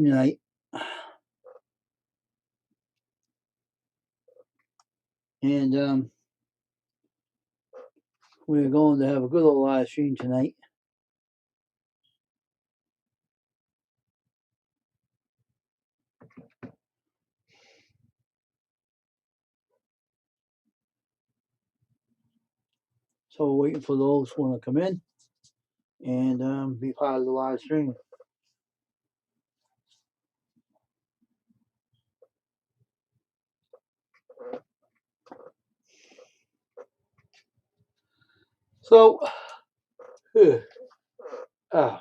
tonight, and we're going to have a good old live stream tonight. So we're waiting for those who want to come in and be part of the live stream. So, oh man.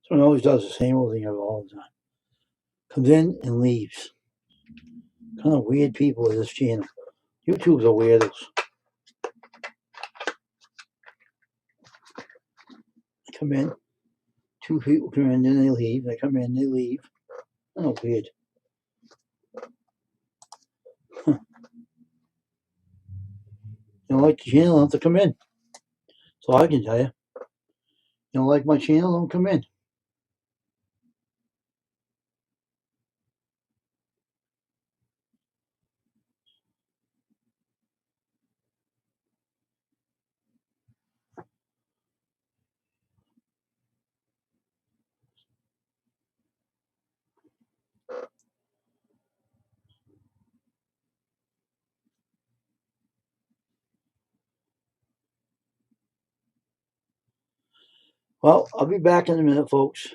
Someone always does the same old thing all the time. Comes in and leaves. Kind of weird people with this channel. YouTube's are weirdos. They come in, two people come in, then they leave. They come in, they leave. Kind of weird. You don't like the channel, don't have to come in. So I can tell you. You don't like my channel, don't come in. Well, I'll be back in a minute, folks.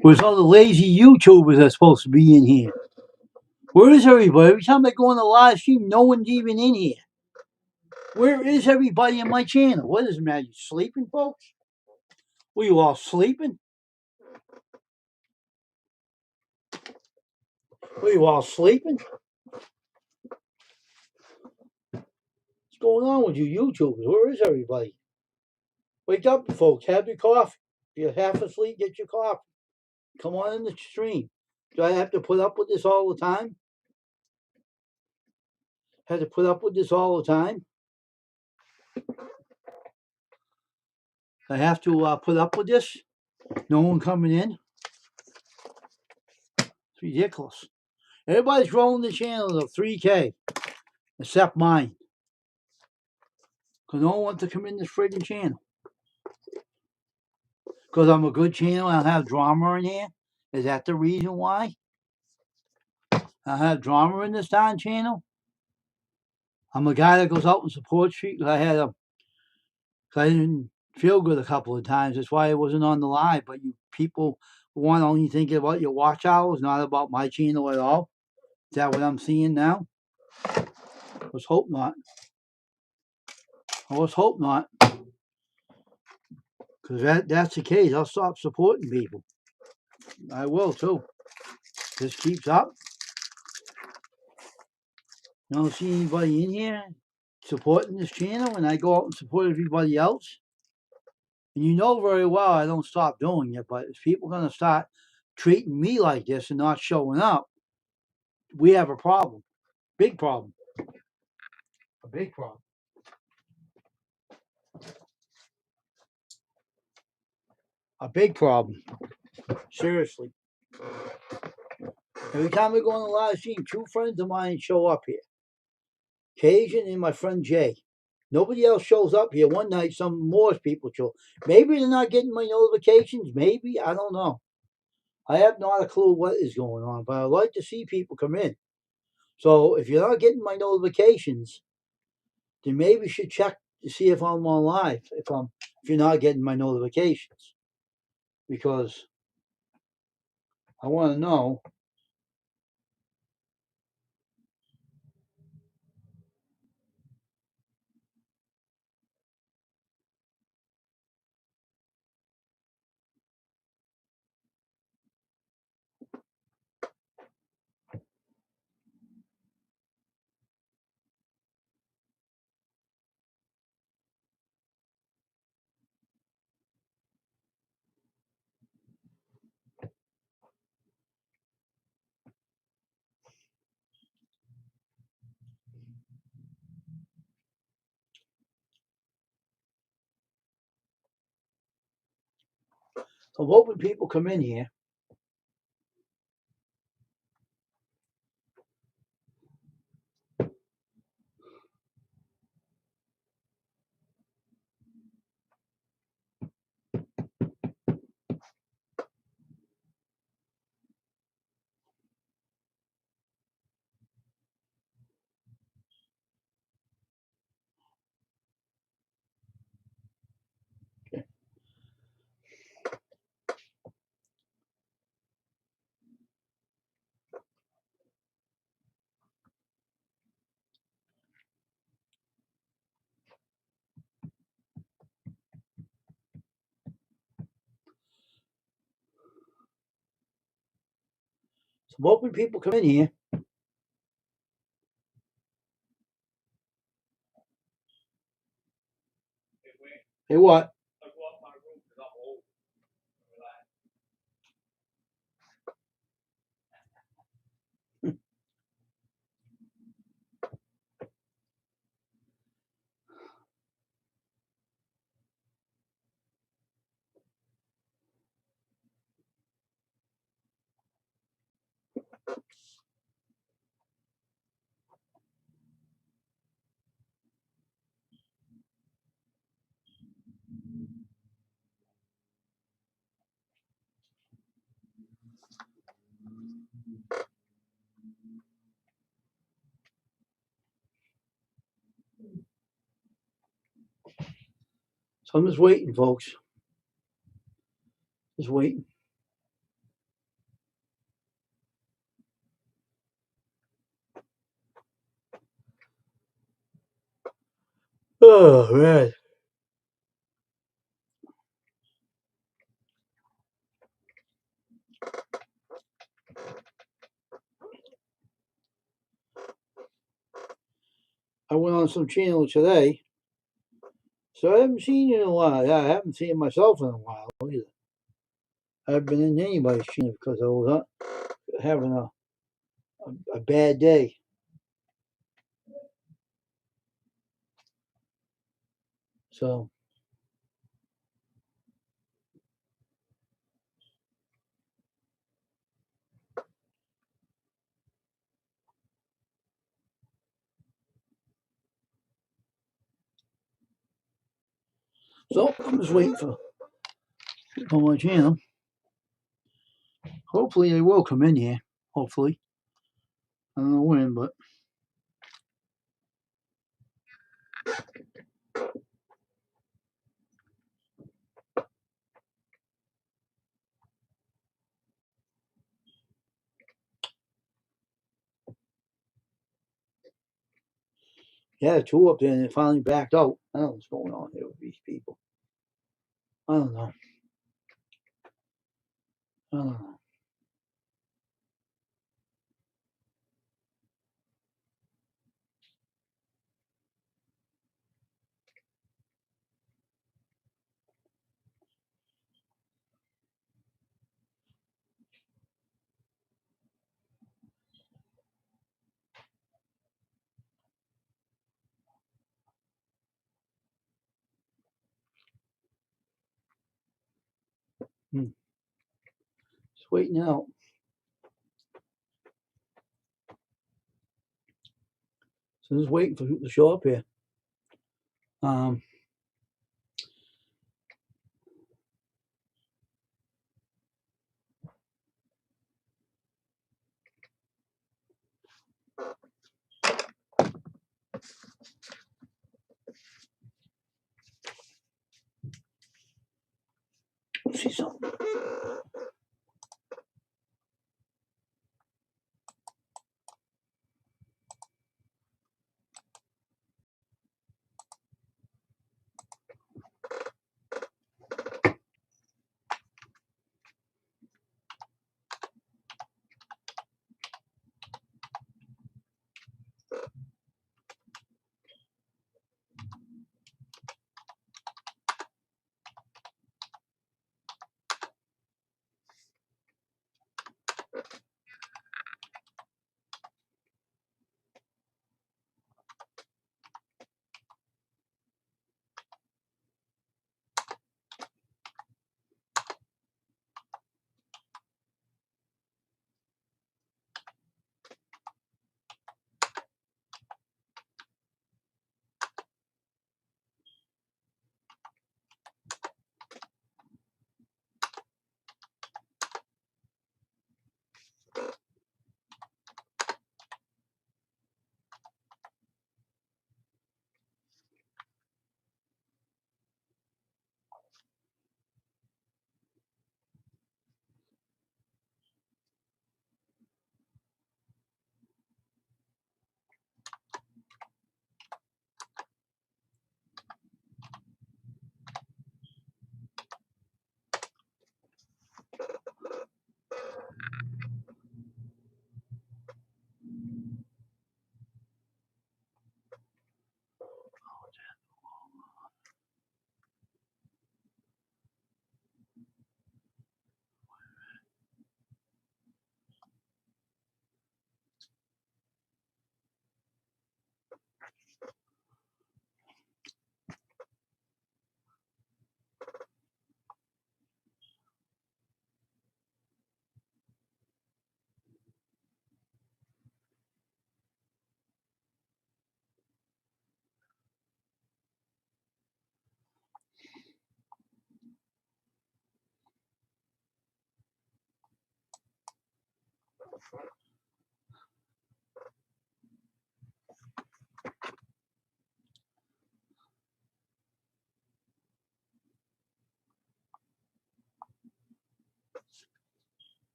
Where's all the lazy YouTubers that are supposed to be in here? Where is everybody? Every time I go on the live stream, no one's even in here. Where is everybody in my channel? What is the matter? You sleeping, folks? Were you all sleeping? Were you all sleeping? What's going on with you YouTubers? Where is everybody? Wake up, folks. Have your coffee. If you're half asleep, get your coffee. Come on in the stream. Do I have to put up with this all the time? Have to put up with this all the time? I have to put up with this? No one coming in? It's ridiculous. Everybody's growing the channel to 3K, except mine. Because no one wants to come in this friggin' channel. Because I'm a good channel and I have drama in here? Is that the reason why? I have drama in this darn channel? I'm a guy that goes out and supports people. I didn't feel good a couple of times. That's why I wasn't on the live. But you people want only thinking about your watch hours, not about my channel at all. Is that what I'm seeing now? Let's hope not. Let's hope not. Because that's the case. I'll stop supporting people. I will too. This keeps up. You don't see anybody in here supporting this channel, and I go out and support everybody else. And you know very well I don't stop doing it, but if people are going to start treating me like this and not showing up, we have a problem. Big problem. A big problem. A big problem. Seriously. Every time we go on a live stream, two friends of mine show up here. Cajun and my friend Jay. Nobody else shows up here. One night, some more people show. Maybe they're not getting my notifications. Maybe. I don't know. I have not a clue what is going on, but I like to see people come in. So if you're not getting my notifications, then maybe you should check to see if I'm on live. If you're not getting my notifications, because I want to know. So I'm hoping people come in here. So I'm hoping people come in here. Hey, what? So I'm just waiting, folks. Just waiting. Oh man. I went on some channel today, so I haven't seen you in a while. Yeah, I haven't seen myself in a while either. I haven't been in anybody's channel because I was having a bad day. So I'm just waiting for people on my channel. Hopefully they will come in here. Hopefully. I don't know when, but yeah, two up there and it finally backed out. I don't know what's going on here with these people. I don't know. I don't know. Just waiting out. So just waiting for people to show up here. Um, see something.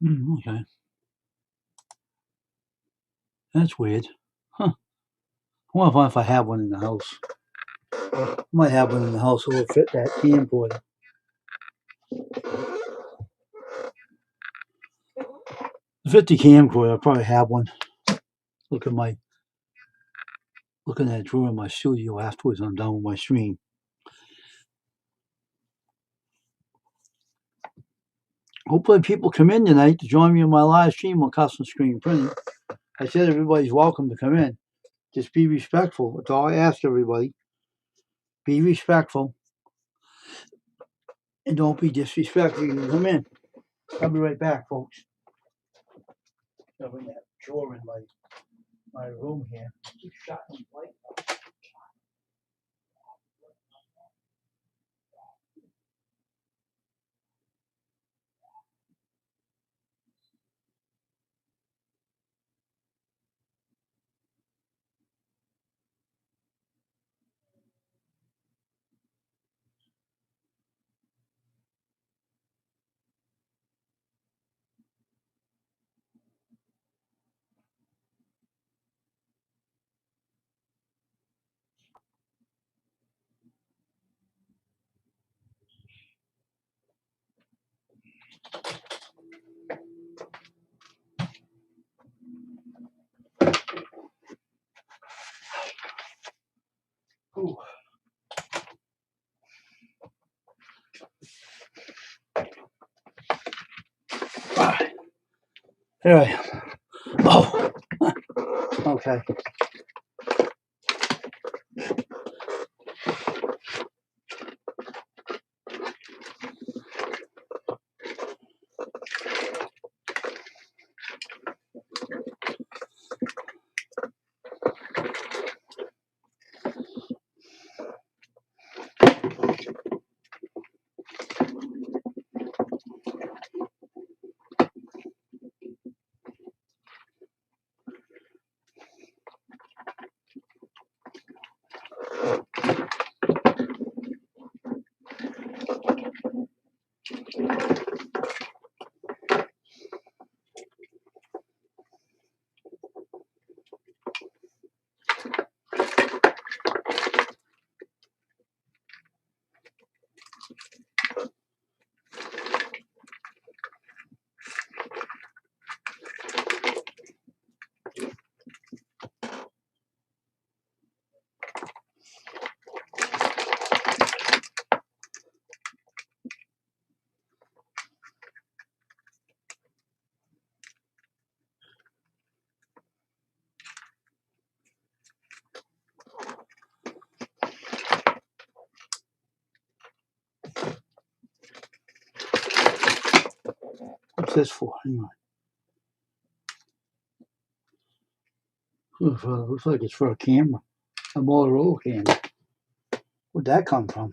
Okay. That's weird. Huh. I wonder if I have one in the house. I might have one in the house that will fit that camcorder. Fit the camcorder, I probably have one. Look in that drawer in my studio afterwards. I'm done with my stream. Hopefully people come in tonight to join me in my live stream on Custom Screen Printing. I said everybody's welcome to come in. Just be respectful. That's all I ask everybody. Be respectful. And don't be disrespectful. You can come in. I'll be right back, folks. I'll bring that drawer in my room here. Keep shutting the light off. Ooh. All right. Oh. Okay. What's this for? Hang on. Looks like it's for a camera. A Motorola camera. Where'd that come from?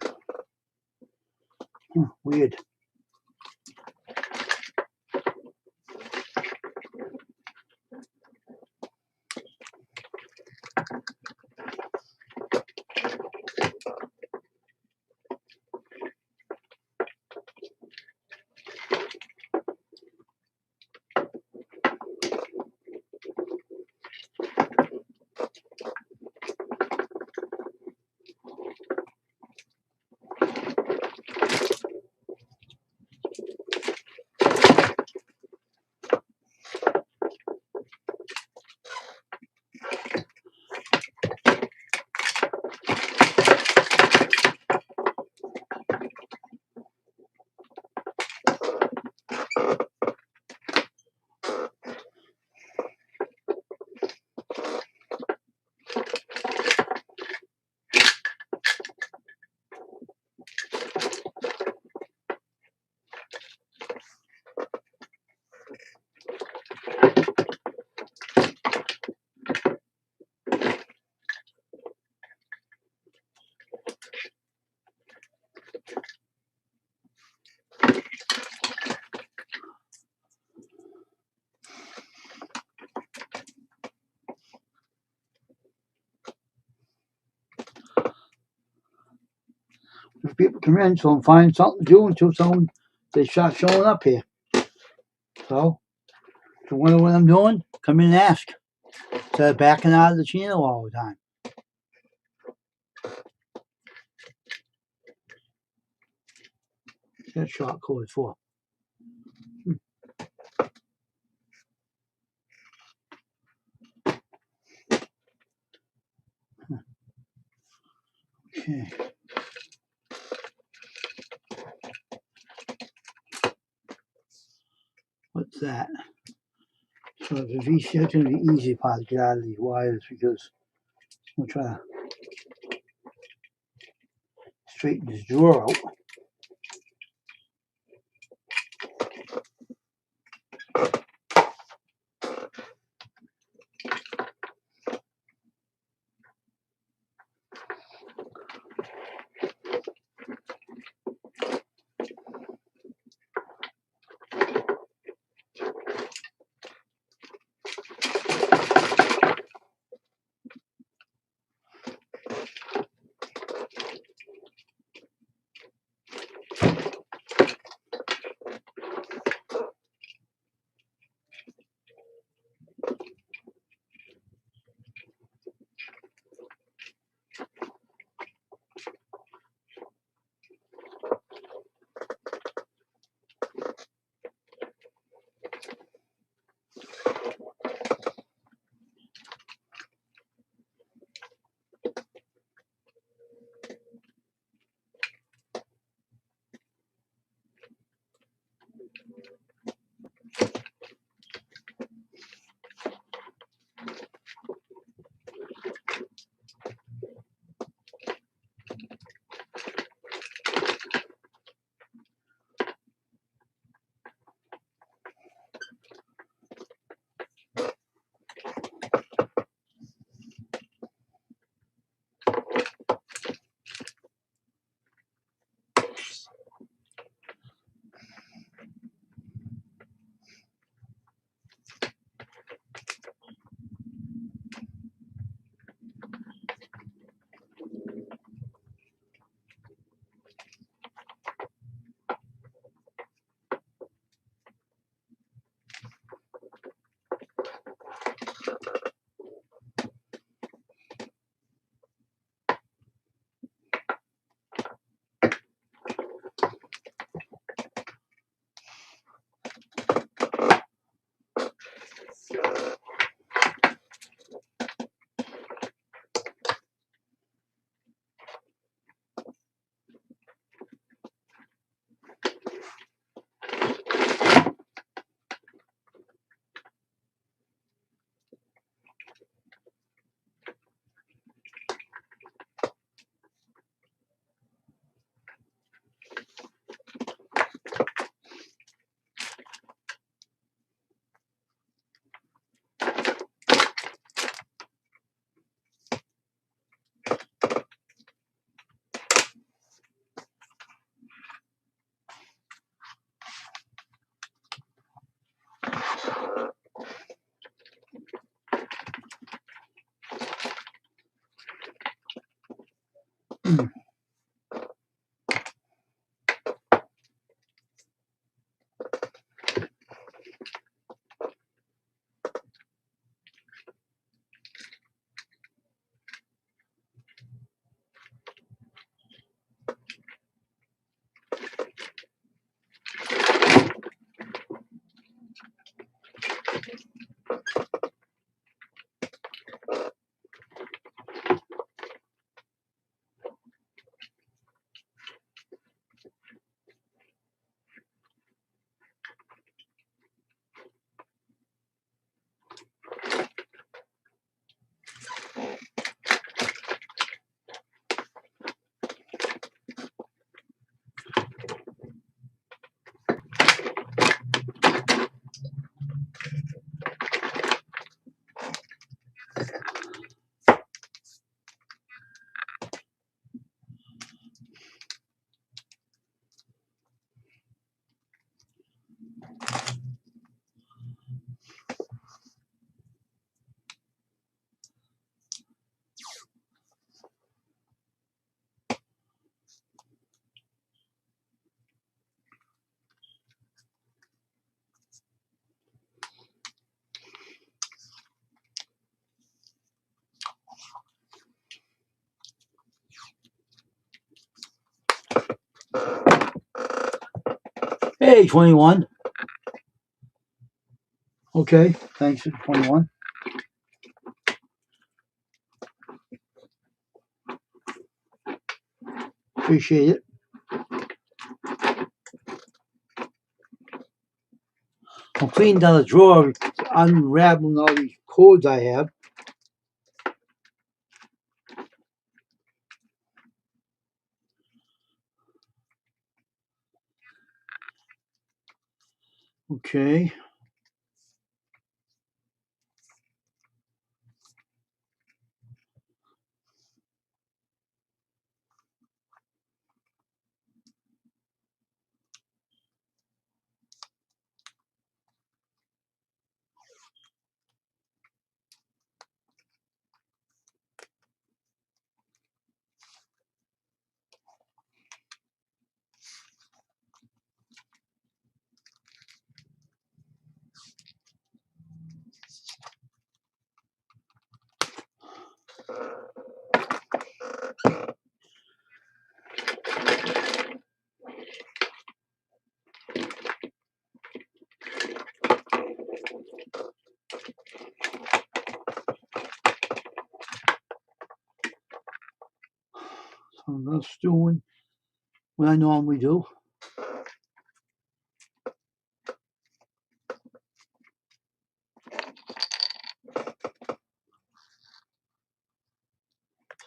Weird. If people come in, so I'm find something to do until they start showing up here. So, if you wonder what I'm doing, come in and ask. Instead of backing out of the channel all the time. What's that shot code for? Okay. What's that? So the VC is going to be the easy part to get out of these wires because I'm trying to straighten this drawer out. Hey, 21. Okay, thanks for 21. Appreciate it. I'm cleaning down the drawer, unraveling all these cords I have. Okay. So I'm just doing what I normally do.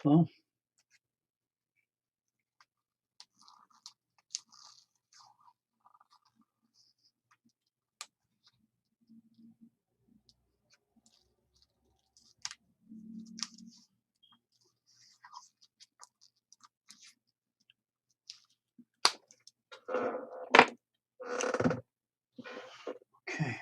So, okay.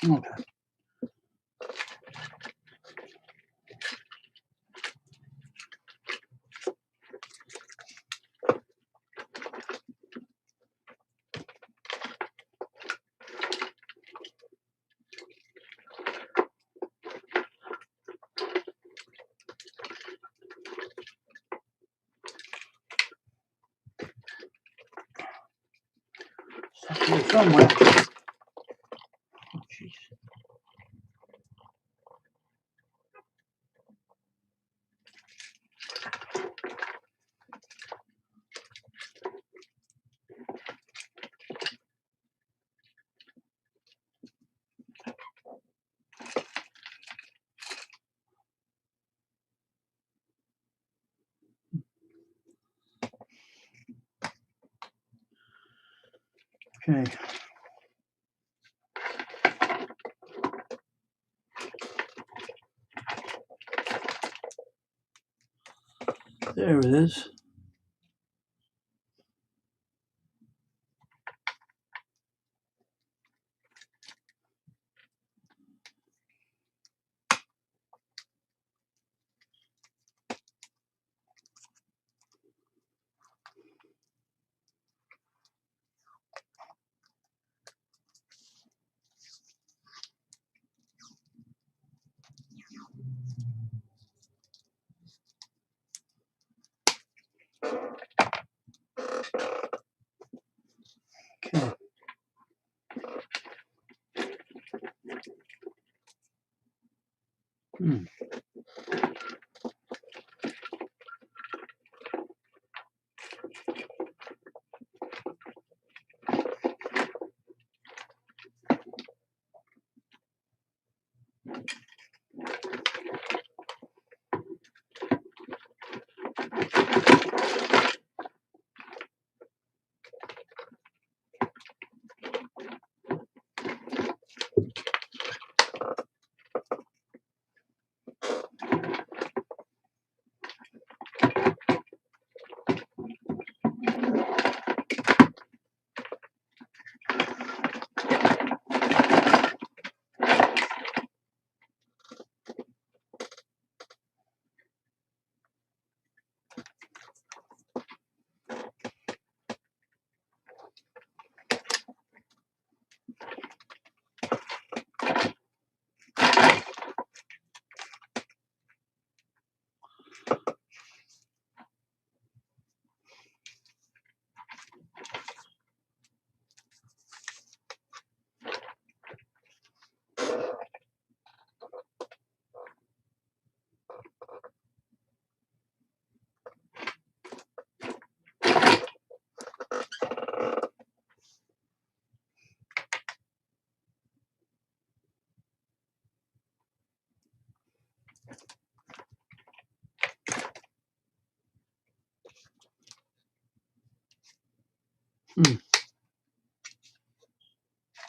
Okay. Stuck here somewhere. Oh, jeez. Okay. There it is. Okay. Hmm.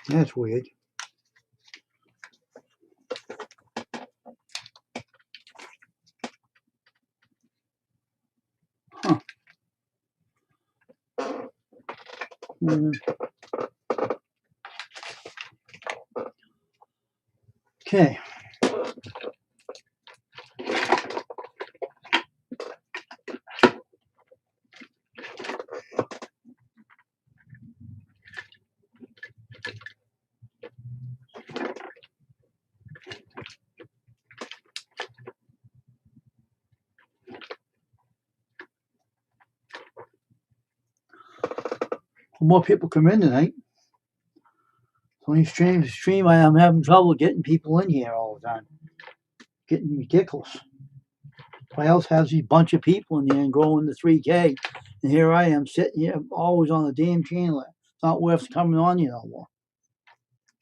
That's weird. Huh. Okay. More people come in tonight. When you stream, I am having trouble getting people in here all the time. Getting ridiculous. Everybody else has these bunch of people in there and growing to 3K. And here I am sitting here always on the damn channel. It's not worth coming on here no more.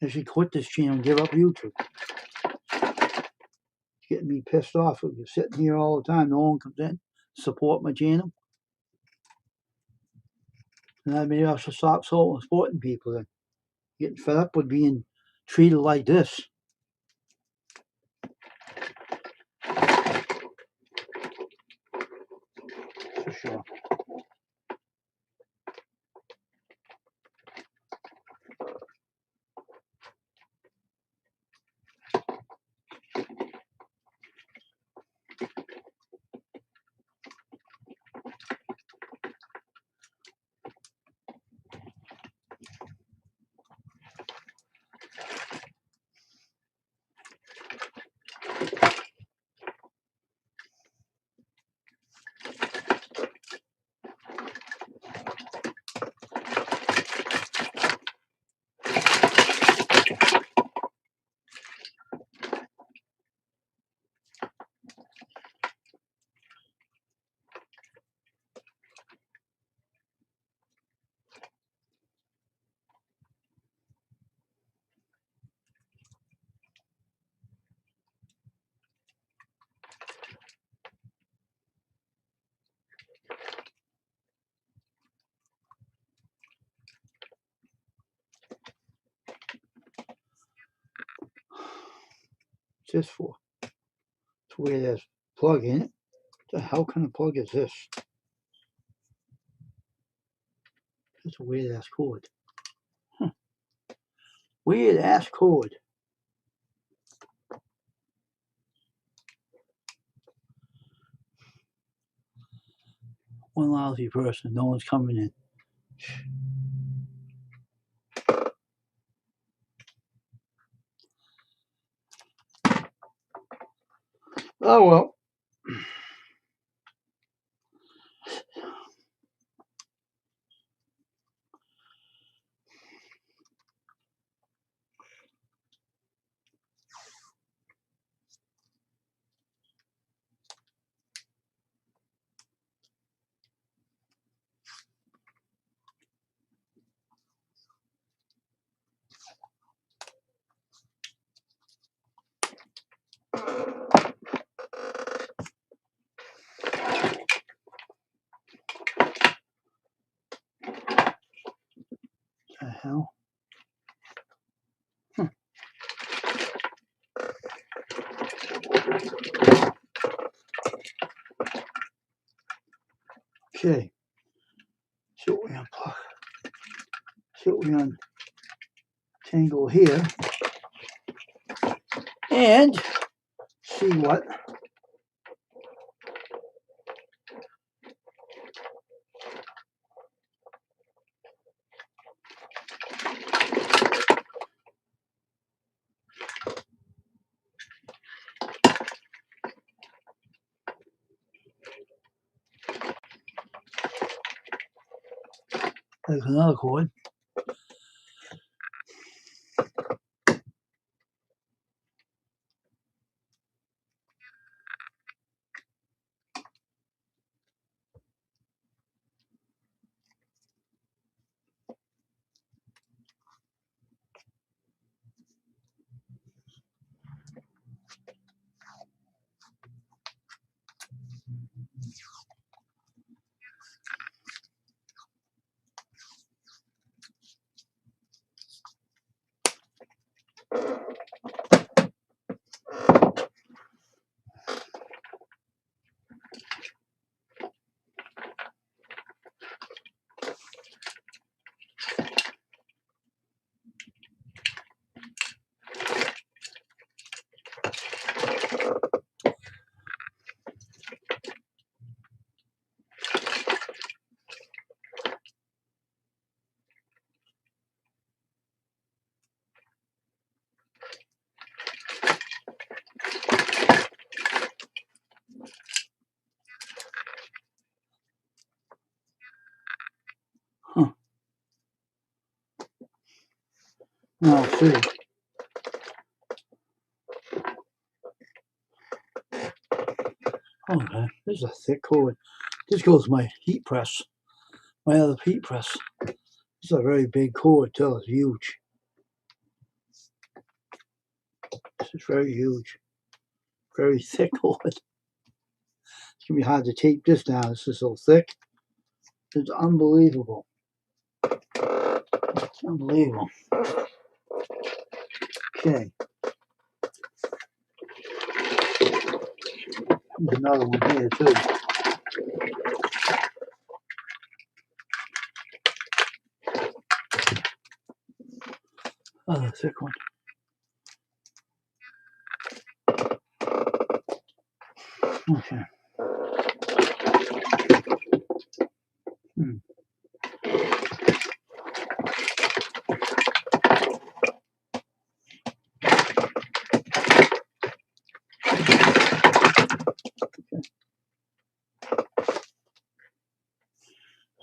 I should quit this channel and give up YouTube. It's getting me pissed off. You're sitting here all the time. No one comes in to support my channel. And maybe I should stop supporting people then. Getting fed up with being treated like this. For sure. What's this for? It's weird as plug in it. What the hell kind of plug is this? It's a weird ass cord. Weird ass cord. One lousy person. No one's coming in. Oh well. The hell? Okay. See what we unplug. See what we untangle here. And see what there's another cord. see. Okay, this is a thick cord. This goes my heat press, my other heat press. This is a very big cord too. It's huge. This is very huge, very thick cord. It's gonna be hard to tape this down. This is so thick. It's unbelievable. It's unbelievable. Okay. There's another one here too. Oh, thick one. Okay.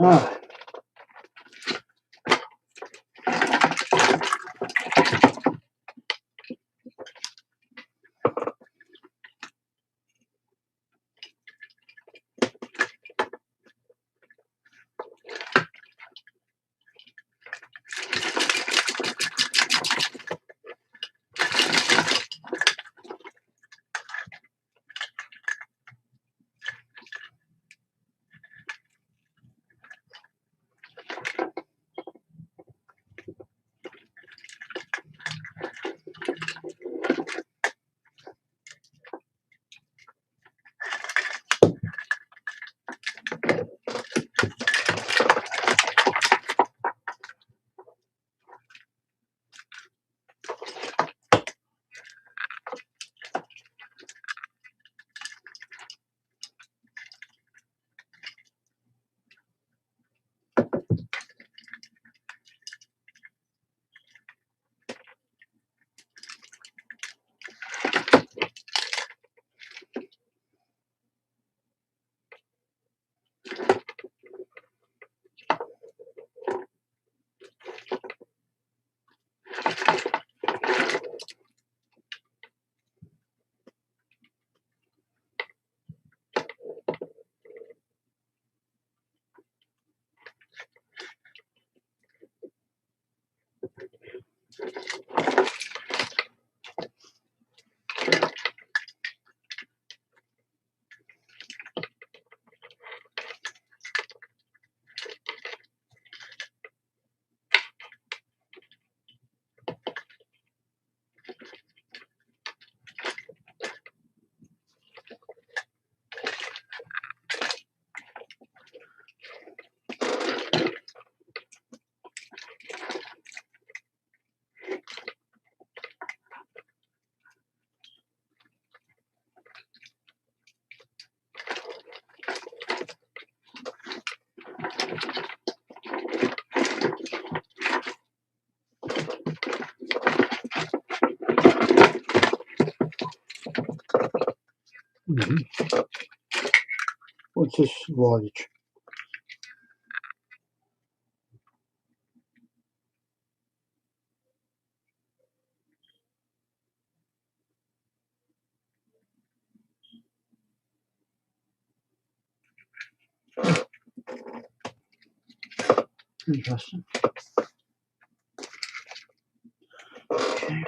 All right. What's this voltage? Interesting. Okay.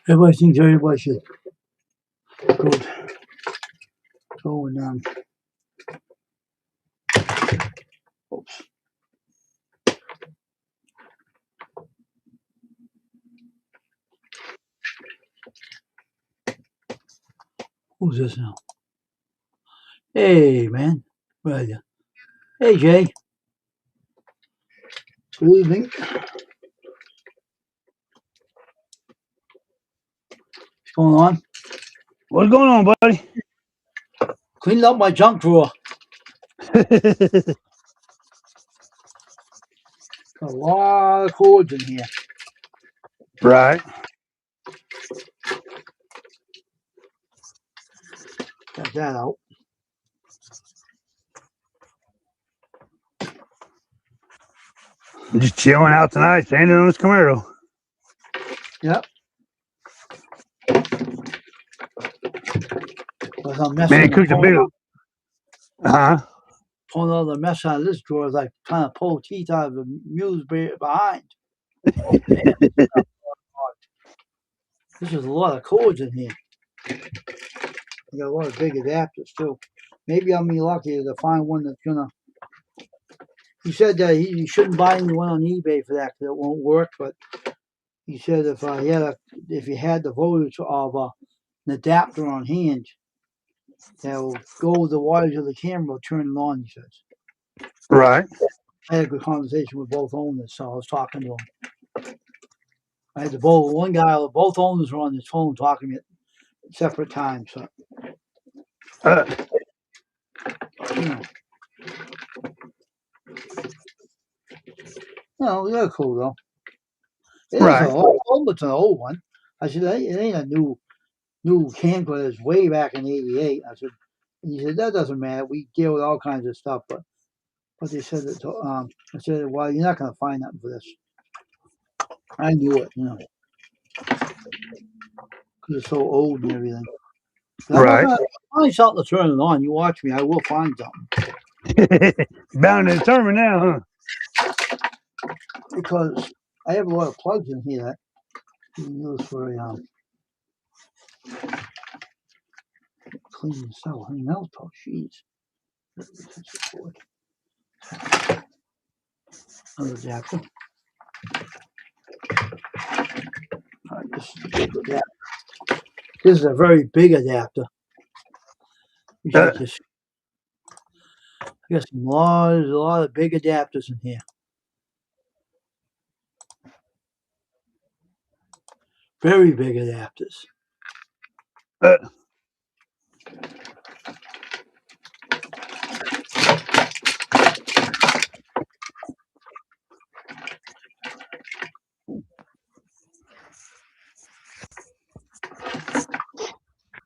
Everybody thinks everybody should go and oops. Who's this now? Hey, man. Where are you? Hey, Jay. Good evening. What's going on? What's going on, buddy? Cleaning up my junk drawer. Got a lot of cords in here. Right. Got that out. I'm just chilling out tonight, standing on this Camaro. Yep. Because I'm Man, messing he and cooked a big. pulling all the mess out of this drawer is like trying to pull teeth out of a mule behind. This is a lot of cords in here. I got a lot of big adapters too. Maybe I'll be lucky to find one that's gonna. He said that he shouldn't buy anyone on eBay for that because it won't work. But he said if you had the voltage of an adapter on hand, that will go with the wires of the camera, will turn it on. He says. Right. I had a good conversation with both owners, so I was talking to them. I had both owners were on his phone talking at separate times. So, you know. No, they're cool though. It is Right. it's an old one. I said, it ain't a new camcorder. It's way back in '88. I said, and he said, that doesn't matter. We deal with all kinds of stuff, but they said that. I said, well, you're not going to find nothing for this. I knew it, because it's so old and everything. But I'm not Right. going to find something to turn it on. You watch me. I will find something. Bound and determined now, huh? Because I have a lot of plugs in here that you can use for cleaning stuff. Anything else? Oh, jeez. Another adapter. This is a very big adapter. You got this. I got a lot of big adapters in here. Very big adapters.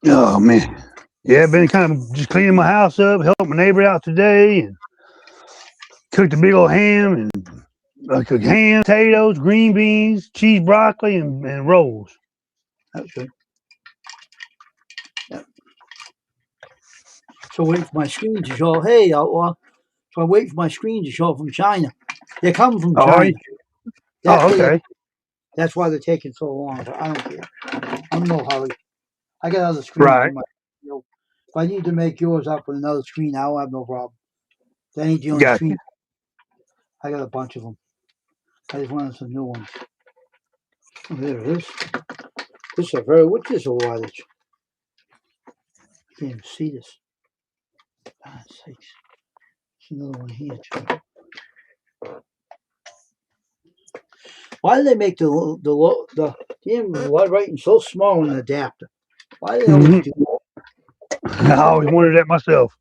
Oh man. Yeah, I've been kind of just cleaning my house up, helping my neighbor out today, and cooked a big old ham and cooked ham, potatoes, green beans, cheese, broccoli, and rolls. That's good. Yep. So wait for my screen to show. Hey, so I wait for my screen to show from China. They're coming from China. Okay. That's why they're taking so long. But I don't care. I'm no hurry. I got other screens. Right. If I need to make yours up with another screen, I'll have no problem. That ain't the only Gotcha. screen. I got a bunch of them. I just wanted some new ones. Oh, there it is. This is what's this wattage? I can't even see this. God's sakes. There's another one here too. Why do they make the damn writing so small in an adapter? Why do they always do that? I always wondered that myself.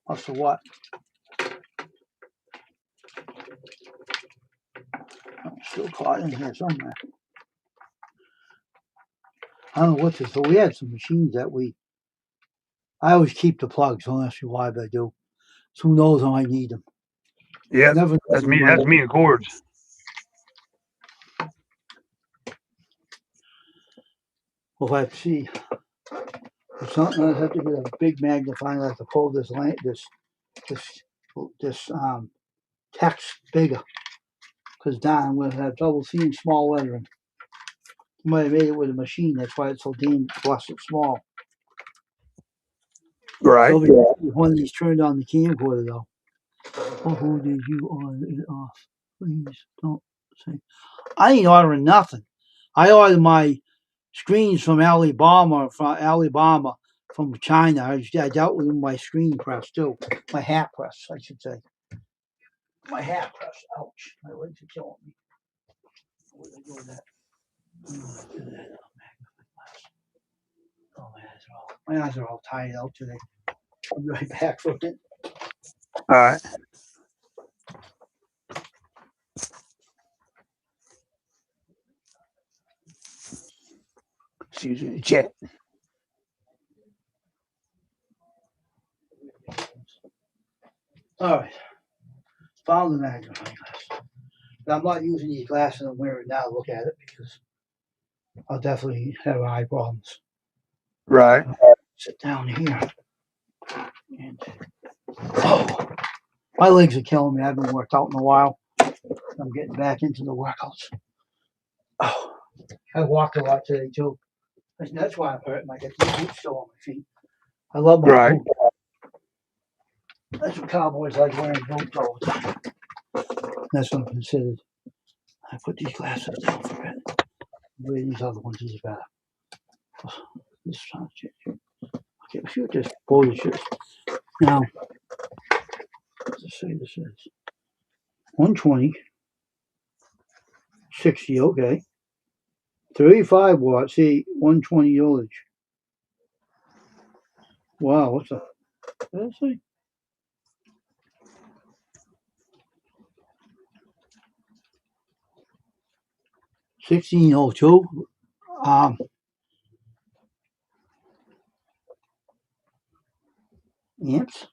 Also, what? I'm still caught in here somewhere. I don't know what this. So we had some machines that I always keep the plugs. Don't ask me why, but I do. So who knows how I need them? Yeah, Never. that's me. That's me and cords. Well, I see. For something, I have to get a big magnifying glass to pull this text bigger. because Don will have trouble seeing small lettering. You might have made it with a machine. That's why it's so damn busted small. Right. So if one of these turned on the camcorder though. Oh, did you order it off? Please don't say. I ain't ordering nothing. I ordered my screens from Alabama from China. I dealt with my screen press too. My hat press, I should say. My hat press. Ouch. My legs are killing me. Where did I go with that? Oh, my eyes are all tired out today. I'll be right back for it. All right. Excuse me, chat. All right. Found the magnifying glass. But I'm not using these glasses I'm wearing now to look at it because I'll definitely have eye problems. Right. Sit down here. And oh, my legs are killing me. I haven't worked out in a while. I'm getting back into the workouts. Oh, I walked a lot today too. That's why I'm hurting. I got these boots still on my feet. I love my Right. boots. That's what cowboys like wearing boots all the time. That's what I'm considered. I put these glasses down for it. Where these other ones is better. This sounds change. Okay, we should just fold the shit. Now, let's say this is 120, 60, okay. 35 watts, see, 120 voltage. Wow, what's that? What did I say? $16.02. Amps.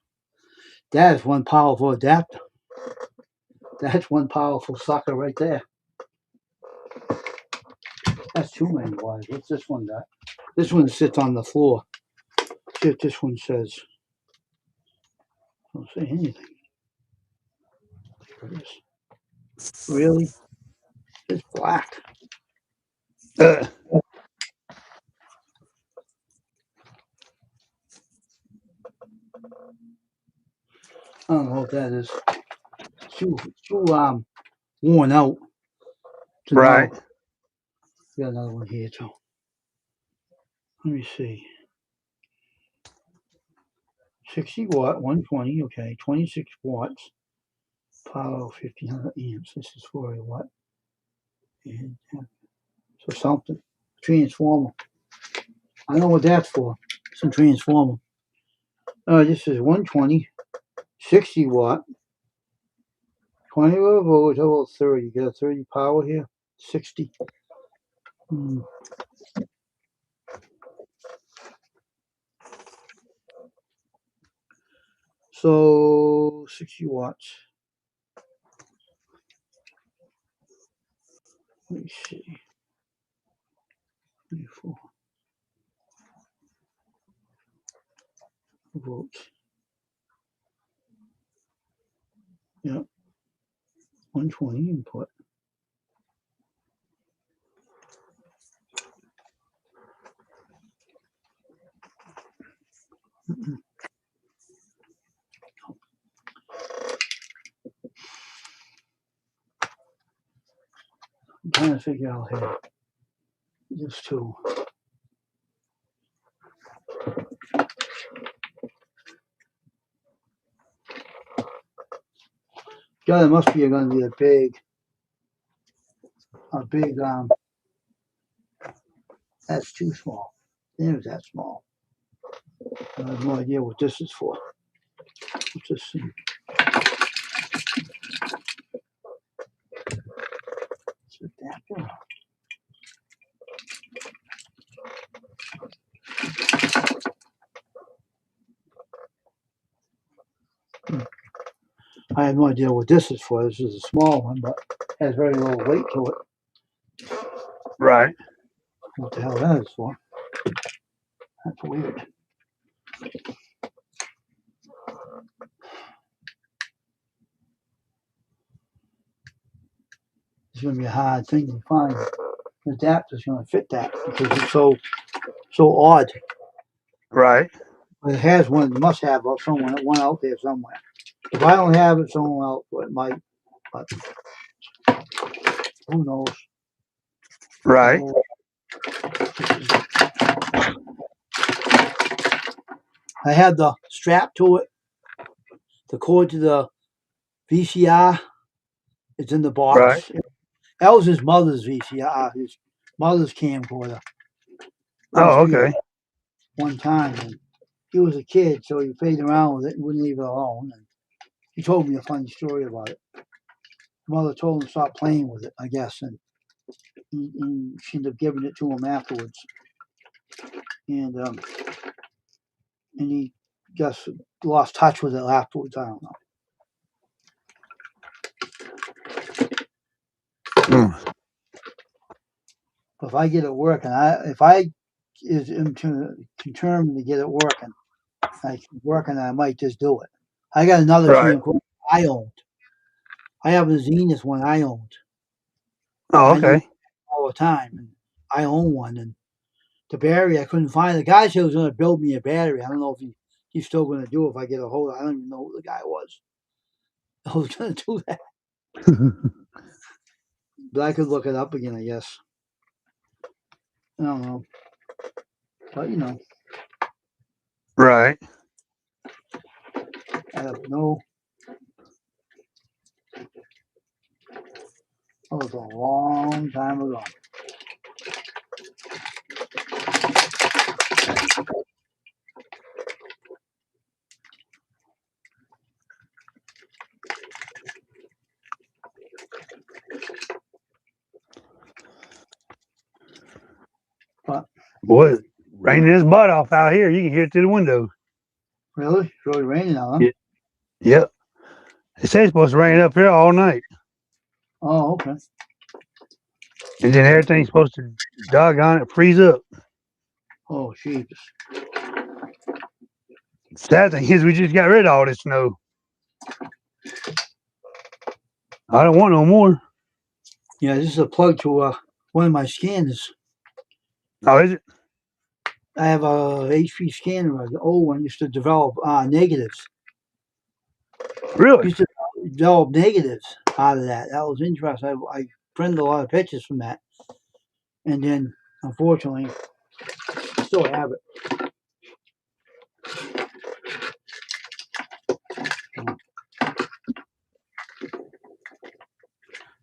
That is one powerful adapter. That's one powerful sucker right there. That's too many wires. What's this one got? This one sits on the floor. See what this one says. Don't say anything. There it is. Really? It's black. Uh, I don't know what that is. Too worn out to right. know. Got another one here too. Let me see. 60 watt, 120, okay, 26 watts, power 1500 amps. This is for a what? And, so something. Transformer. I know what that's for. Some transformer. This is 120, 60 watt, 20 volts, how about 30? You got a 30 power here? 60. So 60 watts. Let me see. 24 volts. Yep. 120 input. I'm trying to figure out here. This too. God, it must be going to be a big, that's too small. There's that small. I have no idea what this is for. What's this thing? It's an adapter. I have no idea what this is for. This is a small one, but has very little weight to it. Right. What the hell that is for? That's weird. it's going to be a hard thing to find an adapter's going to fit that because it's so odd. Right. But it has one. It must have one out there somewhere. If I don't have it, someone else might. But who knows? Right. So, I had the strap to it, the cord to the VCR. It's in the box. Right. That was his mother's VCR, his mother's camcorder. Oh, okay. One time, and he was a kid, so he played around with it and wouldn't leave it alone. And he told me a funny story about it. Mother told him to stop playing with it, I guess, and she ended up giving it to him afterwards. And he just lost touch with it afterwards. I don't know. But if I get it working, if I is determined to get it working, I might just do it. I got another Right. camcorder I owned. I have a Zenith one I owned. Oh, I use okay. it all the time, and I own one. And the battery, I couldn't find. The guy said he was going to build me a battery. I don't know if he's still going to do it if I get a hold of it. I don't even know who the guy was. I was going to do that, but I could look it up again, I guess. I don't know, but Right. I have no. That was a long time ago. But Boy, it's raining his butt off out here. You can hear it through the window. really, it's really raining now, huh? Yeah. Yep. It says it's supposed to rain up here all night. Oh, okay. And then everything's supposed to doggone it freeze up. Oh, jeez. Sad thing is we just got rid of all this snow. I don't want no more. Yeah, this is a plug to one of my scanners. Oh, is it? I have a HP scanner, the old one used to develop negatives. Really? Used to develop negatives out of that. That was interesting. I printed a lot of pictures from that, and then unfortunately, I still have it. I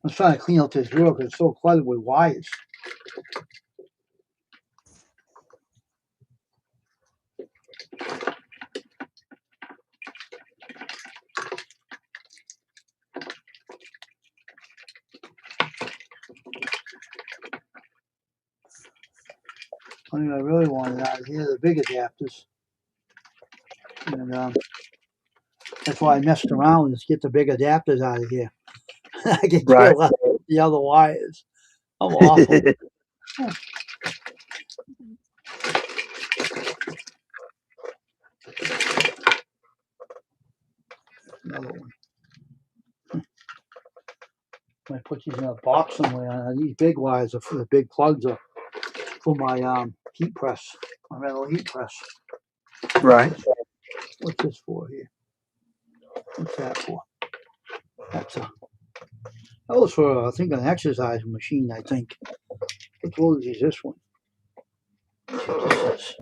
was trying to clean up this drawer because it's so cluttered with wires. I mean, I really wanted out of here the big adapters, and that's why I messed around is get the big adapters out of here. I can Right. kill the other wires. I'm awful. Another one. I put these in a box somewhere. These big wires are for the big plugs are for my heat press, my metal heat press. Right. What's this for here? What's that for? That was for I think an exercise machine. I think. What voltage is this one? Let's see what this is.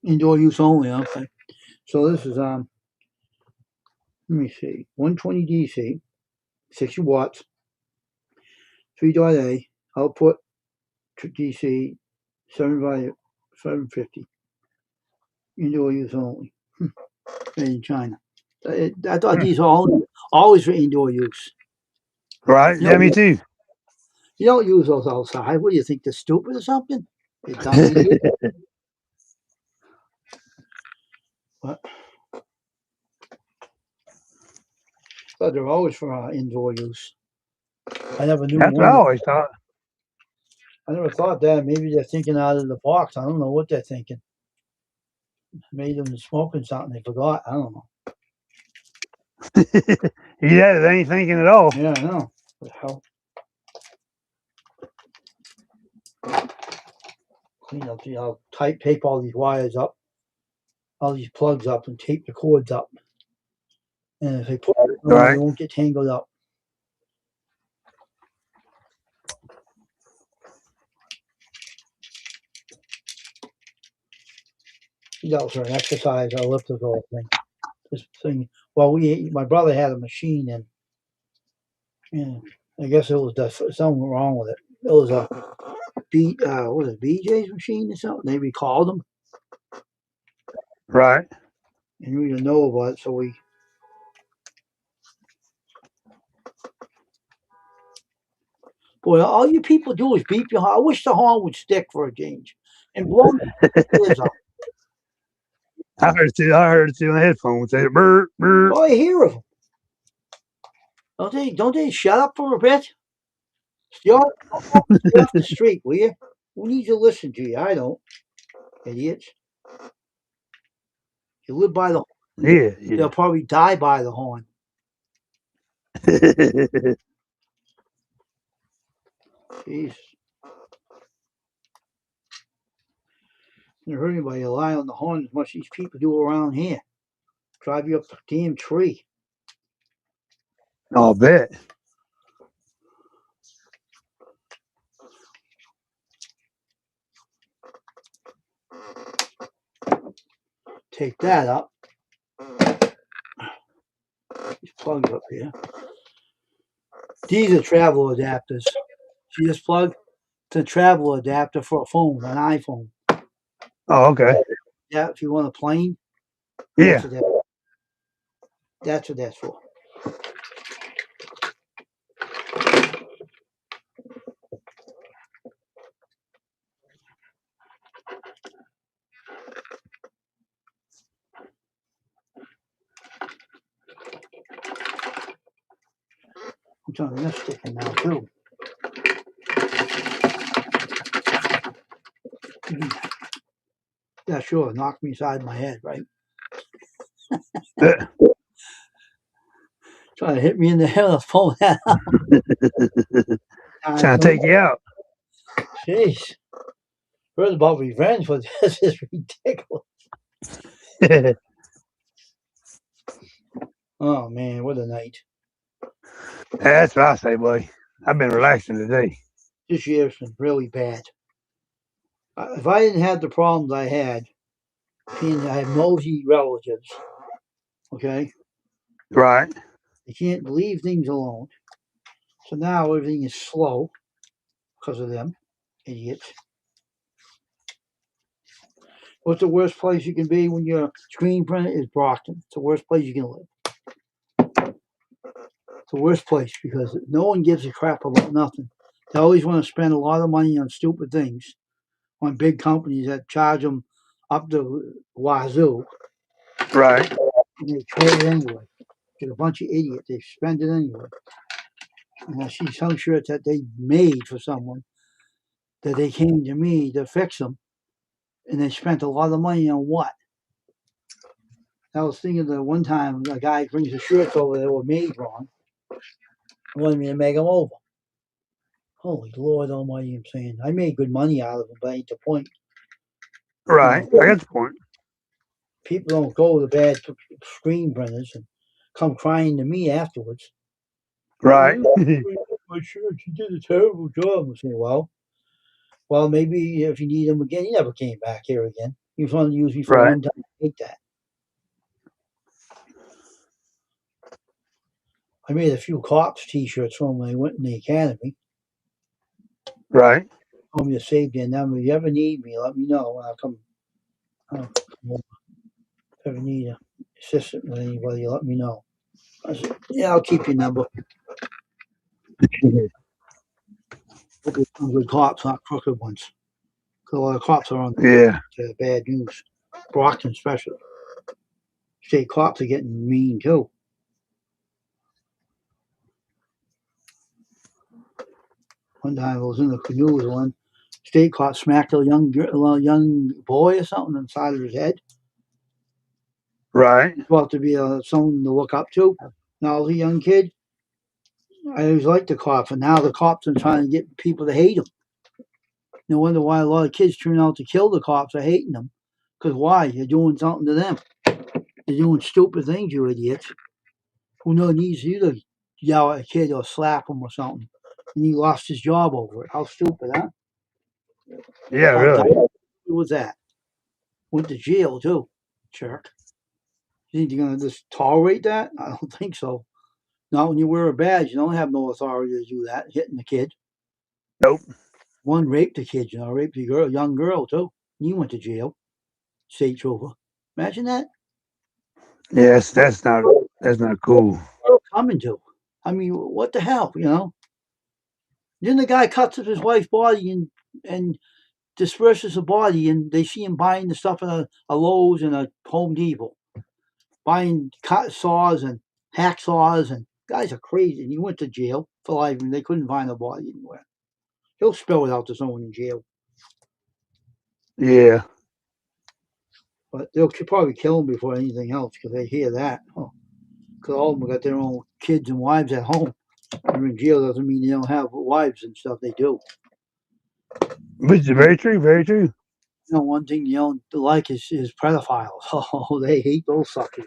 Indoor use only. Okay. So this is let me see, 120 DC, 60 watts, 3.A output to DC, 750. Indoor use only. Made in China. I thought these are always for indoor use. Right. Yeah, me too. You don't use those outside. What do you think? They're stupid or something? You dumb idiot. But they're always for indoor use. I never knew That's what I one. always thought. I never thought that. Maybe they're thinking out of the box. I don't know what they're thinking. Made them smoking something they forgot. I don't know. Yeah, they ain't thinking at all. Yeah, I know. What the hell? Clean up the. I'll tape all these wires up, all these plugs up, and tape the cords up. And if they put it on, Right. they won't get tangled up. That was for an exercise, elliptical thing. This thing. Well, my brother had a machine, and I guess it was something wrong with it. It was a what was it, BJ's machine or something? They recalled them, Right. and we didn't know about it, so we. Boy, all you people do is beep your horn. I wish the horn would stick for a change and blow my ears out. I heard it too. I heard it too on the headphones. Say burr, burr. Oh, I hear of them. Don't they shut up for a bit? Stay off the street, will you? Who needs to listen to you? I don't. Idiots. You live by the Yeah, they'll yeah. probably die by the horn. Jeez. Never heard anybody rely on the horn as much as these people do around here. Drive you up the damn tree. I'll bet. Take that up. These plugs up here. These are travel adapters. See this plug? It's a travel adapter for a phone, an iPhone. Oh, okay. Yeah, if you want a plane, Yeah. that's what that's for. I'm telling you, that's sticking now too. Yeah, sure. Knocked me inside my head, right? Trying to hit me in the head with a phone. Trying to take you out. Jeez. Heard about revenge, but this is ridiculous. Oh, man, what a night. That's what I say, boy. I've been relaxing today. This year's been really bad. If I didn't have the problems I had, being I have nosy relatives, okay? Right. They can't leave things alone. So now everything is slow because of them, idiots. What's the worst place you can be when your screen printer is Brockton? It's the worst place you can live. It's the worst place because no one gives a crap about nothing. They always want to spend a lot of money on stupid things, on big companies that charge them up the wazoo. Right. And they trade it anyway. Get a bunch of idiots. They spend it anyway. And I see some shirts that they made for someone that they came to me to fix them, and they spent a lot of money on what? I was thinking that one time a guy brings the shirts over that were made wrong, wanted me to make them over. Holy Lord Almighty! I'm saying I made good money out of them, but ain't the point. Right. I got the point. People don't go to bad screen printers and come crying to me afterwards. Right. My shirt, you did a terrible job. I say, well, maybe if you need them again, he never came back here again. He was only use me for Right. one time. I hate that. I made a few cops T-shirts for them when they went in the academy. Right. Told me to save their number. If you ever need me, let me know when I come. If you ever need an assistant with anybody, let me know. I said, yeah, I'll keep your number. Good cops, not crooked ones. Because a lot of cops are on Yeah. bad news. Brockton, especially. State cops are getting mean too. One time I was in the canoe with one. State cop smacked a young boy or something on the side of his head. Right. He's about to be someone to look up to. Now the young kid, I always liked the cops, and now the cops are trying to get people to hate him. No wonder why a lot of kids turn out to kill the cops or hating them. Because why? You're doing something to them. They're doing stupid things, you idiots. Who needs you to yell at a kid or slap him or something? And he lost his job over it. How stupid, huh? Yeah, How really. dumb was that? Went to jail too, jerk. You think you're gonna just tolerate that? I don't think so. Not when you wear a badge. You don't have no authority to do that, hitting the kid. Nope. One raped a kid, raped a girl, young girl too. He went to jail. State trooper. Imagine that. Yes, that's not cool. What coming to? I mean, what the hell, Then the guy cuts up his wife's body and disperses the body, and they see him buying the stuff at a Lowe's and a Home Depot, buying cut saws and hacksaws, and guys are crazy. And he went to jail for life, and they couldn't find the body anywhere. He'll spell it out to someone in jail, Yeah. but they'll probably kill him before anything else because they hear that. Because all of them got their own kids and wives at home. They're in jail doesn't mean they don't have wives and stuff. They do. Which is very true, very true. One thing you don't like is pedophiles. Oh, they hate those suckers.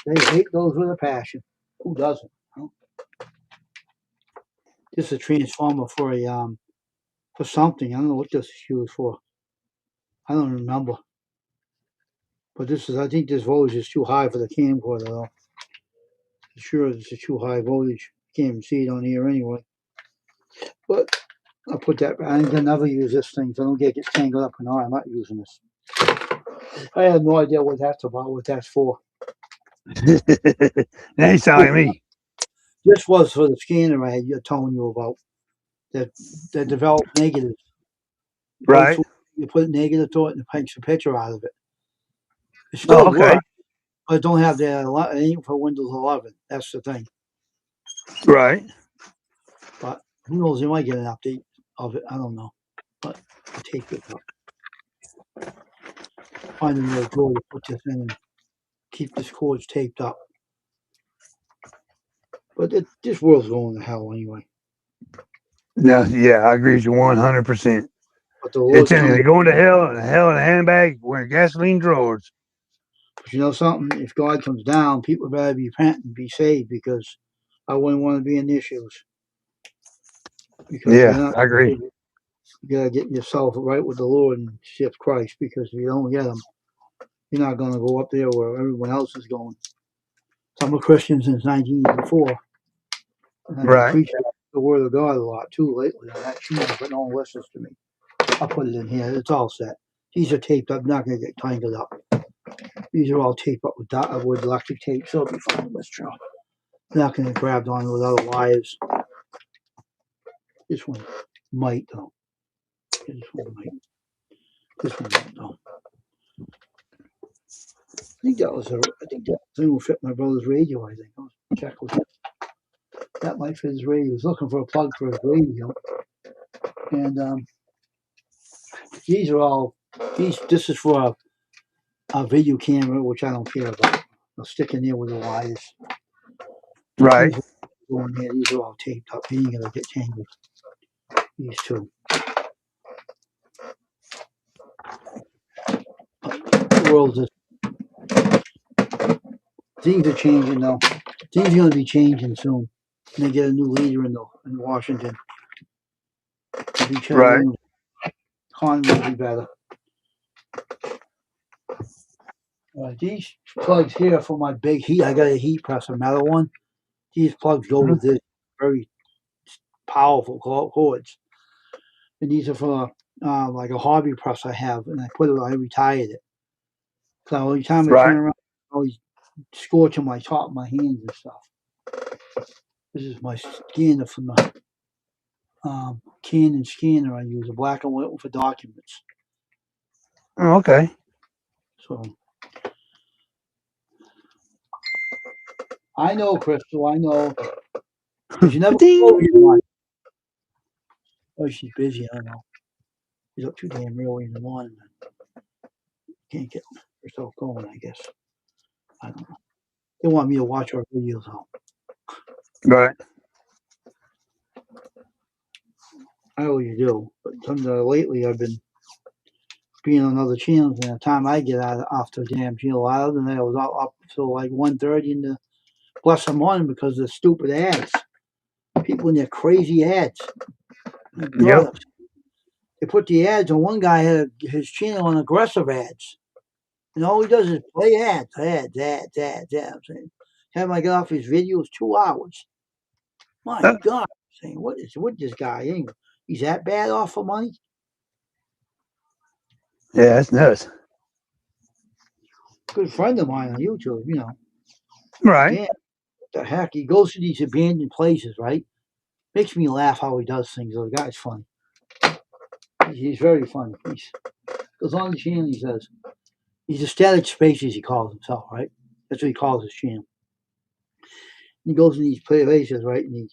They hate those with a passion. Who doesn't? This is a transformer for something. I don't know what this is used for. I don't remember. But I think this voltage is too high for the camcorder though. Sure, it's a too high voltage. Can't even see it on here anyway. But I'll put that. I ain't gonna never use this thing, so I don't get tangled up in. I'm not using this. I have no idea what that's about. What that's for. That ain't sound like me. This was for the scanner I had telling you about. That developed negatives. Right. You put negative to it and it paints a picture out of it. It Oh, still okay. works, but it don't have the it ain't for Windows 11. That's the thing. Right. But who knows? They might get an update of it. I don't know. But I'll take it up. Find another drawer to put this in and keep this cords taped up. But this world's going to hell anyway. No, yeah, I agree with you 100%. But the Lord's They're coming. going to hell in a handbag wearing gasoline drawers. But you know something? If God comes down, people better be repentant and be saved because I wouldn't want to be in issues. Because Yeah, I agree. you gotta get yourself right with the Lord and accept Christ. Because if you don't get Him, you're not going to go up there where everyone else is going. I'm a Christian since 1984, and I've been Right. preaching the Word of God a lot too lately on that channel, but no one listens to me. I'll put it in here. It's all set. These are taped up. Not going to get tangled up. These are all taped up with electric tape, so it'll be fine. Let's try. Not going to get grabbed on with other wires. This one might though. This one might. This one might though. I think that thing will fit my brother's radio. I think I'll check with him. That might fit his radio. He was looking for a plug for his radio, and these are all. This is for a video camera, which I don't care about. I'll stick in there with the wires. Right. Going here. These are all taped up. He ain't gonna get tangled. These two. The world is. Things are changing though. Things are gonna be changing soon. And they get a new leader in Washington. Right. Economy will be better. These plugs here for my big heat. I got a heat press, a metal one. These plugs go with this very powerful cords. And these are for like a hobby press I have, and I retired it. So every time I turn around, I always scorching my top of my hands and stuff. This is my scanner from the Canon scanner I use, a black and white one for documents. Oh, okay. So I know, Crystal. I know. Because you never told me much. Oh, she's busy. I don't know. She's up too damn early in the morning. Can't get herself going, I guess. I don't know. They want me to watch her videos out. Right. I always do. But lately I've been being on other channels, and the time I get off the damn channel, other than that, I was up till like 1:30 in the blessed morning because of the stupid ads. People in their crazy ads. Yep. They put the ads, and one guy had his channel on aggressive ads. And all he does is play ads. I'm saying, have him get off his videos 2 hours. My God. I'm saying, what is with this guy? He's that bad off for money? Yeah, that's nuts. Good friend of mine on YouTube, you know. Right. Damn, what the heck? He goes to these abandoned places, right? Makes me laugh how he does things. The guy's funny. He's very funny. He goes on the channel, he says, he's a Static Spaces, he calls himself, right? That's what he calls his channel. He goes in these places, right? And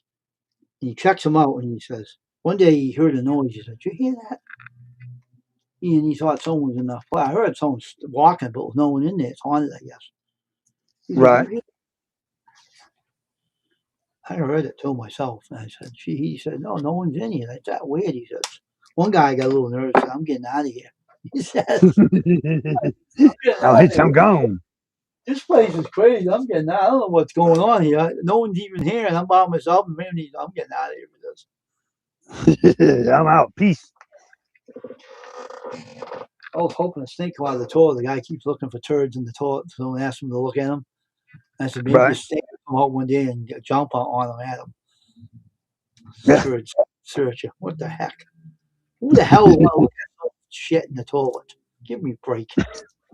he checks them out, and he says, one day he heard a noise. He said, "Did you hear that?" And he thought someone was in the. Well, I heard someone walking, but with no one in there. It's haunted, I guess. He said, Right. I heard it too myself. And I said, he said, no one's in here. That's that weird. He says, one guy got a little nervous. Said, I'm getting out of here. He says, I'm gone. This place is crazy. I'm getting out. I don't know what's going on here. No one's even here, and I'm by myself. And I'm getting out of here with this. I'm out. Peace. I was hoping a snake come out of the toilet. The guy keeps looking for turds in the toilet, so someone asked him to look at him. I said, maybe a snake will come out one day and jump on him at him. Yeah. Search you. What the heck? Who the hell would want to look at shit in the toilet? Give me a break. I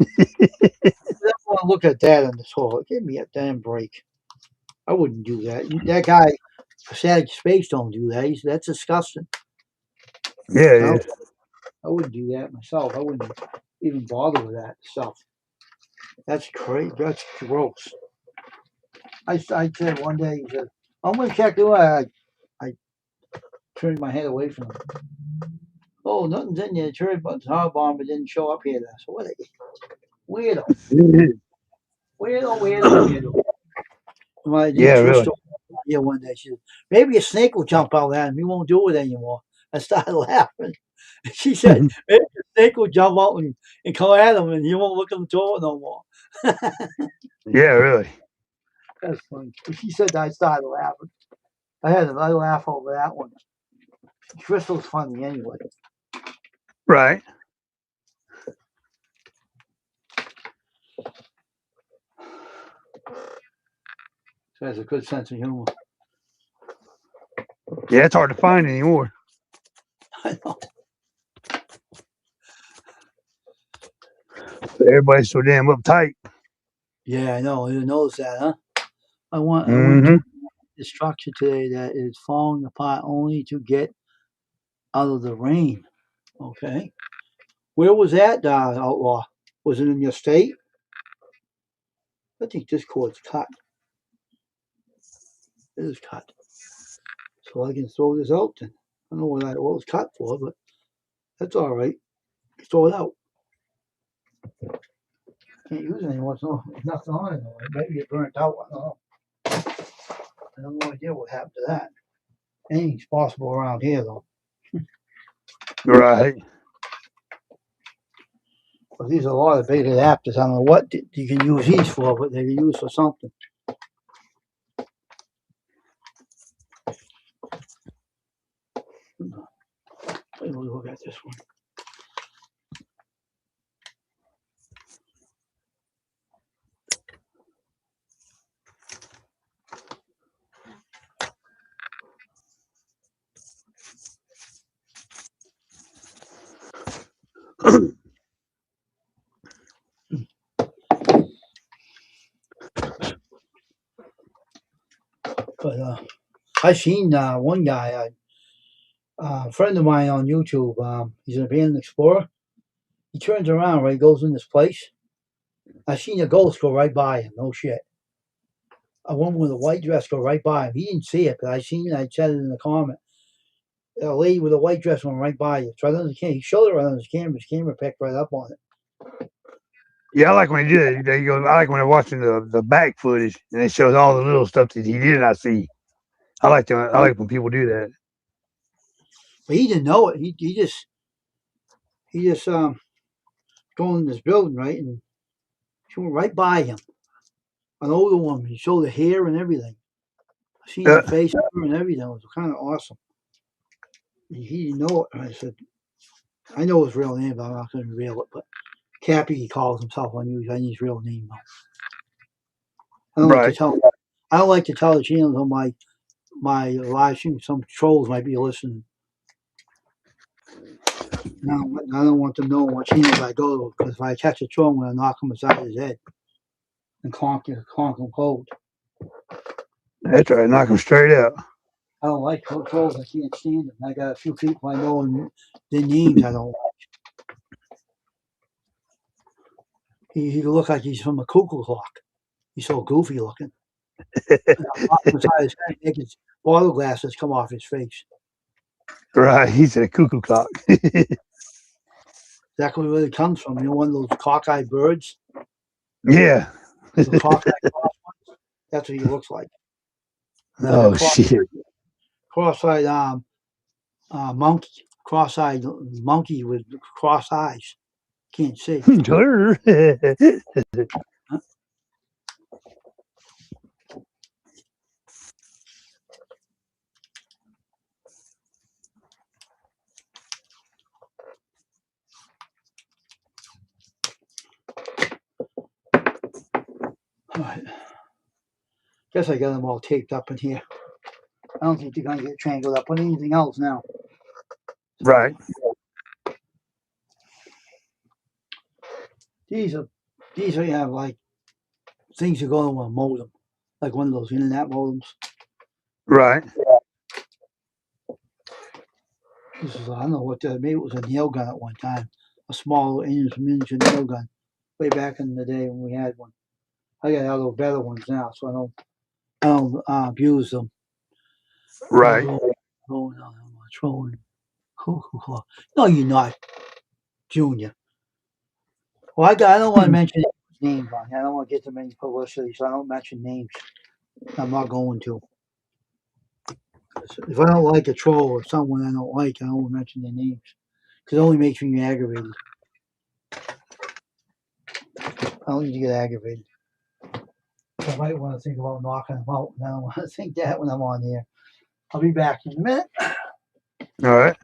don't want to look at that in the toilet. Give me a damn break. I wouldn't do that. That guy, Static Space, don't do that. That's disgusting. Yeah. I wouldn't do that myself. I wouldn't even bother with that stuff. That's crazy. That's gross. I said one day, he said, I'm going to check the way. I turned my head away from him. Oh, nothing's in there. The but the bomber didn't show up here. So what? Weirdo. Weirdo. Yeah, really. Yeah, one day she said, maybe a snake will jump out at him. He won't do it anymore. I started laughing. She said, maybe a snake will jump out and come at him, and he won't look in the toilet no more. Yeah, really. That's funny. She said that, I started laughing. I had another laugh over that one. Crystal's funny anyway. Right. She has a good sense of humor. Yeah, it's hard to find anymore. I know. Everybody's so damn uptight. Yeah, I know. You notice that, huh? I went Mm-hmm. to this structure today that is falling apart only to get out of the rain. Okay. Where was that, Outlaw? Was it in your state? I think this cord's cut. It is cut. So I can throw this out then. I don't know what it was cut for, but that's all right. Throw it out. Can't use it anymore. So nothing on it. Maybe it burnt out. I don't know. I have no idea what happened to that. Anything's possible around here, though. Right. But these are a lot of big adapters. I don't know what you can use these for, but they can use for something. Let me look at this one. But I seen one guy, a friend of mine on YouTube. He's an abandoned explorer. He turns around, right? Goes in this place. I seen a ghost go right by him. No shit. A woman with a white dress go right by him. He didn't see it, but I seen it. I said it in the comment. a lady with a white dress went right by you. It's right on the camera. He showed it right on his camera. His camera picked right up on it. Yeah, I like when he did it. They go, I like when they're watching the back footage and it shows all the little stuff that he did not see. I like when people do that. But he didn't know it. He just going in this building, right, and she went right by him. An older woman. He showed the hair and everything. Seen the face of her and everything. It was kind of awesome. And he didn't know it. And I said, I know his real name, but I'm not going to reveal it. But Cappy, he calls himself unusual. I need his real name though. I don't like to Right. tell. I don't like to tell the channels on my live stream. Some trolls might be listening. I don't want them knowing what channels I go to because if I catch a troll, I'm going to knock him beside his head and clonk him cold. That's right. Knock him straight out. I don't like trolls. I can't stand them. I got a few people I know and their names I don't like. He look like he's from a cuckoo clock. He's so goofy looking. Knock him beside his head, make his bottle glasses come off his face. Right. He's a cuckoo clock. Exactly where it comes from. You know, one of those cockeyed birds. Yeah. The cockeyed cross ones. That's what he looks like. Oh shit. Cross-eyed monkey. Cross-eyed monkey with cross eyes. Can't see. All right. Guess I got them all taped up in here. I don't think they're gonna get tangled up with anything else now. Right. These are you have like things that go on a modem, like one of those internet modems. Right. This is I don't know what maybe it was a nail gun at one time, a small miniature nail gun, way back in the day when we had one. I got other better ones now, so I don't abuse them. Right. Oh no, I'm not trolling. No, you're not, Junior. Well, I don't want to mention names on here. I don't want to get them any publicity, so I don't mention names. I'm not going to. If I don't like a troll or someone I don't like, I don't want to mention their names because it only makes me aggravated. I don't need to get aggravated. I might want to think about knocking them out, and I don't want to think that when I'm on here. I'll be back in a minute. All right.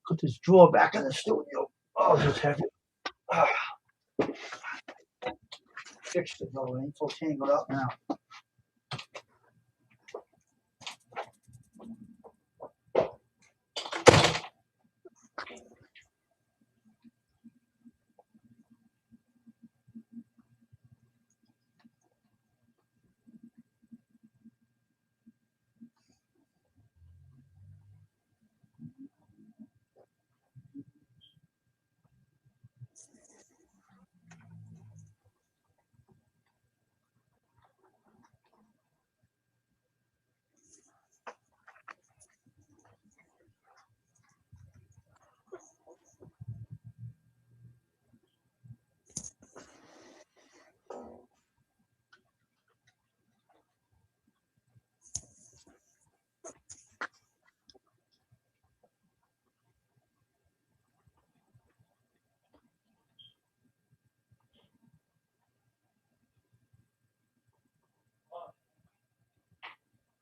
Put this drawer back in the studio. Oh, this is heavy. Fixed it though. It ain't so tangled up now.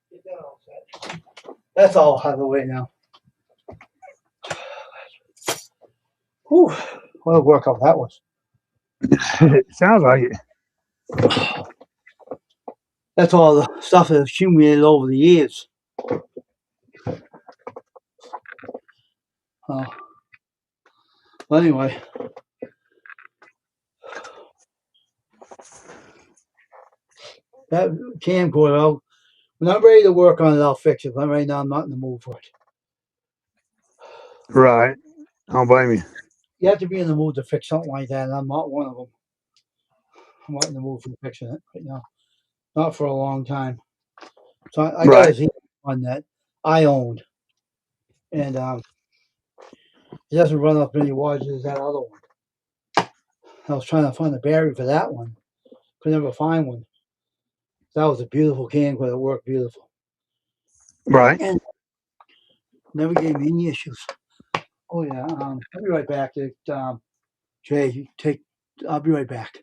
Get that all set. That's all out of the way now. Whew. What a workout that was. Sounds like it. That's all the stuff that accumulated over the years. Well, anyway, that camcorder, when I'm ready to work on it, I'll fix it. But right now, I'm not in the mood for it. Right. I don't blame you. You have to be in the mood to fix something like that, and I'm not one of them. I'm not in the mood for fixing it right now. Not for a long time. So I got a Z one that I owned. and it doesn't run off many waters as that other one. I was trying to find a battery for that one, could never find one. That was a beautiful can, but it worked beautiful, Right. and never gave me any issues. Oh yeah, I'll be right back. Jay, you take. I'll be right back.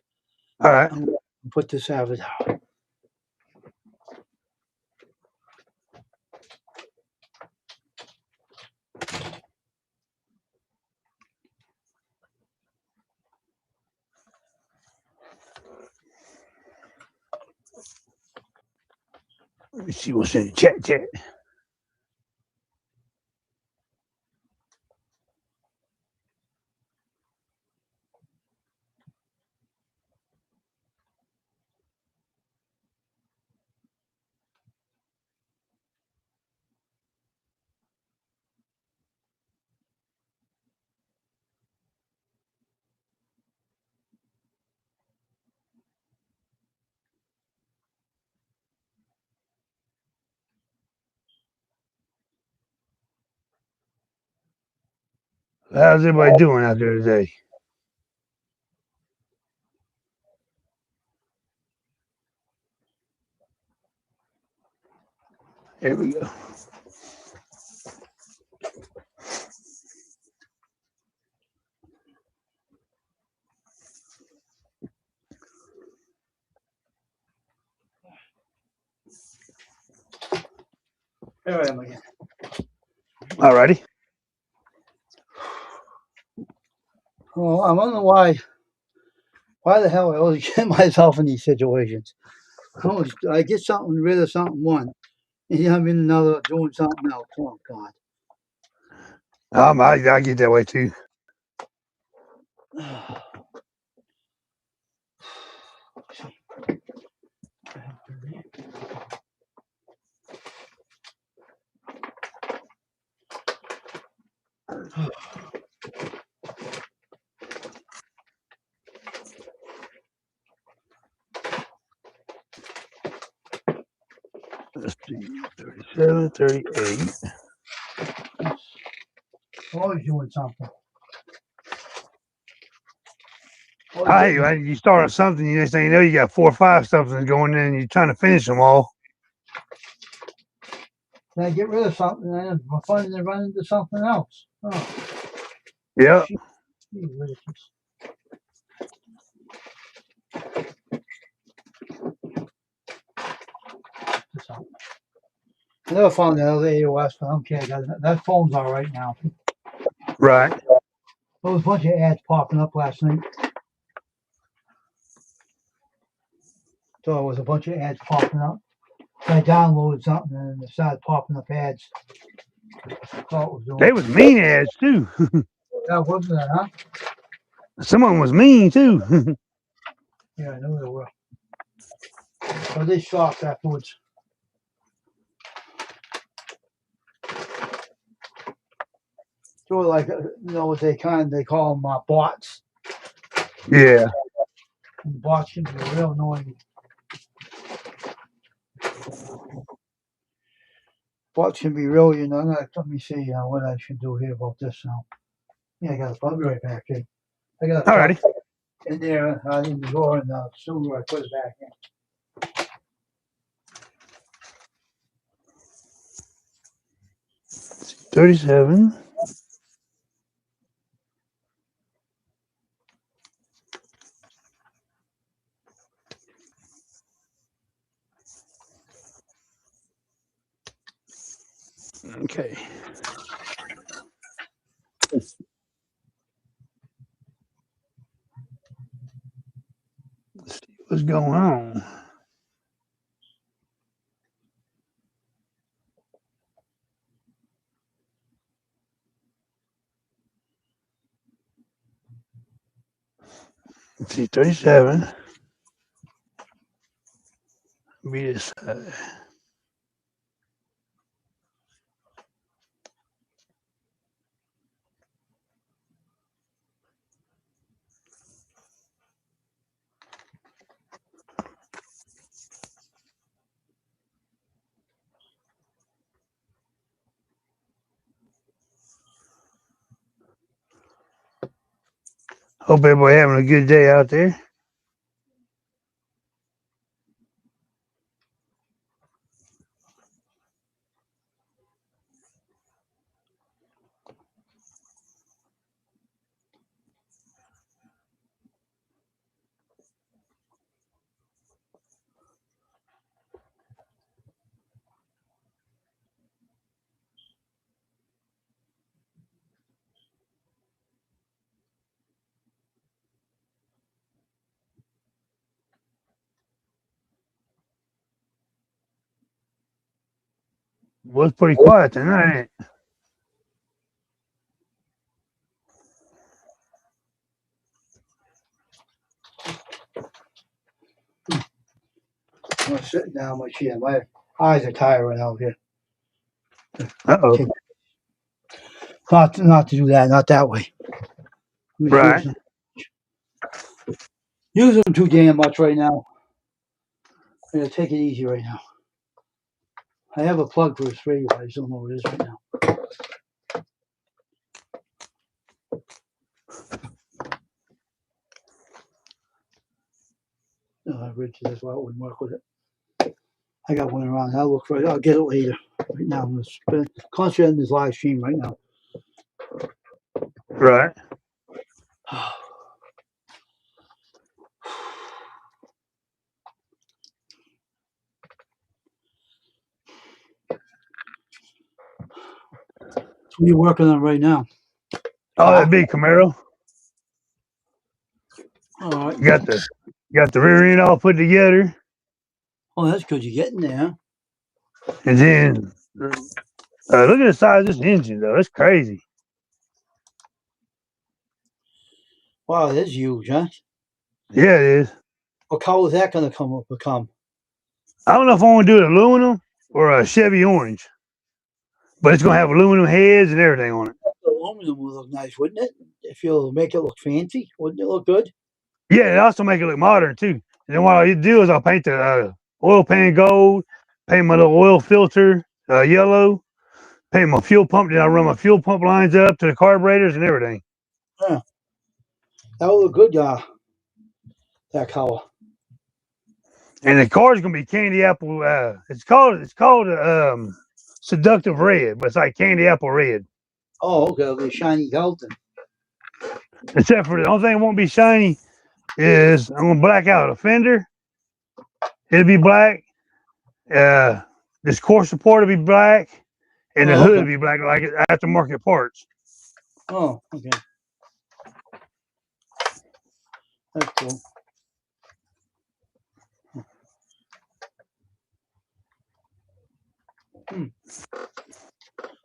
All right. I'm gonna put this out of it. Let me see what's in the chat. How's everybody doing out there today? Here we go. Here I am again. All righty. Well, I don't know why. Why the hell I always get myself in these situations? I get something rid of something one, and I'm in another doing something else. Oh God. I get that way too. Let's see, 37, 38. Always doing something. You start something, you next thing you know, you got 4 or 5 somethings going in, and you're trying to finish them all. Then I get rid of something, and I'm finding to run into something else. Oh, Yeah. ridiculous. I never found that other AOS, but I don't care. That phone's all right now. Right. There was a bunch of ads popping up last night. So it was a bunch of ads popping up. So I downloaded something and it started popping up ads. They was mean ads too. That wasn't it, huh? Some of them was mean too. Yeah, I knew they were. But they stopped afterwards. Sort of like, what they call them bots. Yeah. And the bots can be real annoying. Bots can be real, let me see what I should do here about this now. Yeah, I'll be right back, Jay. I got a Alrighty. in there in the drawer and soon I put it back in. 37. Okay. Let's see what's going on. Let's see, 37. Be this side. Hope everybody having a good day out there. Was pretty quiet tonight. Ain't it? I'm sitting down in my chair. My eyes are tired right now here. Uh-oh. Okay. Not to do that. Not that way. I'm just Right. using them too damn much right now. I'm gonna take it easy right now. I have a plug for his radio. I just don't know what it is right now. Rich, that's why I wouldn't work with it. I got one around. I'll look for it. I'll get it later. Right now, I'm concentrating on this live stream right now. Right. So what are you working on right now? Oh, that big Camaro. All right. Got the rear end all put together, Oh, that's good. You're getting there. and then look at the size of this engine though. It's crazy. Wow, that's huge, huh? Yeah, it is. What color is that going to become? I don't know if I want to do it aluminum or a Chevy orange, but it's gonna have aluminum heads and everything on it. Aluminum would look nice, wouldn't it? If you'll make it look fancy, wouldn't it look good? Yeah, it also make it look modern too. And then what I do is I'll paint the oil pan gold, paint my little oil filter yellow, paint my fuel pump. Then I run my fuel pump lines up to the carburetors and everything. Yeah, that would look good. That color. And the car's gonna be candy apple. It's called seductive red, but it's like candy apple red. Oh, okay. It'll be shiny golden. Except for the only thing that won't be shiny is I'm gonna black out a fender. It'll be black. This core support will be black, and the Oh, hood okay. will be black, like aftermarket parts. Oh, okay. That's cool.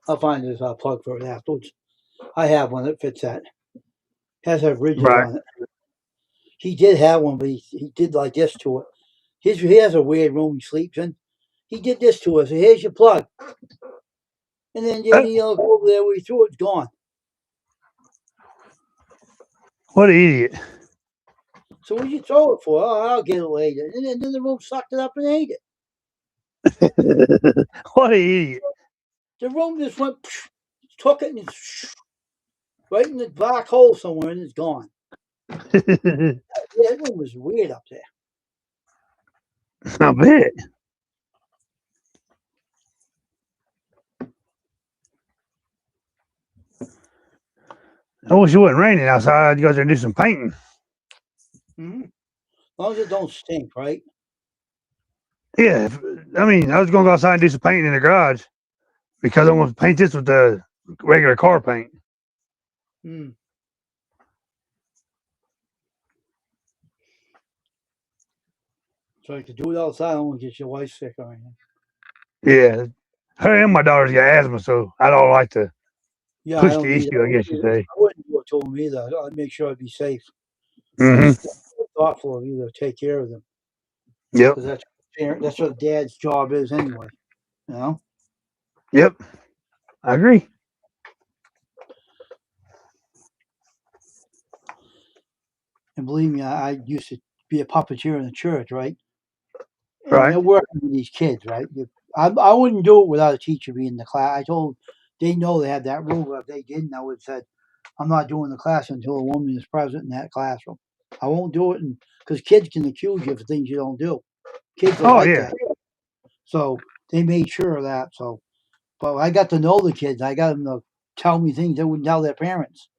I'll find this plug for it afterwards. I have one that fits that. Has have ridges Right. on it. He did have one, but he did like this to it. He has a weird room he sleeps in. He did this to us. Here's your plug. And then he'll go over there where he threw it, it's gone. What an idiot. So what'd you throw it for? Oh, I'll get it later. And then the room sucked it up and ate it. What an idiot. The room just went, took it, and right in the black hole somewhere, and it's gone. Yeah, that room was weird up there. I bet. I wish it wasn't raining outside. I'd go there and do some painting. Mm-hmm. As long as it don't stink, right? Yeah, I was going to go outside and do some painting in the garage because I want to paint this with the regular car paint. Mm. So I could do it outside. I don't want to get your wife sick or anything. Yeah, her and my daughter's got asthma, so I don't like to push the need issue, I guess you say. I wouldn't do it to them either. I'd make sure I'd be safe. Mm-hmm. Thoughtful of you to take care of them. Yep. Because that's what dad's job is anyway. You know? Yep. I agree. And believe me, I used to be a puppeteer in the church, right? And Right. they're working with these kids, right? I wouldn't do it without a teacher being in the class. They know they had that rule, but if they didn't, I would have said, I'm not doing the class until a woman is present in that classroom. I won't do it because kids can accuse you for things you don't do. Kids are Oh like yeah. that. So they made sure of that. So, but I got to know the kids. I got them to tell me things they wouldn't tell their parents.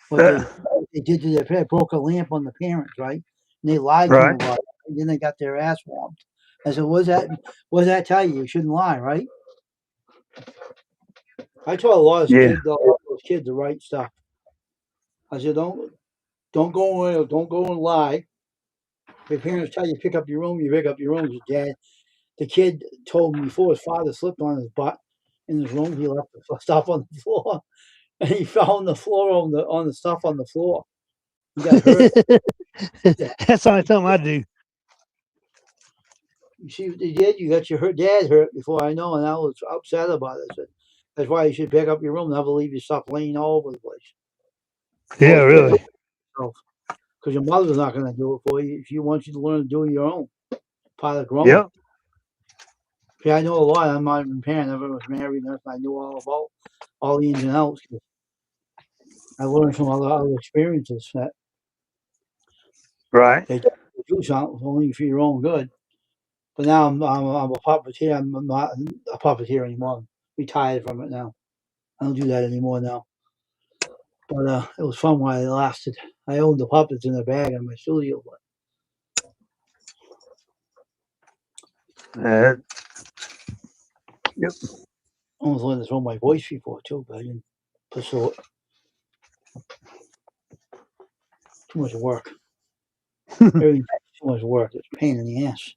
What they did to their parents, broke a lamp on the parents, right? And they lied to them Right. about it. And then they got their ass warmed. I said, "What does that tell you? You shouldn't lie, right?" I taught a lot of Yeah. kids, a lot of those kids, the right stuff. I said, don't go in, don't go and lie. If your parents tell you to pick up your room, you pick up your room. Your dad, the kid told me before his father slipped on his butt in his room. He left the stuff on the floor, and he fell on the floor on the stuff on the floor. He got hurt. That's only something I do. You see what they did? You got your dad hurt before I know, and I was upset about it. I said, that's why you should pick up your room, never leave your stuff laying all over the place. Yeah, Always pick up really. yourself. Because your mother's not going to do it for you. She wants you to learn to do it your own. Part of growing. Yep. See, I know a lot. I'm not even a parent. I never was married. And I knew all about all the ins and outs. I learned from other experiences that Right. they do something only for your own good. But now I'm a puppeteer. I'm not a puppeteer anymore. I'm retired from it now. I don't do that anymore now. But it was fun while it lasted. I owned the puppets in a bag in my studio. But Uh, yep. I almost wanted to throw my voice before too, but I didn't pursue it. Too much work. Everything's too much work. It's a pain in the ass.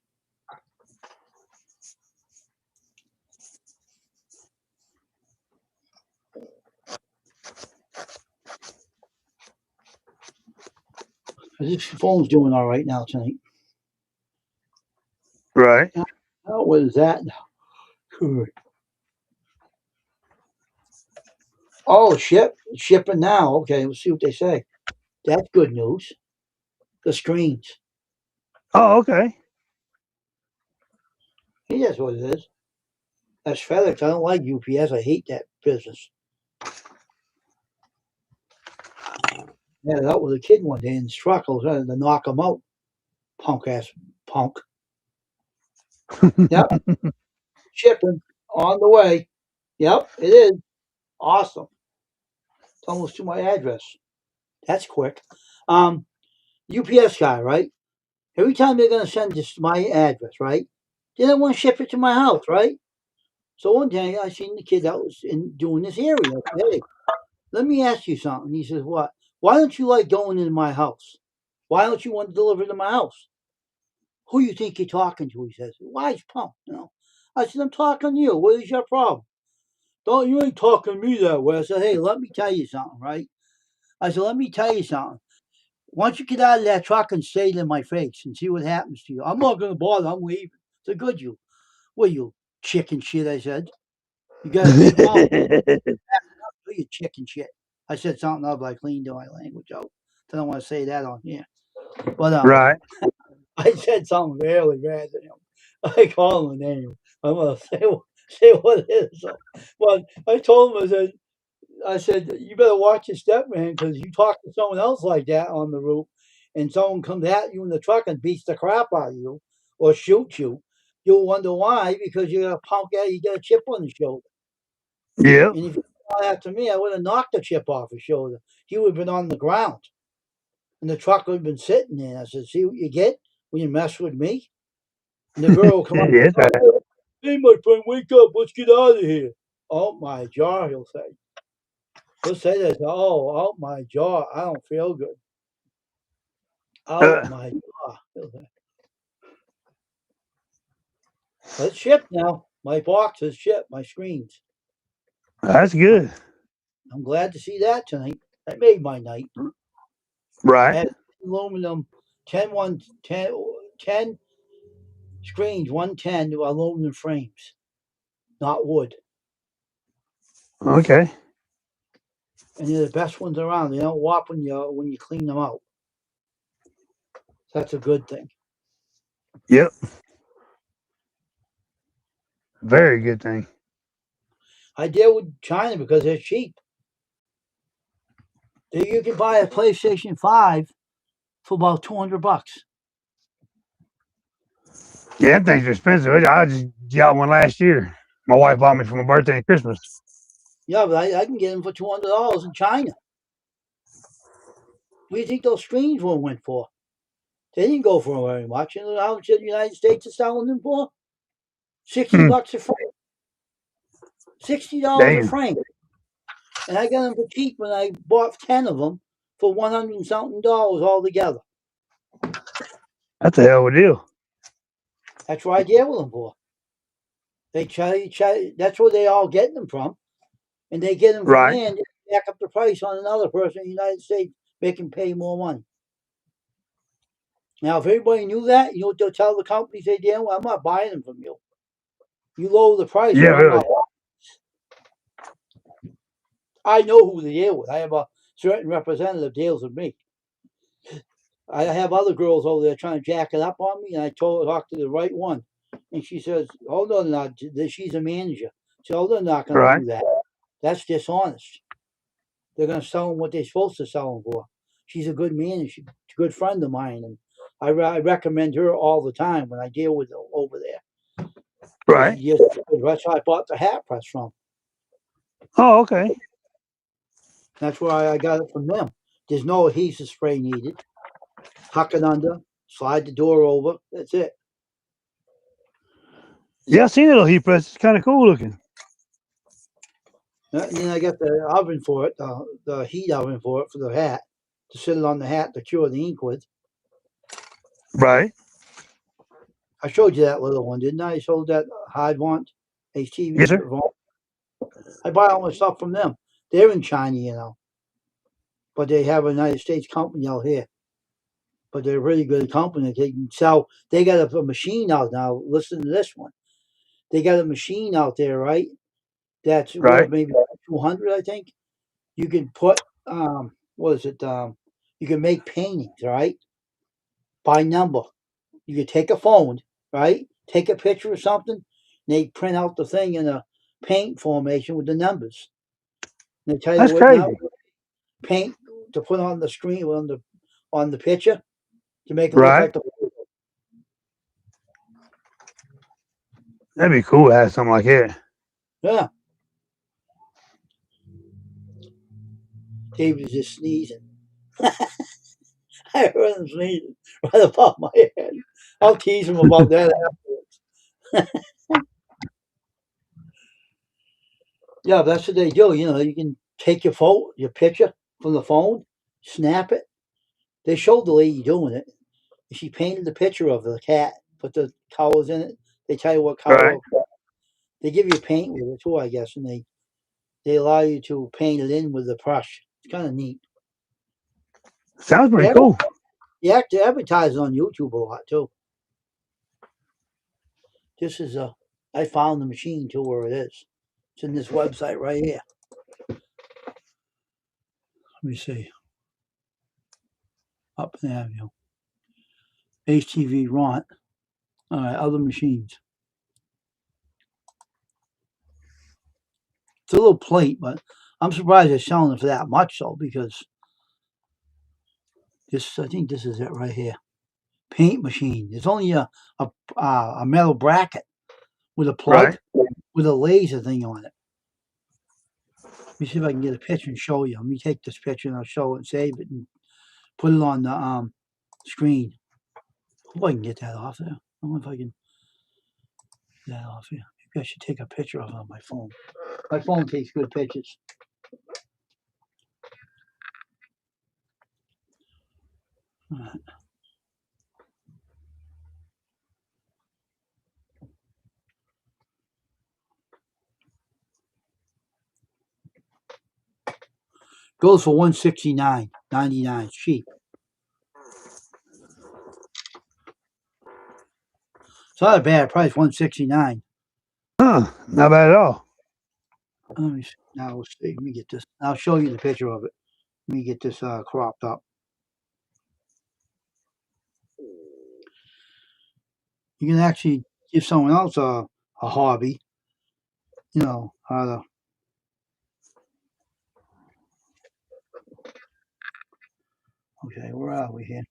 This phone's doing all right now tonight. Right. Oh, what is that? Oh, shipping now. Okay, let's see what they say. That's good news. The screens. Oh, okay. He knows what it is. That's FedEx. I don't like UPS. I hate that business. I had it out with a kid one day in his truck. I was trying to knock him out. Punk ass punk. Yep, shipping on the way. Yep, it is. Awesome. It's almost to my address. That's quick. UPS guy, right? Every time they're gonna send this to my address, right? They don't want to ship it to my house, right? So one day I seen the kid that was doing this area. I said, "Hey, let me ask you something." He says, "What? Why don't you like going into my house? Why don't you want to deliver to my house? Who you think you're talking to?" He says, "Wise punk, you know." I said, "I'm talking to you. What is your problem? Don't you ain't talking to me that way." I said, "Hey, let me tell you something, right?" I said, "Let me tell you something. Once you get out of that truck and say it in my face and see what happens to you, I'm not gonna bother. I'm leaving." I said, "Good, you. What you chicken shit?" I said, "You got a big mouth. You chicken shit." I said something up, but I cleaned my language out. I don't want to say that on here. But Right. I said something really bad to him. I called him a name. I'm gonna say what it is. So, but I told him, I said, you better watch your step, man, because you talk to someone else like that on the roof, and someone comes at you in the truck and beats the crap out of you or shoots you. You'll wonder why, because you're a punk guy, you got a chip on the shoulder. Yep. And if you shot after me, I would have knocked the chip off his shoulder. He would have been on the ground, and the truck would have been sitting there. I said, "See what you get when you mess with me?" And the girl will come up, Yes. "Hey, my friend, wake up. Let's get out of here." "Oh, my jaw," he'll say. He'll say this. Oh, my jaw. I don't feel good. Out Uh, my jaw. He'll say. But it's shipped now. My box is shipped. My screens. that's I- good. I'm glad to see that tonight. That made my night. I Right. had aluminum 10 screens, 110 to aluminum frames, not wood. Okay. And they're the best ones around. They don't warp when you clean them out. That's a good thing. Yep. Very good thing. I deal with China because they're cheap. You can buy a PlayStation 5 for about $200. Yeah, them things are expensive. I just got one last year. My wife bought me for my birthday and Christmas. Yeah, but I can get them for $200 in China. What do you think those screens went for? They didn't go for very much. You know how much the United States is selling them for? 60 Hmm, bucks a frame. $60 a damn, frame. And I got them for cheap when I bought 10 of them for 100 and something dollars altogether. that's a hell of a deal. That's what I deal with them for. They that's where they all get them from. And they get them from Right. there and they jack up the price on another person in the United States, make them pay more money. Now, if everybody knew that, you know what they'll tell the companies they deal with? I'm not buying them from you. You lower the price Yeah, or I'm really. not. I know who they deal with. I have a certain representative deals with me. I have other girls over there trying to jack it up on me, and I talk to the right one. And she says, "Oh no, not she's a manager." So they're not going to Right. do that. That's dishonest. They're going to sell them what they're supposed to sell them for. She's a good manager. She's a good friend of mine, and I recommend her all the time when I deal with her over there. Because Right. that's where I bought the hat press from. Oh, okay. That's where I got it from them. There's no adhesive spray needed. Tuck it under, slide the door over. That's it. Yeah, I seen the little heat press. It's kind of cool looking. And then I got the oven for it, the heat oven for it for the hat, to sit it on the hat to cure the ink with. Right. I showed you that little one, didn't I? I showed that Hydvant Yes, HTV. sir. I buy all my stuff from them. They're in China, but they have a United States company out here. But they're a really good company. They can sell. They got a machine out now. Listen to this one. They got a machine out there, right? That's worth Right. maybe 200, I think. You can put what is it? You can make paintings, right? By number. You could take a phone, right? Take a picture of something, and they print out the thing in a paint formation with the numbers. And they tell you That's what now crazy. paint to put on the screen on the picture to make it look Right. like the. That'd be cool to have something like that. Yeah. David was just sneezing. I heard him sneezing right above my head. I'll tease him about that afterwards. Yeah, that's what they do. You can take your picture from the phone, snap it. They showed the lady doing it. She painted the picture of the cat, put the colors in it. They tell you what Right. color. They give you paint with it too, I guess, and they allow you to paint it in with the brush. It's kind of neat. Sounds They pretty have, cool. they advertise on YouTube a lot too. This is I found the machine too where it is. It's in this website right here. Let me see. Up in Avenue. HTV Ront. All right, other machines. It's a little plate, but I'm surprised they're selling it for that much though, because I think this is it right here. Paint machine. It's only a metal bracket with a Right. plug with a laser thing on it. Let me see if I can get a picture and show you. Let me take this picture and I'll show it and save it and put it on the screen. Hope I can get that off there. I don't know if I can get that off here. Maybe I should take a picture of it on my phone. My phone takes good pictures. All right. Goes for $169.99. It's cheap. It's not a bad price, $169. Huh. Not bad at all. Let me see. Now let's see. Let me get this. I'll show you the picture of it. Let me get this cropped up. You can actually give someone else a hobby. How to Okay, where are we here?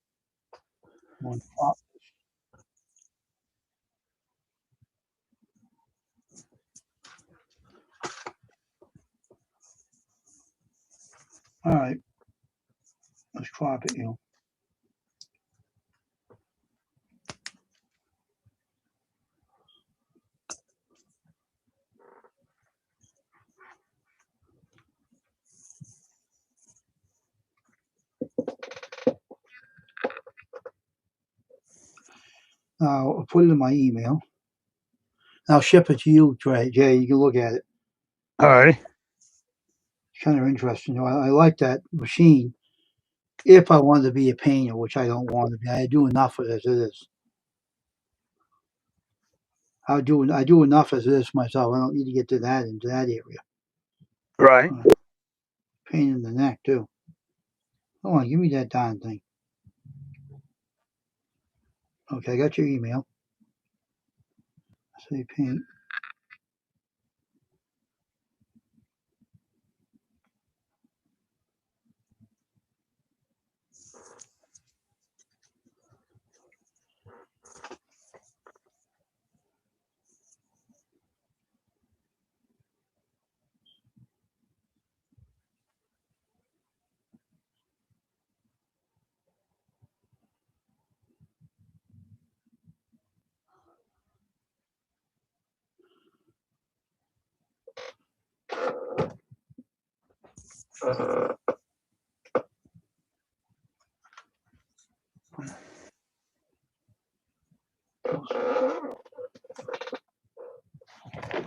One top. All right, let's crop it, I'll put it in my email. I'll ship it to you, Jay. You can look at it. All righty. It's kind of interesting. I like that machine. If I wanted to be a painter, which I don't want to be, I do enough as it is. I do enough as it is myself. I don't need to get to that into that area. Right. Pain in the neck too. Come on, give me that darn thing. Okay, I got your email. Say paint.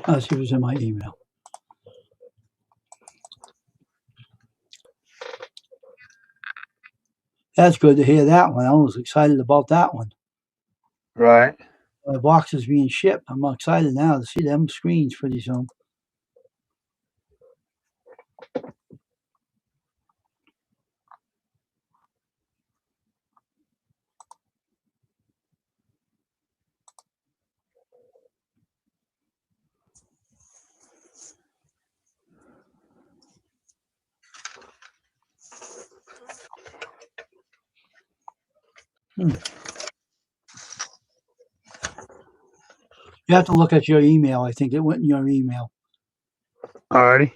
Let's see if it's in my email. That's good to hear that one. I was excited about that one. Right. The box is being shipped. I'm excited now to see them screens pretty soon. You have to look at your email. I think it went in your email. All righty.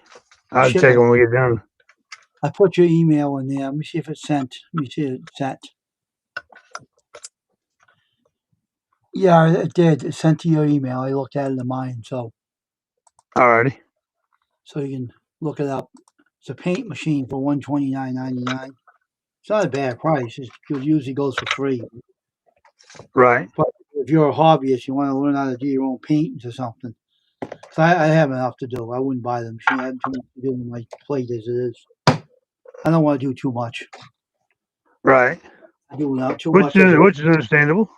I'll Ship check it. when we get done. I put your email in there. Let me see if it's sent. Let me see if it's sent. Yeah, it did. It sent to your email. I looked at it in mine, so All righty. you can look it up. It's a paint machine for $129.99. It's not a bad price. It usually goes for free. Right. But if you're a hobbyist, you want to learn how to do your own paintings or something. So I have enough to do. I wouldn't buy the machine. I have too much to do with my plate as it is. I don't want to do too much. Right. I do not too Which much. As which is understandable.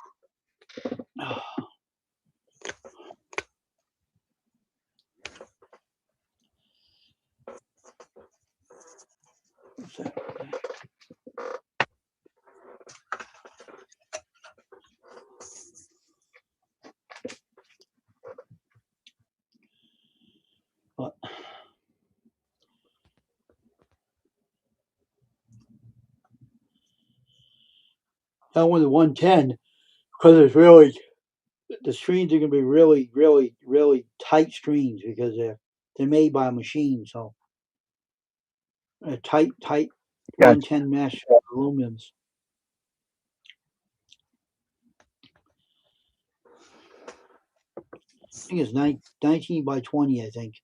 But I went to 110 because it's really the screens are going to be really, really, really tight screens because they're made by a machine. So tight Gotcha. 110 mesh aluminums. I think it's 19 by 20. I think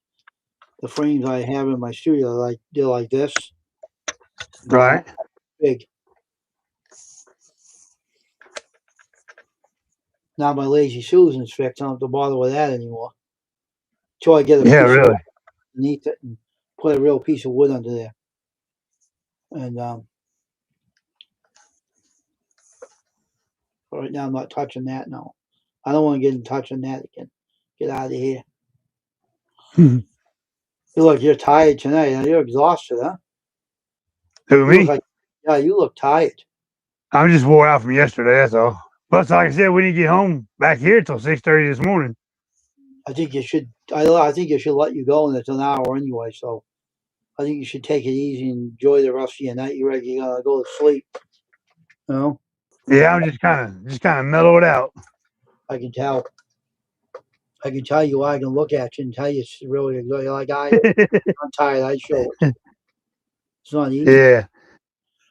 the frames I have in my studio they're like this. Right. Big. Now my Lazy Susan's fixed. I don't have to bother with that anymore. Till I get a Yeah, piece of really. wood underneath it and put a real piece of wood under there. And right now I'm not touching that. No, I don't want to get in touch on that again. Get out of here. You look, you're tired tonight. You're exhausted, huh? Who, You look me? like, yeah, you look tired. I'm just wore out from yesterday, that's all. Plus, like I said, we didn't get home back here till 6:30 this morning. I think you should. I think you should let you go, and it's an hour anyway. So I think you should take it easy and enjoy the rest of your night. You're ready. You gotta go to sleep. know, Yeah, I'm just kind of mellowed out. I can tell. I can tell you. I can look at you and tell you it's really like I am. I'm tired. I show it. It's not easy. Yeah.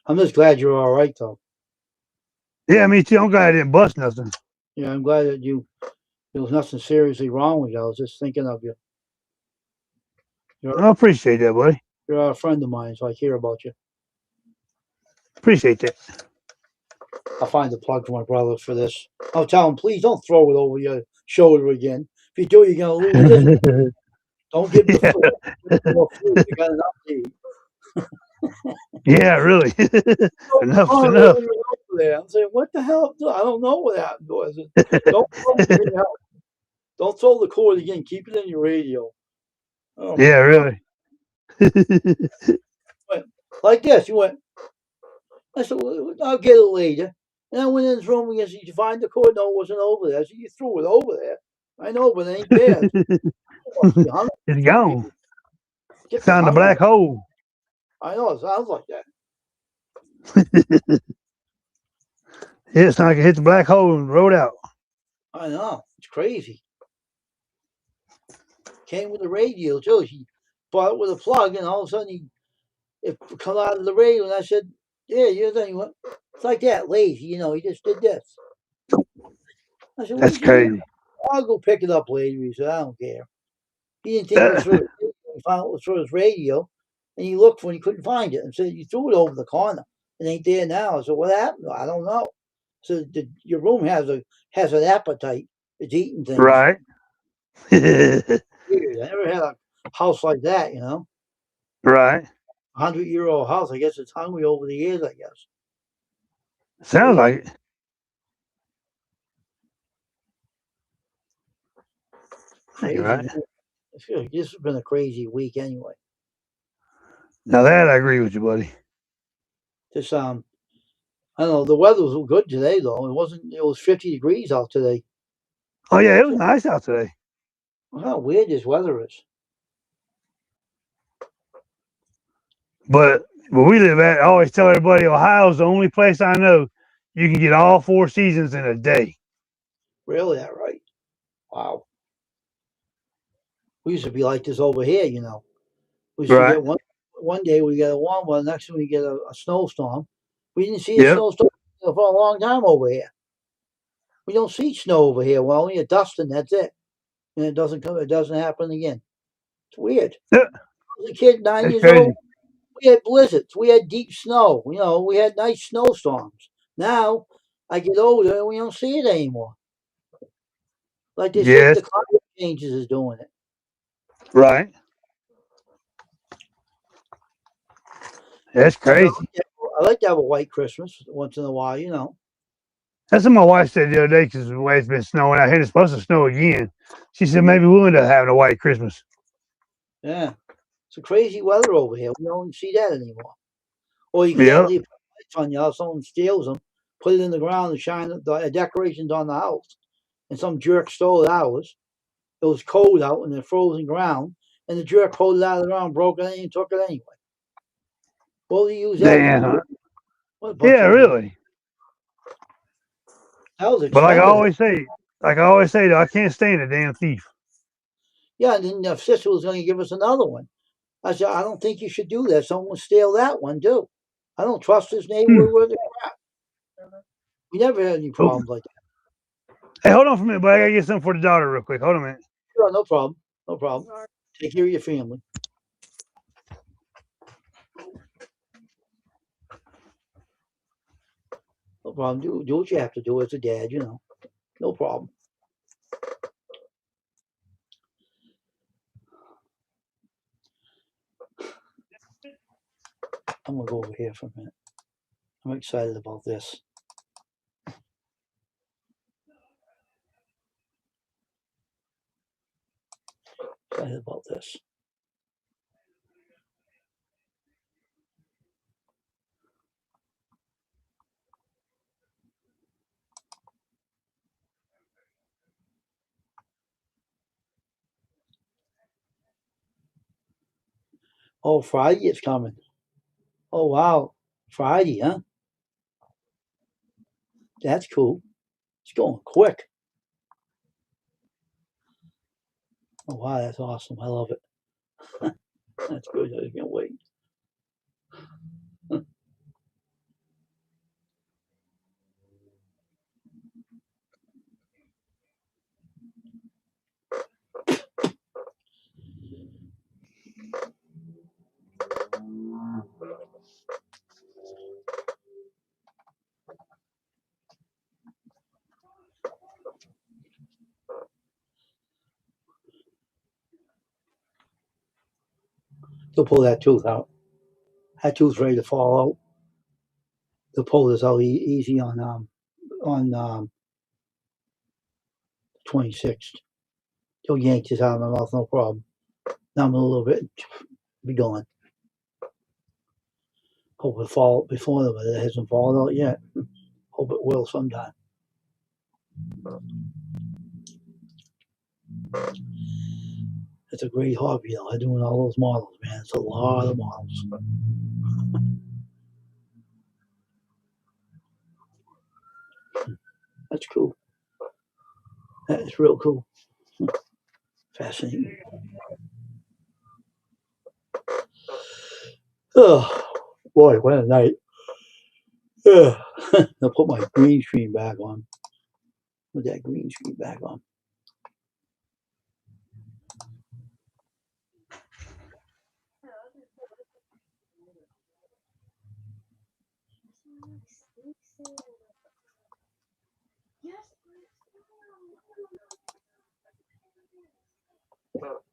I'm just glad you're all right, though. Yeah, me too. I'm glad I didn't bust nothing. Yeah, I'm glad that there was nothing seriously wrong with you. I was just thinking of you. You're I appreciate that, buddy. you're a friend of mine, so I care about you. Appreciate that. I'll find the plug for my brother for this. I'll tell him, please don't throw it over your shoulder again. If you do, you're gonna lose this one. Don't give him the Yeah, food. Give him more food. You got enough to eat. yeah, really. Don't Enough's come enough. over there. I'm saying, what the hell? I don't know what happened. I said, don't throw it again. Don't throw the cord again. Keep it in your radio. Oh my Yeah, God. really. Went like this. You went. I said, well, I'll get it later. And I went in his room and said, did you find the cord? No, it wasn't over there. I said, you threw it over there. I know, but it ain't there. I said, you must be hungry. It's gone. Get the Found a tongue out. black hole. I know, it sounds like that. Yeah, it's like it hit the black hole and rode out. I know. It's crazy. Came with the radio, too. He bought it with a plug, and all of a sudden, it come out of the radio, and I said, yeah, you're the one. It's like that, lazy, he just did this. I said, what That's did you do? crazy. I'll go pick it up later. He said, I don't care. He didn't think it was for his radio. He found it was for his radio, and he looked for it, he couldn't find it, and said, you threw it over the corner. It ain't there now. I said, what happened? I don't know. So your room has an appetite. It's eating things. Right. Weird. I never had a house like that, Right. 100-year-old house. I guess it's hungry over the years, I guess. Sounds Crazy. like it. Crazy. Right. I feel like this has been a crazy week anyway. Now that I agree with you, buddy. This I don't know, the weather was good today though. It was 50 degrees out today. Oh yeah, it was nice out today. How weird this weather is. But where we live at, I always tell everybody Ohio's the only place I know you can get all 4 seasons in a day. Really, that right? Wow. We used to be like this over here, We used to Right. get one day we get a warm one, next we get a snowstorm. We didn't see a Yep. snowstorm for a long time over here. We don't see snow over here. Well, only a dusting, that's it. And it doesn't happen again. It's weird. Yep. I was a kid, 9 That's years crazy. old. We had blizzards. We had deep snow. We had nice snowstorms. Now I get older and we don't see it anymore. Like they said, Yes. the climate changes is doing it. Right. That's I said, crazy. I like to have a white Christmas once in a while. That's what my wife said the other day because the way it's been snowing out here, it's supposed to snow again. She said maybe we'll end up having a white Christmas. Yeah. It's a crazy weather over here. We don't see that anymore. Or you can't Yep. leave lights on your house. Someone steals them, put it in the ground and shine the decorations on the house. And some jerk stole ours. It was cold out in the frozen ground. And the jerk pulled it out of the ground, broke it, and took it anyway. What do you use that Damn. for? What a bunch Yeah, of idiots. really. That was But like expensive. I always say though, I can't stand a damn thief. Yeah, and then the sister was going to give us another one. I said, I don't think you should do that. Someone will steal that one too. I don't trust this neighborhood worth of crap. We never had any Oh. problems like that. Hey, hold on for a minute, but I gotta get something for the daughter real quick. Hold on a minute. Sure, no problem. No problem. Take care of your family. No problem. Do what you have to do as a dad. No problem. I'm going to go over here for a minute. I'm excited about this. Excited about this. Oh, Friday it's coming. Oh, wow. Friday, huh? That's cool. It's going quick. Oh wow, that's awesome. I love it. That's good. I can't wait. They'll pull that tooth out. That tooth's ready to fall out. They'll pull this out easy on 26th. They'll yank this out of my mouth, no problem. Now I'm a little bit, be gone. Hope it fall before them, but it hasn't fallen out yet. Hope it will sometime. It's a great hobby, though. I'm doing all those models, man. It's a lot of models. That's cool. That is real cool. Fascinating. Oh, boy, what a night. I'll put my green screen back on. Put that green screen back on.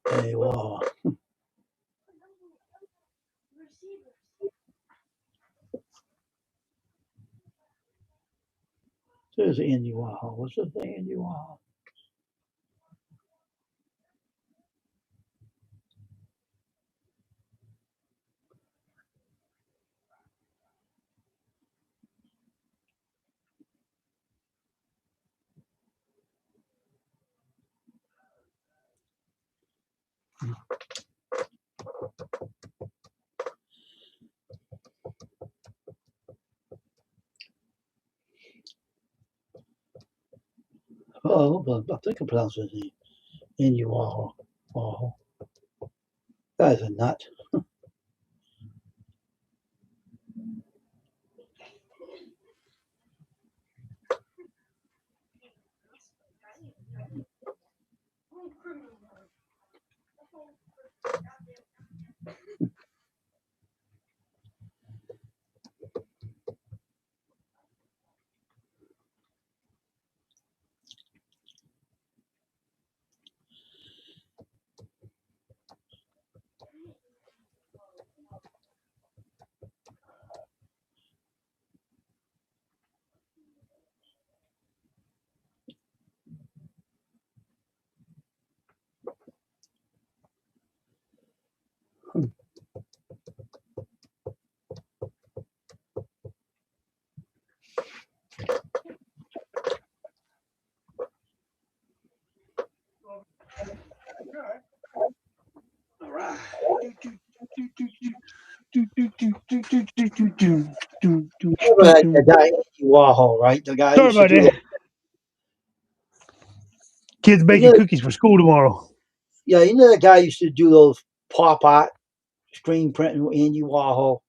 Hey, wow. There's Andy Warhol. What's this Andy Warhol? Oh, I think I pronounced his name. Andy Warhol. Warhol. That is a nut. All right. The guy Andy Warhol, right? The guy Sorry used to about do that. the, Kids baking cookies for school tomorrow. yeah, you know the guy used to do those pop art screen printing. Andy Warhol.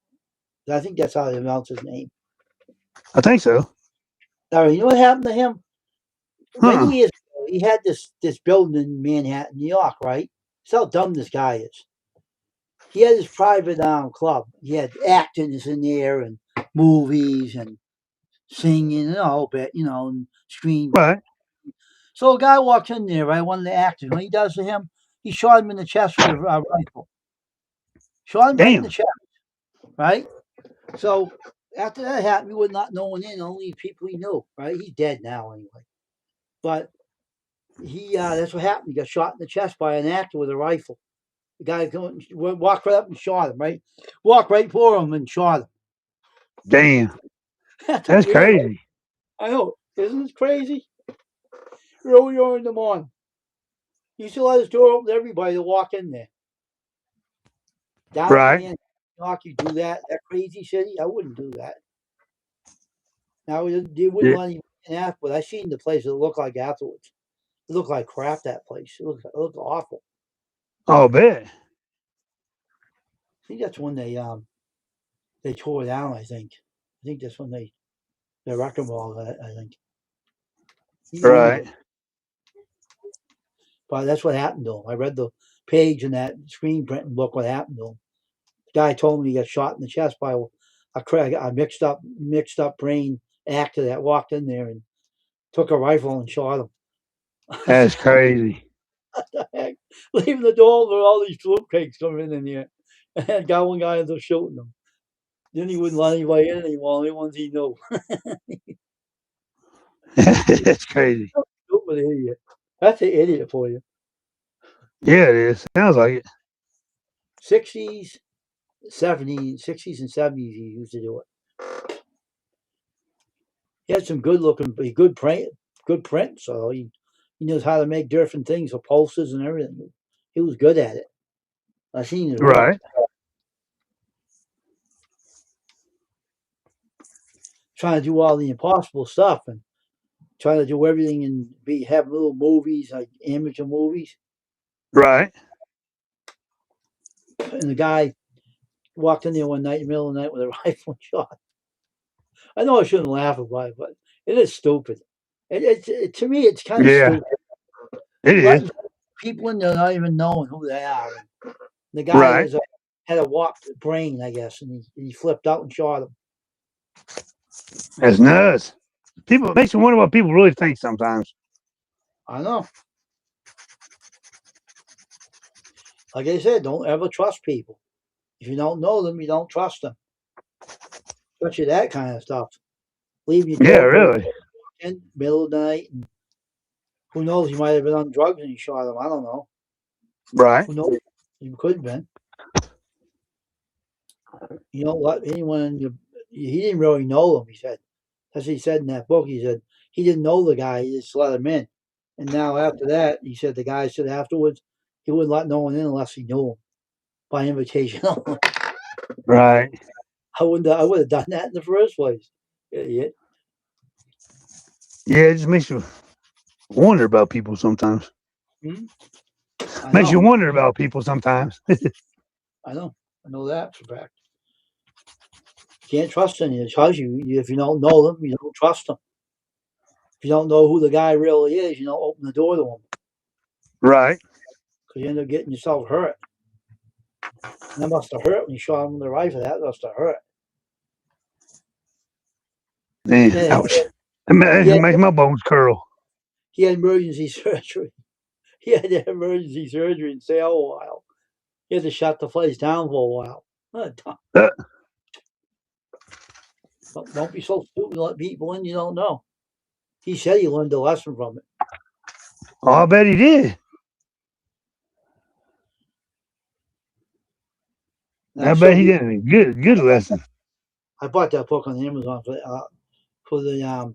I think that's how they pronounce his name. I think so. Now, you know what happened to him? Many Huh. years ago, he had this building in Manhattan, New York, right? That's how dumb this guy is. He had his private club. He had actors in there and movies and singing and a whole bit, and screen. Right. So a guy walks in there, right? One of the actors. What he does to him, he shot him in the chest with a rifle. Shot him right in the Damn. chest, right? So after that happened, he was not no one in, only people he knew, right? He's dead now anyway. But that's what happened. He got shot in the chest by an actor with a rifle. The guy walked right up and shot him, right? Walked right for him and shot him. Damn. That's crazy. I know. Isn't this crazy? Earlier in the morning. He used to let his door open to everybody to walk in there. Down Right. in New York, you do that crazy city? I wouldn't do that. Now they wouldn't Yeah. let him But I seen the place it looked like afterwards. It looked like crap. That place. It looked awful. Oh, bet. I think that's when they tore it down. I think that's when they wrecked them all. I think. Right. But that's what happened to him. I read the page in that screen print and look what happened to him. The guy told me he got shot in the chest by a mixed up brain actor that walked in there and took a rifle and shot him. That's crazy. What the heck? Leaving the door with all these fruitcakes coming in here. And got one guy into shooting them. Then he wouldn't let anybody in anymore, only ones he knew. That's crazy. Stupid idiot. That's an idiot for you. Yeah, it is. Sounds like it. 60s, 70s, 60s and 70s he used to do it. He had some good print, so he knows how to make different things for pulses and everything. He was good at it. I seen his work. Right. Trying to do all the impossible stuff and trying to do everything and have little movies, like amateur movies. Right. And the guy walked in there one night in the middle of the night with a rifle and shot. I know I shouldn't laugh about it, but it is stupid. To me, it's kind of Yeah, stupid. it is. Letting people in there not even knowing who they are. And the guy Right. had a warped brain, I guess, and he flipped out and shot him. That's nuts. People, it makes you wonder what people really think sometimes. I know. Like I said, don't ever trust people. If you don't know them, you don't trust them. Especially that kind of stuff. Leaving your Yeah, door really. in middle of the night, and who knows? He might have been on drugs and he shot him. I don't know. Right. Who knows? He could have been. You don't let anyone. He didn't really know him. He said. That's what he said in that book. He said he didn't know the guy. He just let him in. And now after that, he said the guy said afterwards he wouldn't let no one in unless he knew him by invitation. Right. I would have done that in the first place. Idiot. Yeah, it just makes you wonder about people sometimes. Hmm? I Makes you know. wonder about people sometimes. I know. I know that for a fact. Can't trust anyone. It tells you if you don't know them, you don't trust them. If you don't know who the guy really is, you don't open the door to him Right. because you end up getting yourself hurt. And that must have hurt when you shot him with the rifle. That must have hurt. Man, Yeah, ouch. It makes my bones curl. he had emergency surgery. He had to have emergency surgery and stay out a while. He had to shut the place down for a while. Uh, Don't be so stupid to let people in you don't know. He said he learned a lesson from it. oh, I bet he did. And I I'm bet still he using. did a good lesson. I bought that book on Amazon for the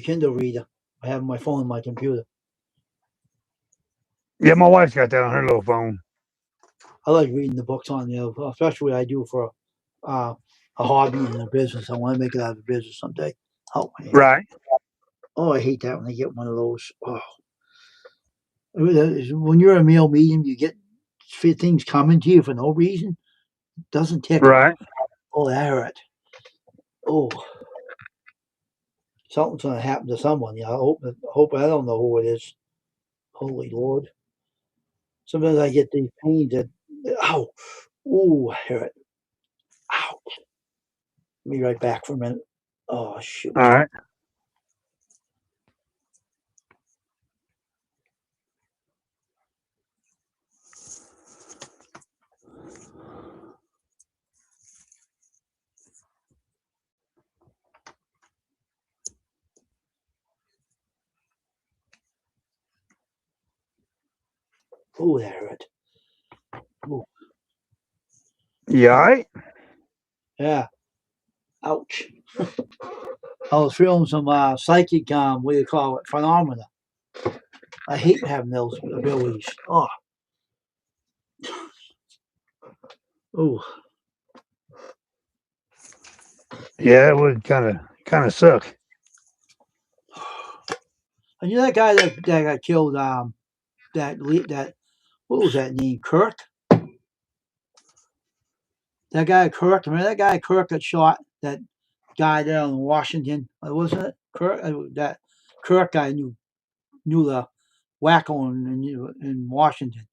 Kindle reader. I have my phone and my computer. Yeah, my wife's got that on her little phone. I like reading the books on there, especially what I do for a hobby and a business. I want to make it out of a business someday. Oh, man. Right. Oh, I hate that when I get one of those. Oh. When you're a male medium, you get things coming to you for no reason. It doesn't tickle. Right. Oh, that hurt. Oh, something's going to happen to someone. Yeah, I hope I don't know who it is. Holy Lord. Sometimes I get these pains that, ow, ooh, I hear it. Ow. Let me right back for a minute. Oh, shoot. All right. Ooh, that hurt. Ooh, You all right? yeah. Ouch. I was feeling some psychic, what do you call it, phenomena. I hate having those abilities. Oh, ooh. Yeah, it would kind of suck. And you know that guy that got killed, that what was that name? Kirk? That guy Kirk, remember that guy Kirk got shot? That guy there in Washington, wasn't it? Kirk, that Kirk guy knew the wacko in Washington.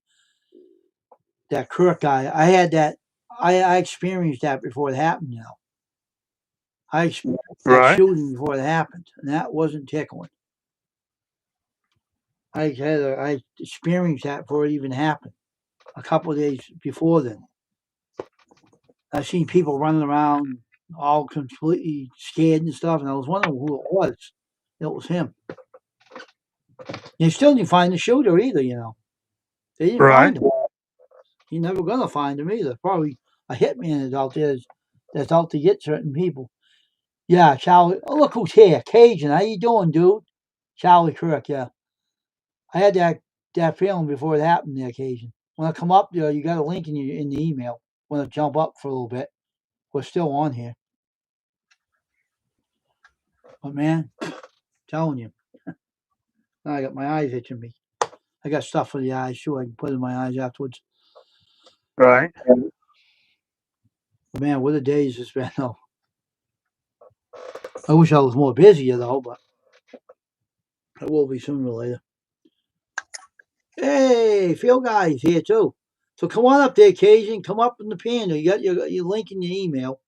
That Kirk guy, I had that. I experienced that before it happened. You know, I experienced that Right. shooting before it happened, and that wasn't tickling. I experienced that before it even happened. A couple of days before then, I seen people running around all completely scared and stuff, and I was wondering who it was. It was him. They still didn't find the shooter either. You know, they didn't Right. find him. You're never gonna find him either. Probably a hitman is out there that's out to get certain people. Yeah, Charlie. Oh, look who's here. Cajun, how you doing, dude? Charlie Kirk, yeah. I had that feeling before it happened there, Cajun. When I come up there, you got a link in the email. When I jump up for a little bit. We're still on here. But man, telling you. Now I got my eyes itching me. I got stuff for the eyes too. I can put in my eyes afterwards. Right. But man, what a days it's been though. I wish I was more busier though, but I will be sooner or later. Hey, Phil Guy's here too. So come on up there, Cajun. Come up in the panel. You got your link in your email.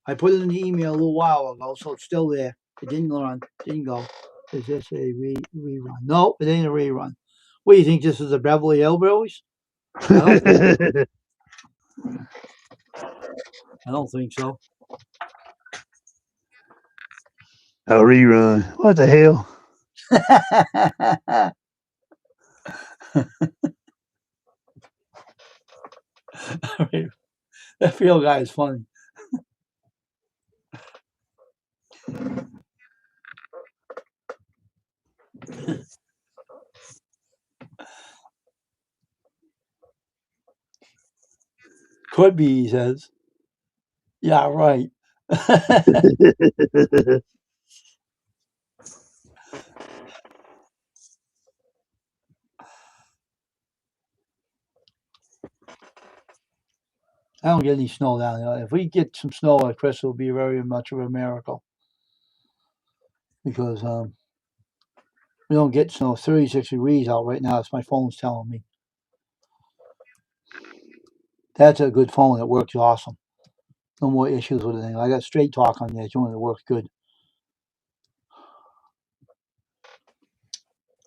I put it in the email a little while ago, so it's still there. It didn't run. Didn't go. Is this a rerun? No, it ain't a rerun. What do you think? This is the Beverly Hillbillies? I don't think so. A rerun. What the hell? That Phil guy is funny. Could be, he says. Yeah, right. I don't get any snow down here. If we get some snow at Chris, it'll be very much of a miracle. Because we don't get snow. It's 36 degrees out right now. That's my phone's telling me. That's a good phone. It works awesome. No more issues with anything. I got Straight Talk on there too, and it works good.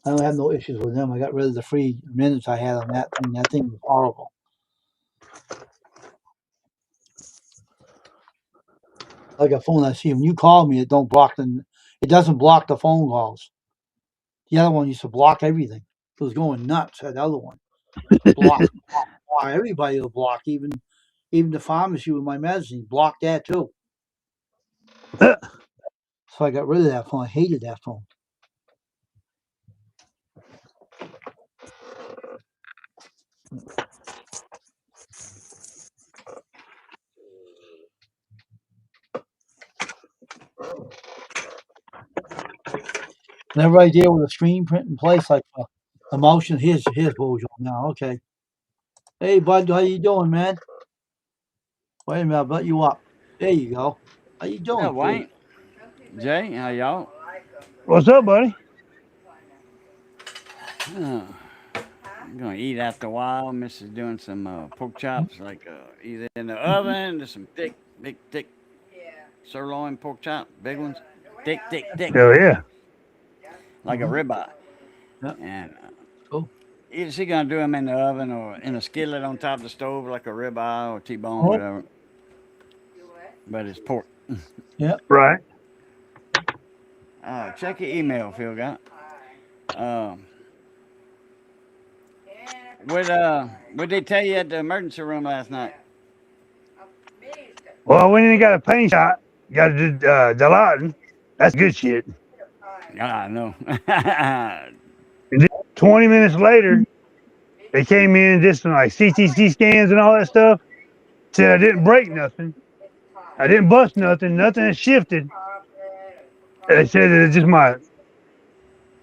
I don't have no issues with them. I got rid of the free minutes I had on that thing. That thing was horrible. Like a phone I see when you call me, it doesn't block the phone calls. The other one used to block everything. It was going nuts. That other one block everybody will block, even the pharmacy with my medicine blocked that too. So I got rid of that phone. I hated that phone. Never idea with a screen print in place like emotion. Here's Bojo now. Okay. Hey bud, how you doing, man? Wait a minute, I'll let you up. There you go. How you doing, Yeah, kid? Wayne, Jay, how y'all? What's up, buddy? I'm gonna eat after a while. Missus doing some pork chops, like either in the oven, there's some thick sirloin pork chop, big ones, thick, Hell yeah. like a ribeye. Yeah. And Cool. either she gonna do them in the oven or in a skillet on top of the stove, like a ribeye or T-bone, Oh. whatever. But it's pork. Right. Check your email, Phil. Got. What they tell you at the emergency room last night? Well, I went in and got a pain shot. Got a Dilaudid. That's good shit. I know. And then 20 minutes later, they came in and did some like CTC scans and all that stuff. Said I didn't break nothing. I didn't bust nothing. Nothing had shifted. And they said that it's just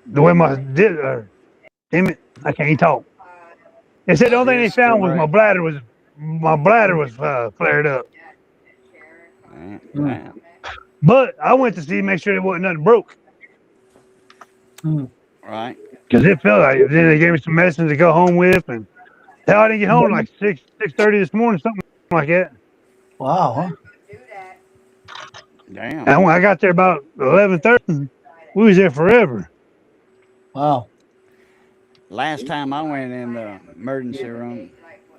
the way my damn it, I can't even talk. They said the only thing they Disc or found was what? my bladder was flared up. Damn. But I went to see make sure there wasn't nothing broke Right. because it felt like it. Then they gave me some medicine to go home with, and hell, I didn't get home like 6:30 this morning, something like that. Wow, huh? Damn. And when I got there about 11:30, we was there forever. Wow. Last time I went in the emergency room,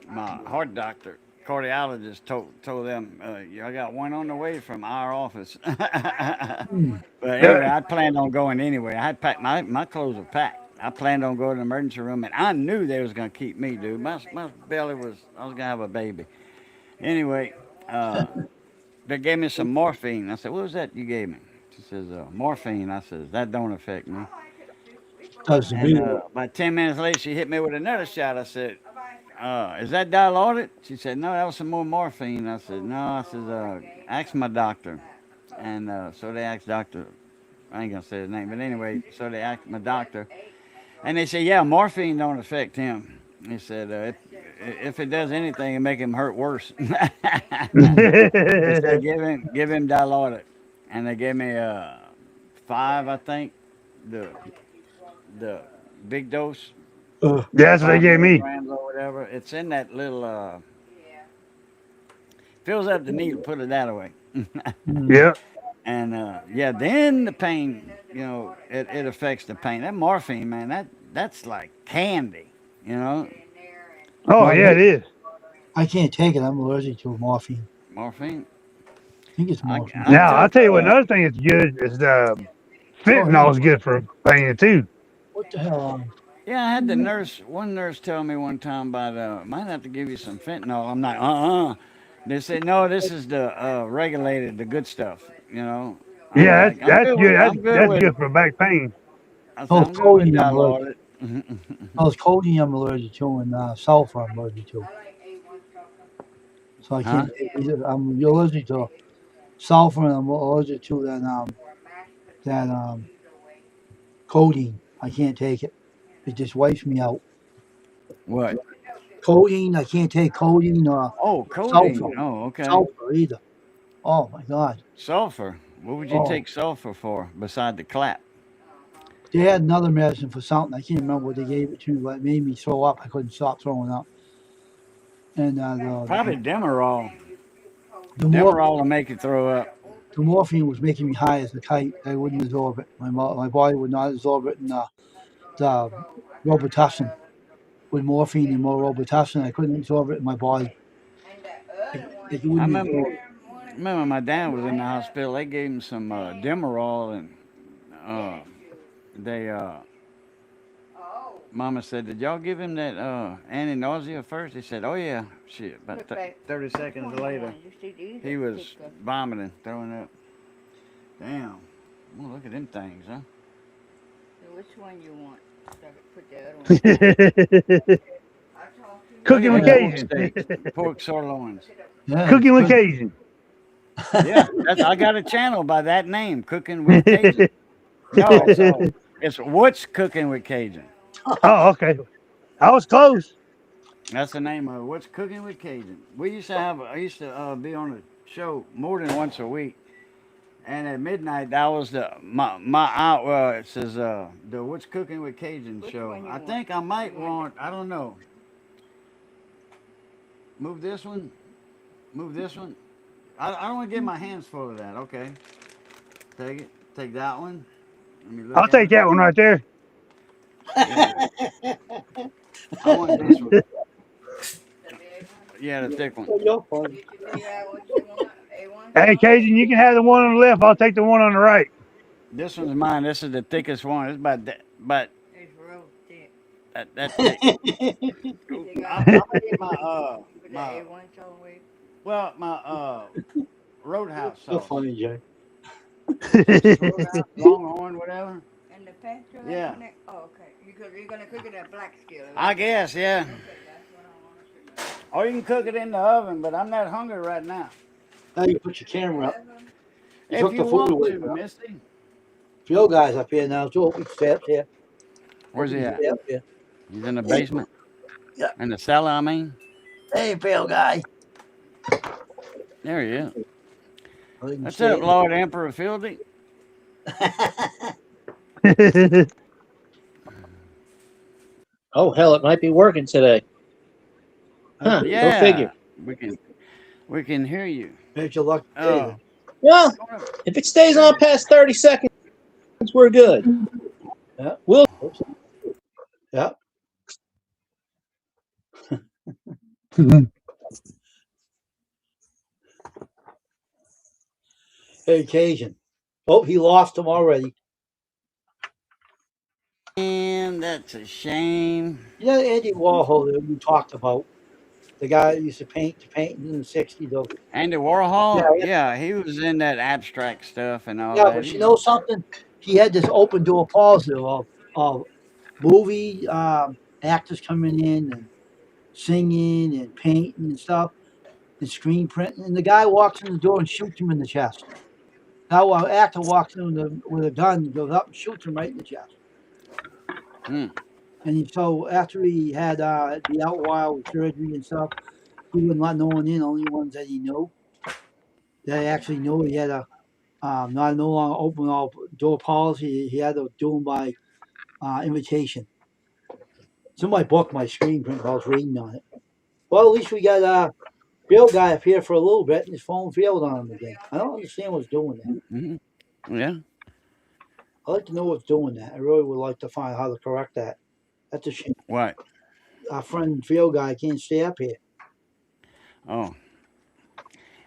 my heart doctor, cardiologist, told them, I got one on the way from our office. But anyway, I planned on going anyway. I had packed my clothes were packed. I planned on going to the emergency room, and I knew they was gonna keep me, dude. My belly was, I was gonna have a baby. Anyway, they gave me some morphine. I said, "What was that you gave me?" She says, "Morphine." I says, "That don't affect me." Does the And beat. about 10 minutes later, she hit me with another shot. I said, "Is that dilaudid?" She said, "No, that was some more morphine." I said, "No." I said, "Ask my doctor." And so they asked doctor. I ain't gonna say his name, but anyway, so they asked my doctor, and they said, "Yeah, morphine don't affect him." He said, "If it does anything, it make him hurt worse." They said, "Give him dilaudid," and they gave me 5, I think, the the big dose, That's what they 5 gave me. milligrams or whatever. It's in that little fills up the needle. Put it that way. Yeah. And yeah, then the pain, it affects the pain. That morphine, man, that's like candy, you know. Oh yeah, it is. I can't take it. I'm allergic to morphine. Morphine. I think it's morphine. I Now I'll took tell you what. Another thing that's good is the fentanyl is good for pain too. What the hell? Yeah, I had one nurse tell me one time about, might have to give you some fentanyl. I'm like, They said, no, this is the regulated, the good stuff, you know. I'm Yeah, like, I'm that's good good. with, I'm good That's with, good for back pain. I said, Oh, I'm good with codeine I'm allergic. dilaudid. Oh, it's codeine I'm allergic to, and sulfur I'm allergic to. So I Huh? can't take either. I'm allergic to sulfur, and I'm allergic to that codeine. I can't take it. It just wipes me out. What? Codeine, I can't take codeine or Oh, sulfur. codeine. Oh, okay. Sulfur either. Oh my God. Sulfur. What would you Oh, take sulfur for beside the clap? they had another medicine for something. I can't remember what they gave it to, but it made me throw up. I couldn't stop throwing up. And Probably Demerol. the more Demerol will make you throw up. the morphine was making me high as a kite. I wouldn't absorb it. My body would not absorb it. And the Robitussin with morphine and more Robitussin, I couldn't absorb it in my body. It I wouldn't absorb. remember my dad was in the hospital. They gave him some Demerol, and they Mama said, "Did y'all give him that anti-nausea first?" He said, "Oh yeah." Shit. About 30 seconds later, he was vomiting, throwing up. Damn. Well, look at them things, huh? Which one you want? So I could put the other one. Cooking with Look at them Cajun. pork steaks, pork sirloins. Yeah, Cooking with Cajun. Yeah, I got a channel by that name, Cooking with Cajun. No, it's What's Cooking with Cajun. Oh, okay. I was close. That's the name of it. What's Cooking with Cajun. I used to be on a show more than once a week. And at midnight, that was it says the What's Cooking with Cajun show. I think I might want, I don't know. Move this one. Move this one. I don't want to get my hands full of that. Okay. Take it. Take that one. Let me look I'll at take it. that one right there. Yeah. I want this one. Yeah, the thick one. you're funny. You can figure out what you want. Hey, Cajun, you can have the one on the left. I'll take the one on the right. This one's mine. This is the thickest one. It's about that, but It's real thick. that thick. You I'm got gonna get my put the my A1 all the way. well my Roadhouse You're sauce. funny, Jay. Roadhouse, Longhorn, whatever. And the pastry? Yeah. Oh, okay. You're gonna cook it at black skillet. I guess, yeah. Okay, that's what I want to know. Or you can cook it in the oven, but I'm not hungry right now. Now you put your camera up. You If took you the food want away to, from us. Misty. Joe guy's up here now. Joe, we steps here. Where's he Nobody at? stay up here. He's in the Hey, basement? yeah. In the cellar, I mean? Hey, Bill guy. There he is. Oh, you can What's stay up, in Lord Emperor Fieldy? Oh, hell, it might be working today. Huh, go Yeah, figure. we can hear you. Here's your lucky day Uh, then. Well, if it stays on past 30 seconds, we're good. Yeah. We'll Oops. Yeah. Hey, Cajun. Oh, he lost him already. and that's a shame. You know Andy Warhol that we talked about? The guy that used to paint in the 60s. Though. Andy Yeah, Warhol, yeah, he was in that abstract stuff and all yeah, that. but you know something? He had this open door policy of movie actors coming in and singing and painting and stuff and screen printing. And the guy walks in the door and shoots him in the chest. Now, an actor walks in with a gun, goes up and shoots him right in the chest. Hmm. And so after he had the outwild surgery and stuff, he wouldn't let no one in, only ones that he knew. That actually knew he had a no longer open all door policy. He had to do them by invitation. It's in my book, my screen print. I was reading on it. Well, at least we got Bill guy up here for a little bit, and his phone failed on him again. I don't understand what's doing that. Mm-hmm. Yeah. I'd like to know what's doing that. I really would like to find how to correct that. That's a shame. What? Our friend Phil guy can't stay up here. Oh.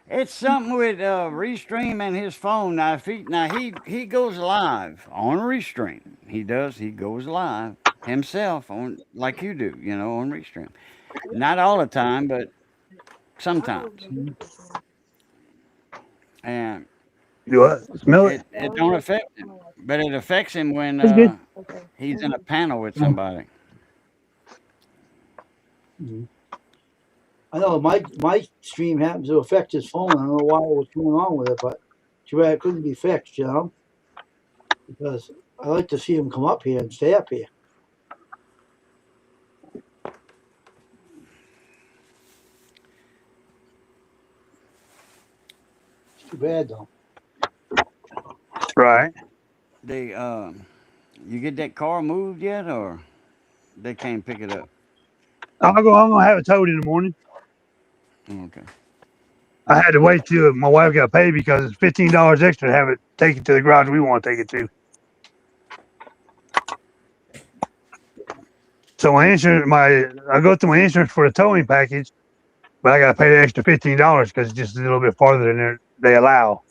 It's something with Restream and his phone. Now, if he goes live on Restream. He does. He goes live himself on like you do, on Restream. Not all the time, but sometimes. And Do what? Smell it? it don't affect him, but it affects him when That's good. he's in a panel with somebody. Mm-hmm. I know my stream happens to affect his phone. I don't know what's going on with it, but too bad it couldn't be fixed, because I like to see him come up here and stay up here. It's too bad though. Right. They you get that car moved yet, or they can't pick it up? I'm gonna have it towed in the morning. Okay. I had to wait till my wife got paid because it's $15 extra to have it taken to the garage we want to take it to. So my insurance, I go through my insurance for a towing package, but I got to pay the extra $15 because it's just a little bit farther than they allow.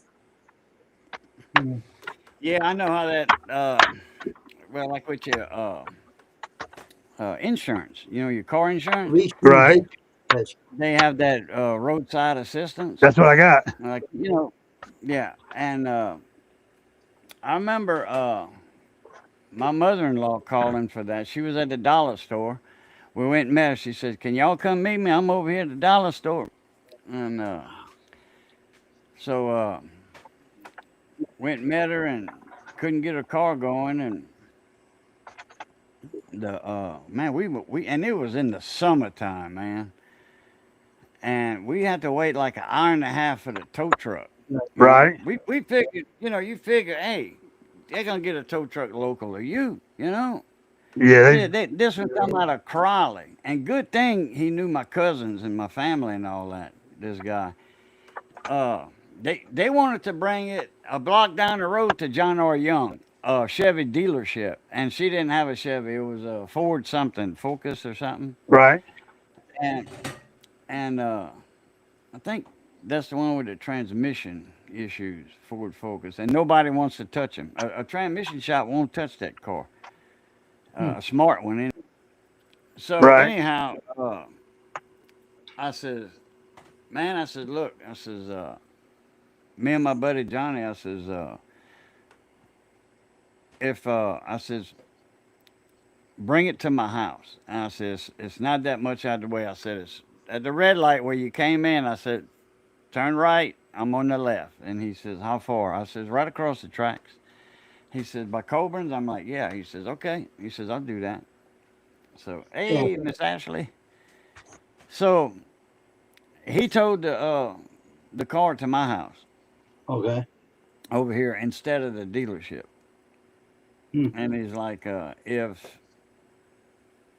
Yeah, I know how that. Well, like with your insurance, your car insurance, Restream Right. did. they have that roadside assistance. That's what I got. Like yeah. And I remember my mother-in-law calling for that. She was at the dollar store. We went and met her. She said, "Can y'all come meet me? I'm over here at the dollar store." And so went and met her and couldn't get her car going. And the man, we and it was in the summertime, man. And we had to wait like an hour and a half for the tow truck. Right. We figured, you figure, hey, they're gonna get a tow truck local to you, Yeah. This would come out of Crowley, and good thing he knew my cousins and my family and all that. This guy, they wanted to bring it a block down the road to John R. Young, a Chevy dealership, and she didn't have a Chevy. It was a Ford something, Focus or something, Right. and I think that's the one with the transmission issues, Ford Focus, and nobody wants to touch them. A transmission shop won't touch that car. A smart one. So Right. anyhow, I says, man, I says, look, I says, me and my buddy Johnny, I says, if I says, bring it to my house. And I says, it's not that much out of the way. I said, it's at the red light where you came in. I said, turn right. I'm on the left. And he says, how far? I says, right across the tracks. He says, by Coburn's? I'm like, yeah. He says, okay. He says, I'll do that. So, Yeah. hey, Miss Ashley. So he towed the car to my house Okay. over here instead of the dealership. Hmm. And he's like,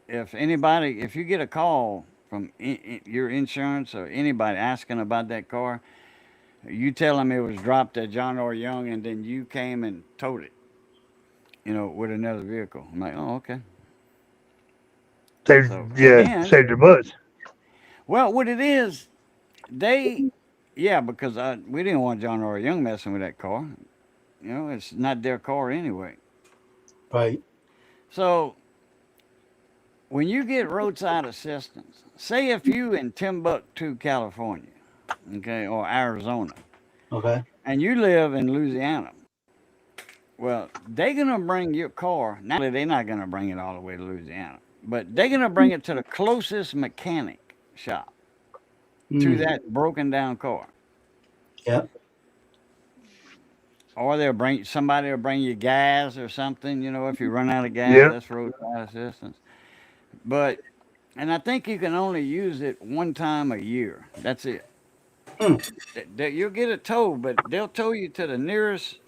if anybody, if you get a call from your insurance or anybody asking about that car, you tell them it was dropped at John R. Young, and then you came and towed it, with another vehicle. I'm like, oh, okay. Saved, So, and yeah, then, saved your butts. well, what it is, they, yeah, because we didn't want John R. Young messing with that car. It's not their car anyway. Right. So when you get roadside assistance, say if you in Timbuktu, California, okay, or Arizona, Okay. and you live in Louisiana, well, they're gonna bring your car. Now they're not gonna bring it all the way to Louisiana, but they're gonna bring it to the closest mechanic shop to Mm. that broken down car. Yeah. Or somebody will bring you gas or something, if you run out of gas, Yep. that's roadside assistance. But and I think you can only use it one time a year. That's it. Hmm. You'll get it towed, but they'll tow you to the nearest.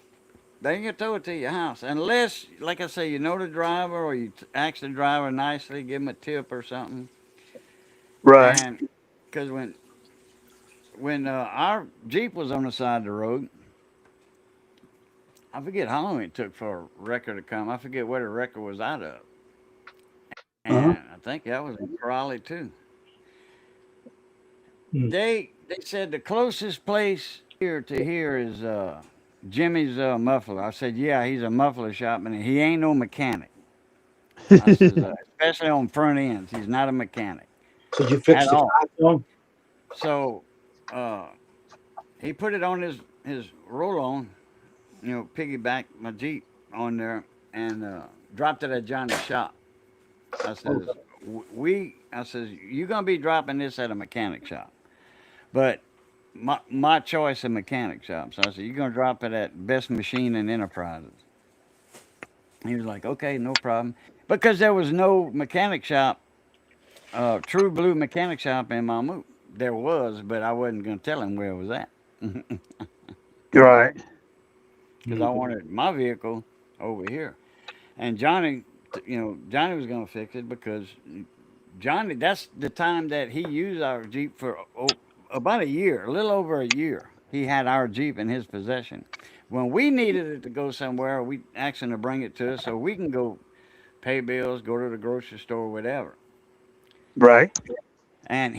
They ain't gonna tow it to your house unless, like I say, you know the driver or you ask the driver nicely, give him a tip or something. Right. And because when our Jeep was on the side of the road, I forget how long it took for a wrecker to come. I forget where the wrecker was out of, Uh-huh. and I think that was in Raleigh too. Hmm. They said the closest place here is Jimmy's muffler. I said, yeah, he's a muffler shop, and he ain't no mechanic. I says, especially on front ends, he's not a mechanic Could you fix at the all. car for him? So uh, he put it on his roll on, piggyback my Jeep on there, and dropped it at Johnny's shop. I says, Okay. I says, you're gonna be dropping this at a mechanic shop, but my choice of mechanic shops. I said, you're gonna drop it at Best Machine and Enterprises. He was like, okay, no problem, because there was no mechanic shop, true blue mechanic shop in Mammoth. There was, but I wasn't gonna tell him where it was at, Right. because I wanted my vehicle over here. And Johnny, Johnny was gonna fix it because Johnny, that's the time that he used our Jeep for about a year, a little over a year. He had our Jeep in his possession. When we needed it to go somewhere, we asked him to bring it to us so we can go pay bills, go to the grocery store, whatever. Right. And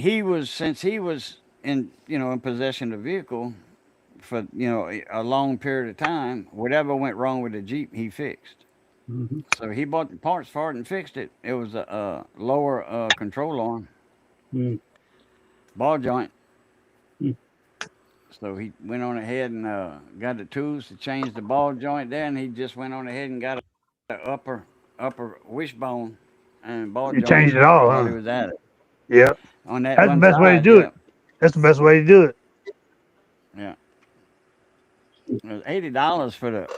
since he was in possession of the vehicle for a long period of time, whatever went wrong with the Jeep, he fixed. Mm-hmm. So he bought the parts for it and fixed it. It was a lower control arm, Mm. ball joint. Mm. So he went on ahead and got the tools to change the ball joint there, and he just went on ahead and got an upper wishbone and ball You joint changed it all, while he huh? was at it Yep. on that That's the one best way to side. do it. Yeah, That's the best way to do it. yeah. It was $80 for the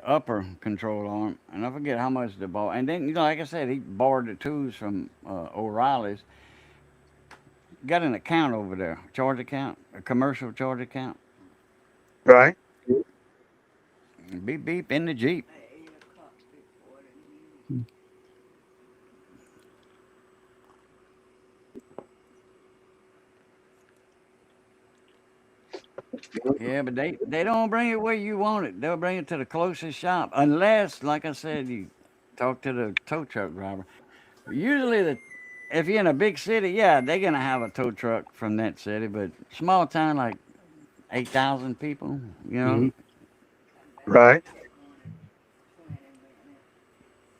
upper control arm, and I forget how much the ball. And then like I said, he borrowed the tools from O'Reilly's. Got an account over there, charge account, a commercial charge account. Right. Beep beep in the Jeep. Yeah, but they don't bring it where you want it. They'll bring it to the closest shop, unless, like I said, you talk to the tow truck driver. Usually, if you're in a big city, yeah, they're gonna have a tow truck from that city. But small town like 8,000 people, Mm-hmm. Right.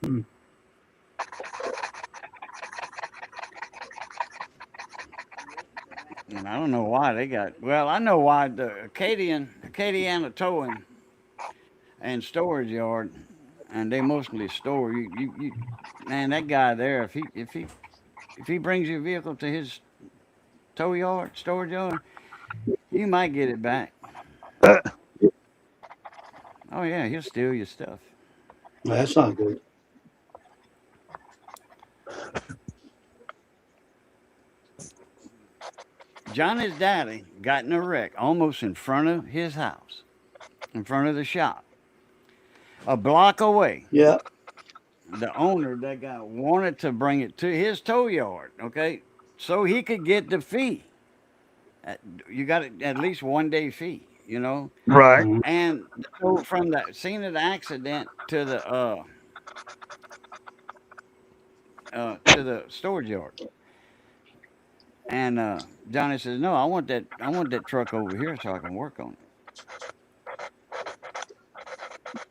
Mm. and I don't know why they got. Well, I know why the Acadiana Towing and Storage Yard, and they mostly store. Man, that guy there, if he brings your vehicle to his tow yard, storage yard, you might get it back. Uh, Oh yeah, he'll steal your stuff. Well, that's not good. Johnny's daddy got in a wreck almost in front of his house, in front of the shop. A block away, Yeah. the owner, that guy, wanted to bring it to his tow yard, okay, so he could get the fee. Uh, You got at least 1 day fee, you know. Right. Mhm. And so from the scene of the accident to the storage yard. And Johnny says, "No, I want that truck over here so I can work on it."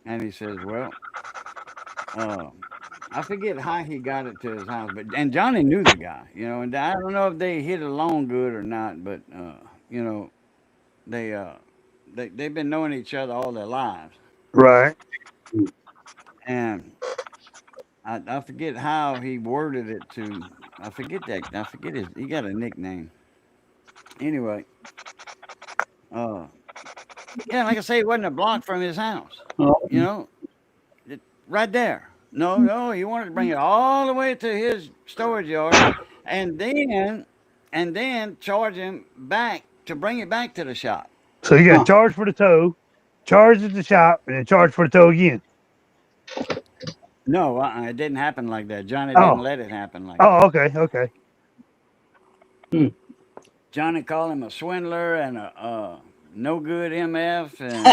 And he says, "Well, uh, I forget how he got it to his house, but and Johnny knew the guy, you know, and I don't know if they hit it along good or not, but you know, they uh, they've been knowing each other all their lives, Right. and I forget how he worded it to. I forget that. I forget his. He got a nickname. Anyway, uh, yeah, like I say, it wasn't a block from his house. Oh, You know, right there. No, no, he wanted to bring it all the way to his storage yard, and then charge him back to bring it back to the shop. So you got huh. charged for the tow, charged at the shop, and then charged for the tow again. No, it didn't happen like that. Johnny didn't Oh. let it happen like that. Oh, okay, okay. Hmm. Johnny called him a swindler and a no good MF and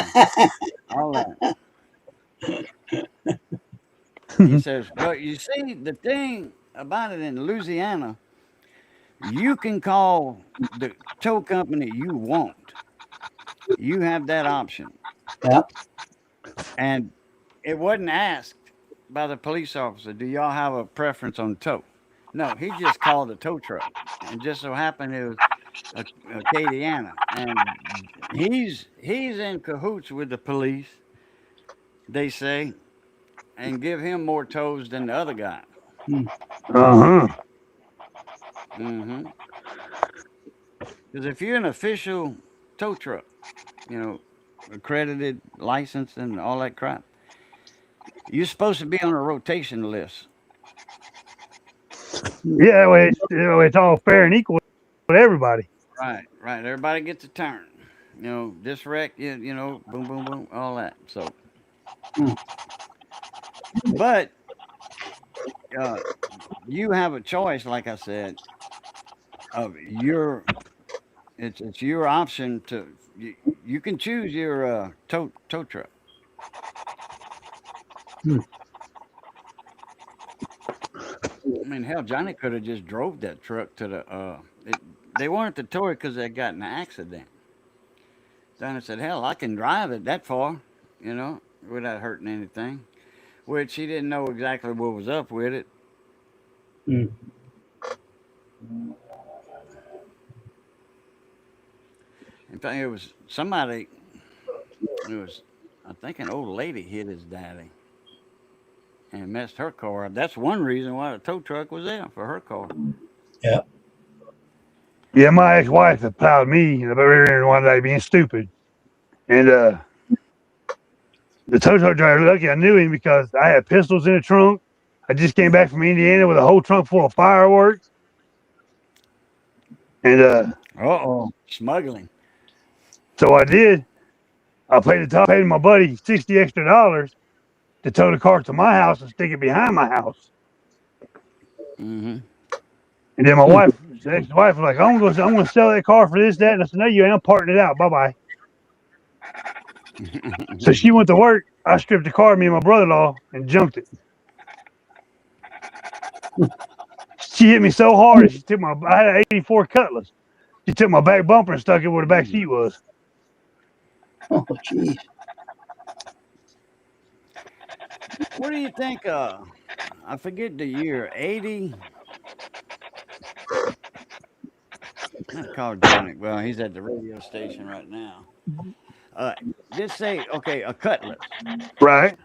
all that. He says, "But you see, the thing about it in Louisiana, you can call the tow company you want. You have that option." Yeah. And it wasn't asked by the police officer, "Do y'all have a preference on tow?" No, he just called a tow truck. And just so happened it was a Acadiana. And he's in cahoots with the police, they say, and give him more tows than the other guy. Uh huh. Mm-hmm. Because if you're an official tow truck, you know, accredited, licensed, and all that crap, you're supposed to be on a rotation list. Yeah, that way it's all fair and equal to everybody. Right, right. Everybody gets a turn. You know, this wreck, you know, boom, boom, boom, all that. So, Hmm. but uh, you have a choice, like I said, of it's your option to you can choose your tow truck. Hmm. I mean, hell, Johnny could have just drove that truck to the. They wanted to tow it because they got in an accident. Johnny said, "Hell, I can drive it that far, you know, without hurting anything." Which he didn't know exactly what was up with it. Hmm. In fact, it was somebody. It was, I think, an old lady hit his daddy and messed her car up. That's one reason why the tow truck was there for her car. Yeah. Yeah, my ex-wife had plowed me in the rear end one day being stupid, and the tow truck driver, lucky I knew him because I had pistols in the trunk. I just came back from Indiana with a whole trunk full of fireworks, and Uh-oh. Smuggling. so I did. I paid my buddy $60 extra to tow the car to my house and stick it behind my house. Mm-hmm. And then my Hmm. wife, his ex-wife, was like, I'm gonna sell that car for this, that. And I said, no, you ain't. I'm parting it out. Bye bye. So she went to work. I stripped the car, me and my brother-in-law, and junked it. She hit me so hard that she took my. I had an '84 Cutlass. She took my back bumper and stuck it where the back seat was. Oh, jeez. What do you think? I forget the year. 80. I called Johnny. Well, he's at the radio station right now. Uh, just say, okay, a Cutlass. Right.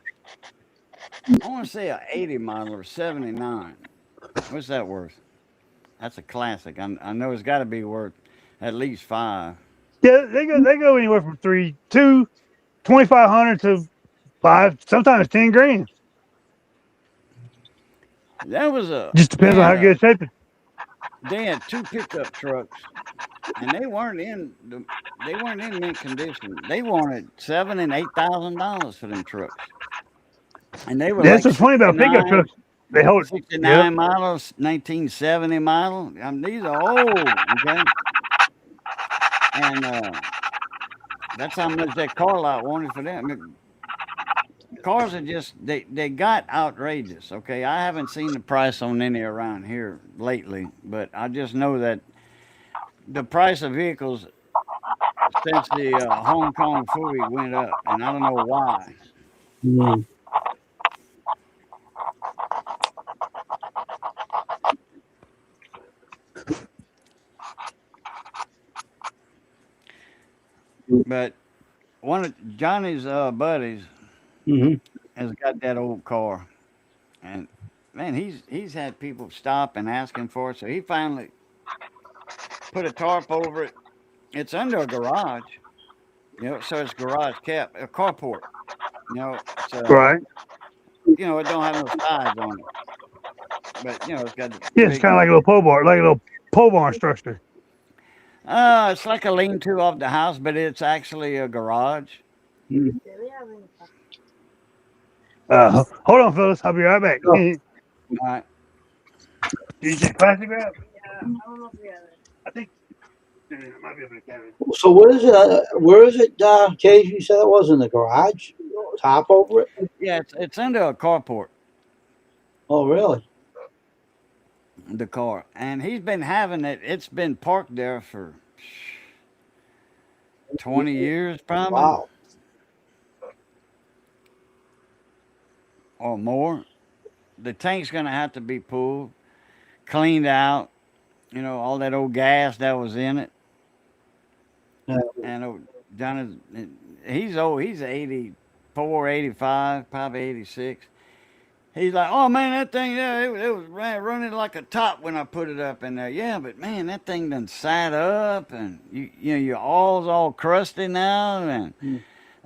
I want to say a 80 model or 79. What's that worth? That's a classic. I know it's got to be worth at least five. Yeah, they go anywhere from 2,500 to 5, sometimes 10 grand. That was a Just they depends on how had a good shape it. they had two pickup trucks, and they weren't in mint condition. They wanted $7,000 and $8,000 for them trucks, and they were That's like what's funny about pickup 69, trucks. They hold. Yep. 69 models, 1970 model. I mean, these are old, okay, and that's how much that car lot wanted for them. I mean, cars are just they got outrageous. Okay, I haven't seen the price on any around here lately, but I just know that the price of vehicles since the Hong Kong Phooey went up, and I don't know why. Mm. But one of Johnny's buddies Mm-hmm. has got that old car, and man, he's had people stop and ask him for it. So he finally put a tarp over it. It's under a garage, so it's garage cap, a carport. It's Right. it don't have no sides on it, but it's got the Yeah, it's big. kind of like a little pole barn, like a little pole barn structure. It's like a lean-to of the house, but it's actually a garage. Mm. Hold on, fellas. I'll be right back. Oh, Did All right. you take plastic wrap? I think it might be up in the cabinet. so what is it? Where is it? Cage, you said it was in the garage. Top over it. Yeah, it's under a carport, Oh, really? the car, and he's been having it. It's been parked there for 20 years, probably Wow. or more. The tank's gonna have to be pulled, cleaned out. All that old gas that was in it. Yeah. And Johnny, he's old. He's 84, 85, probably 86. He's like, oh man, that thing, yeah, it was running like a top when I put it up in there. Yeah, but man, that thing done sat up, and your oil's all crusty now, and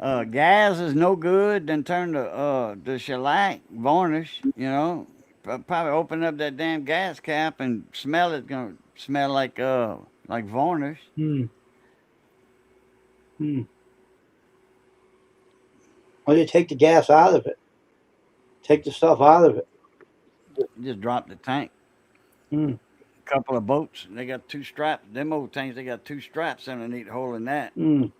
Mm. gas is no good. Then turn the shellac varnish. Probably open up that damn gas cap and smell it. Gonna smell like varnish. Mm. Mm. Oh, you take the gas out of it. Take the stuff out of it. Just drop the tank. Mm. Couple of boats. They got two straps. Them old tanks, they got two straps underneath holding that. Mm.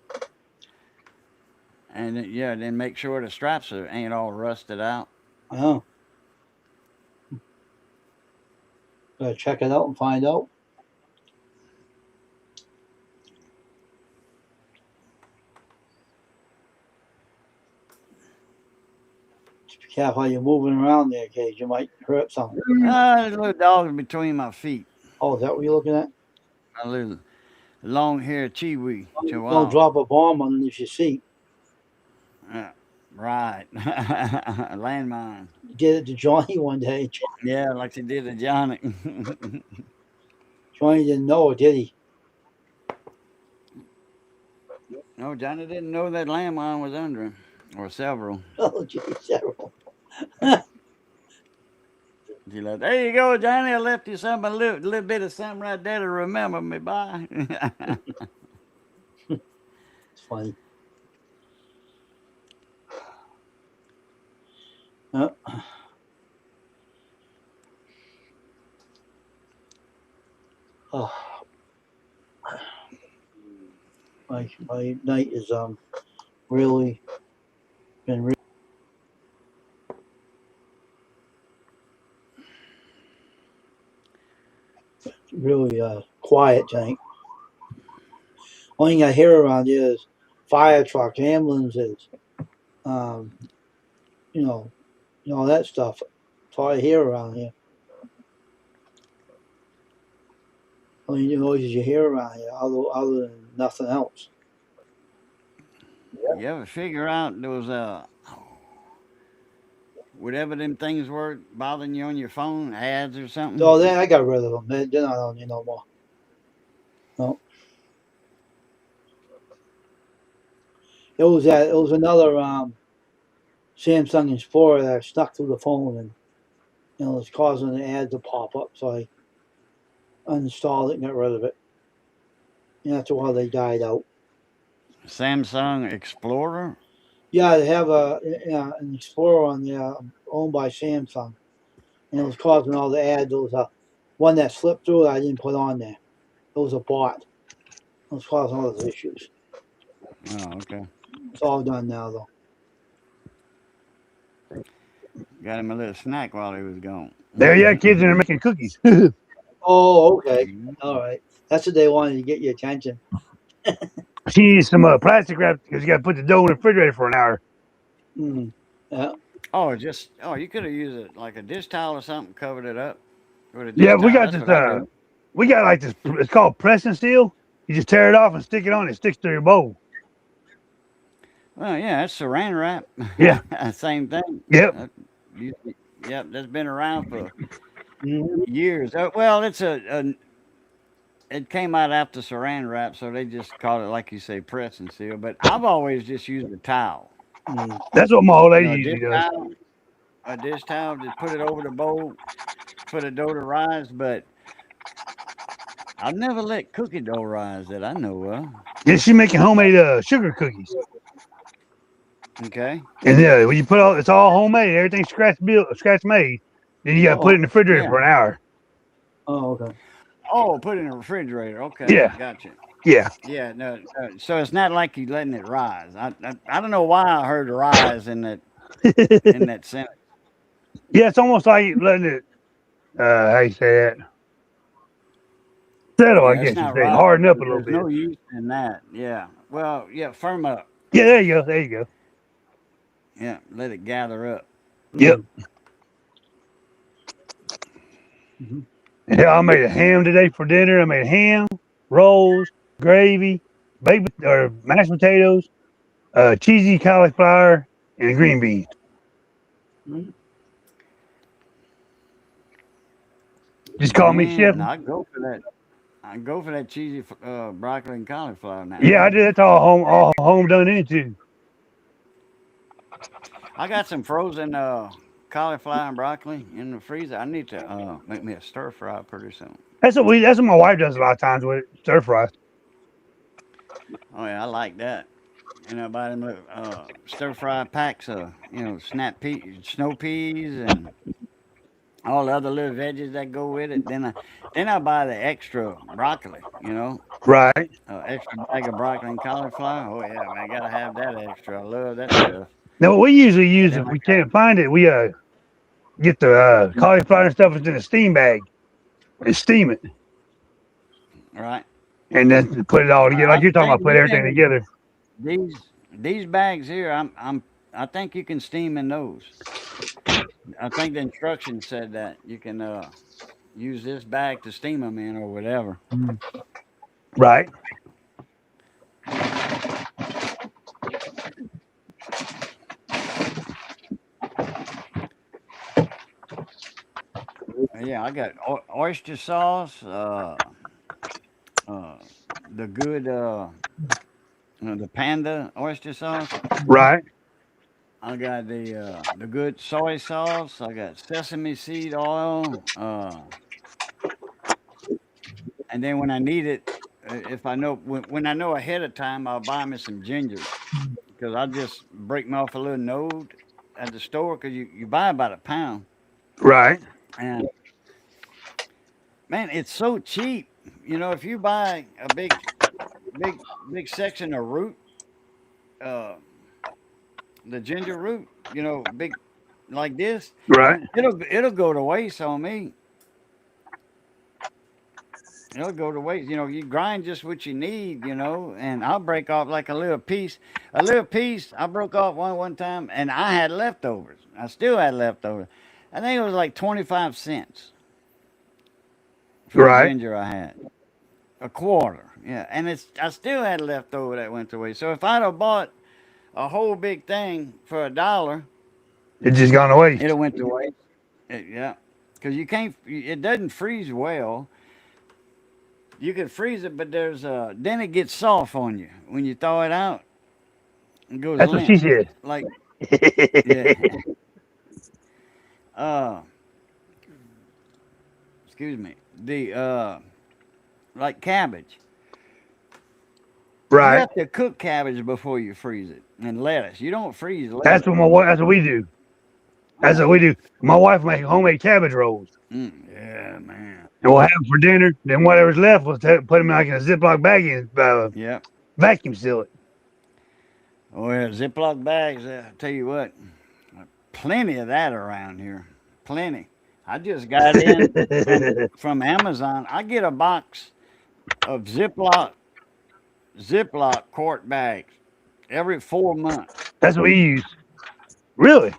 And then make sure the straps ain't all rusted out. Oh, gotta check it out and find out. Just be careful how you're moving around there, Cage. You might hurt something. There's a little dog between my feet. Oh, is that what you're looking at? A little long-haired Chihuahua. Don't drop a bomb underneath your seat. Right. Landmine. You did it to Johnny one day. Yeah, like they did to Johnny. Johnny didn't know it, did he? No, Johnny didn't know that landmine was under him, or several. Oh, geez, several. He like, there you go, Johnny. I left you something, a little bit of something right there to remember me by. It's funny. Oh, my night is really been really quiet tonight. Only thing I hear around here is fire trucks, ambulances, all that stuff. That's all I hear around here. Only noises you hear around here, other than nothing else. You ever figure out those whatever them things were bothering you on your phone, ads or something? Oh, I got rid of them. They're not on you no more. No. It was another Samsung Explorer that I stuck through the phone, and It's causing an ad to pop up. So I uninstalled it and got rid of it. And after a while, they died out. Samsung Explorer. Yeah, they have an Explorer on there owned by Samsung, and it was causing all the ads. There was one that slipped through that I didn't put on there. It was a bot. It was causing all those issues. Oh, okay. It's all done now, though. Got him a little snack while he was gone. There you are, kids, and they're making cookies. Oh, okay. All right. That's what they wanted to get your attention. She needs some plastic wrap because you got to put the dough in the refrigerator for an hour. Mm. Yeah. You could have used it like a dish towel or something, covered it up with a dish Yeah, towel. we got That's this. what I do. We got like this. It's called press and seal. You just tear it off and stick it on. It sticks to your bowl. Well, yeah, that's saran wrap. Yeah. Same thing. Yep. Yep, that's been around for Mhm. years. Well, it came out after saran wrap, so they just called it, like you say, press and seal. But I've always just used a towel. Mm. That's what my old You lady know, usually does. a dish towel, just put it over the bowl for the dough to rise. But I've never let cookie dough rise that I know of. Yeah, she making homemade sugar cookies. Okay. And yeah, when you put it's all homemade. Everything's scratch made. Then you got to put it in the refrigerator Yeah. for an hour. Oh, okay. Oh, put it in the refrigerator. Okay. Yeah. Gotcha. Yeah. Yeah. No. So it's not like you letting it rise. I don't know why I heard rise in that sentence. Yeah, it's almost like letting it. How you say that? Settle, Yeah, I it's guess you not say. rise. Harden up a little There's bit. no use in that. Yeah. Well, yeah. Firm up. Yeah, there you go. There you go. Yeah. Let it gather up. Yep. Mm-hmm. Yeah, I made a ham today for dinner. I made ham, rolls, gravy, mashed potatoes, cheesy cauliflower, and green beans. Mm-hmm. Just call me chef. Man, I go for that. I go for that cheesy broccoli and cauliflower now. Yeah, I did. That's all home done into. I got some frozen cauliflower and broccoli in the freezer. I need to make me a stir fry pretty soon. That's what my wife does a lot of times with it, stir fry. Oh yeah, I like that. You know, buy them little stir fry packs of snap peas, snow peas, and all the other little veggies that go with it. Then I buy the extra broccoli. Right. Extra bag of broccoli and cauliflower. Oh yeah, man, I gotta have that extra. I love that stuff. Now what we usually use Then if we can't find it, we get the cauliflower and stuff in a steam bag and steam it, right. and then put it all together. Like you're talking about, put everything together. These bags here, I think you can steam in those. I think the instructions said that you can use this bag to steam them in or whatever. Right. Yeah, I got oyster sauce, the good the Panda oyster sauce. Right. I got the good soy sauce. I got sesame seed oil. And then when I need it, if I know when I know ahead of time, I'll buy me some ginger because I just break me off a little node at the store because you buy about a pound. Right. And man, it's so cheap. If you buy a big section of root, the ginger root, big like this, Right. it'll go to waste on me. It'll go to waste. You grind just what you need, and I'll break off like a little piece. A little piece, I broke off one time, and I had leftovers. I still had leftovers. I think it was like 25 cents for the Right. ginger I had. A quarter, yeah. And I still had leftover that went to waste. So if I'd have bought a whole big thing for $1, It just gone away. it'd have went to waste. Yeah, because it doesn't freeze well. You can freeze it, but then it gets soft on you when you thaw it out. It goes That's what she limp. said. Like, yeah. excuse me, the like cabbage. You Right. have to cook cabbage before you freeze it, and lettuce. You don't freeze That's lettuce. what my wife. That's what we do. That's what we do. My wife makes homemade cabbage rolls, Yeah, man. and we'll have them for dinner. Then whatever's left, we'll put them like in a Ziploc bag and Yep. vacuum seal it. Oh, yeah, Ziploc bags. I tell you what, plenty of that around here. Plenty. I just got in from Amazon. I get a box of Ziploc quart bags every 4 months, That's what we use. Really?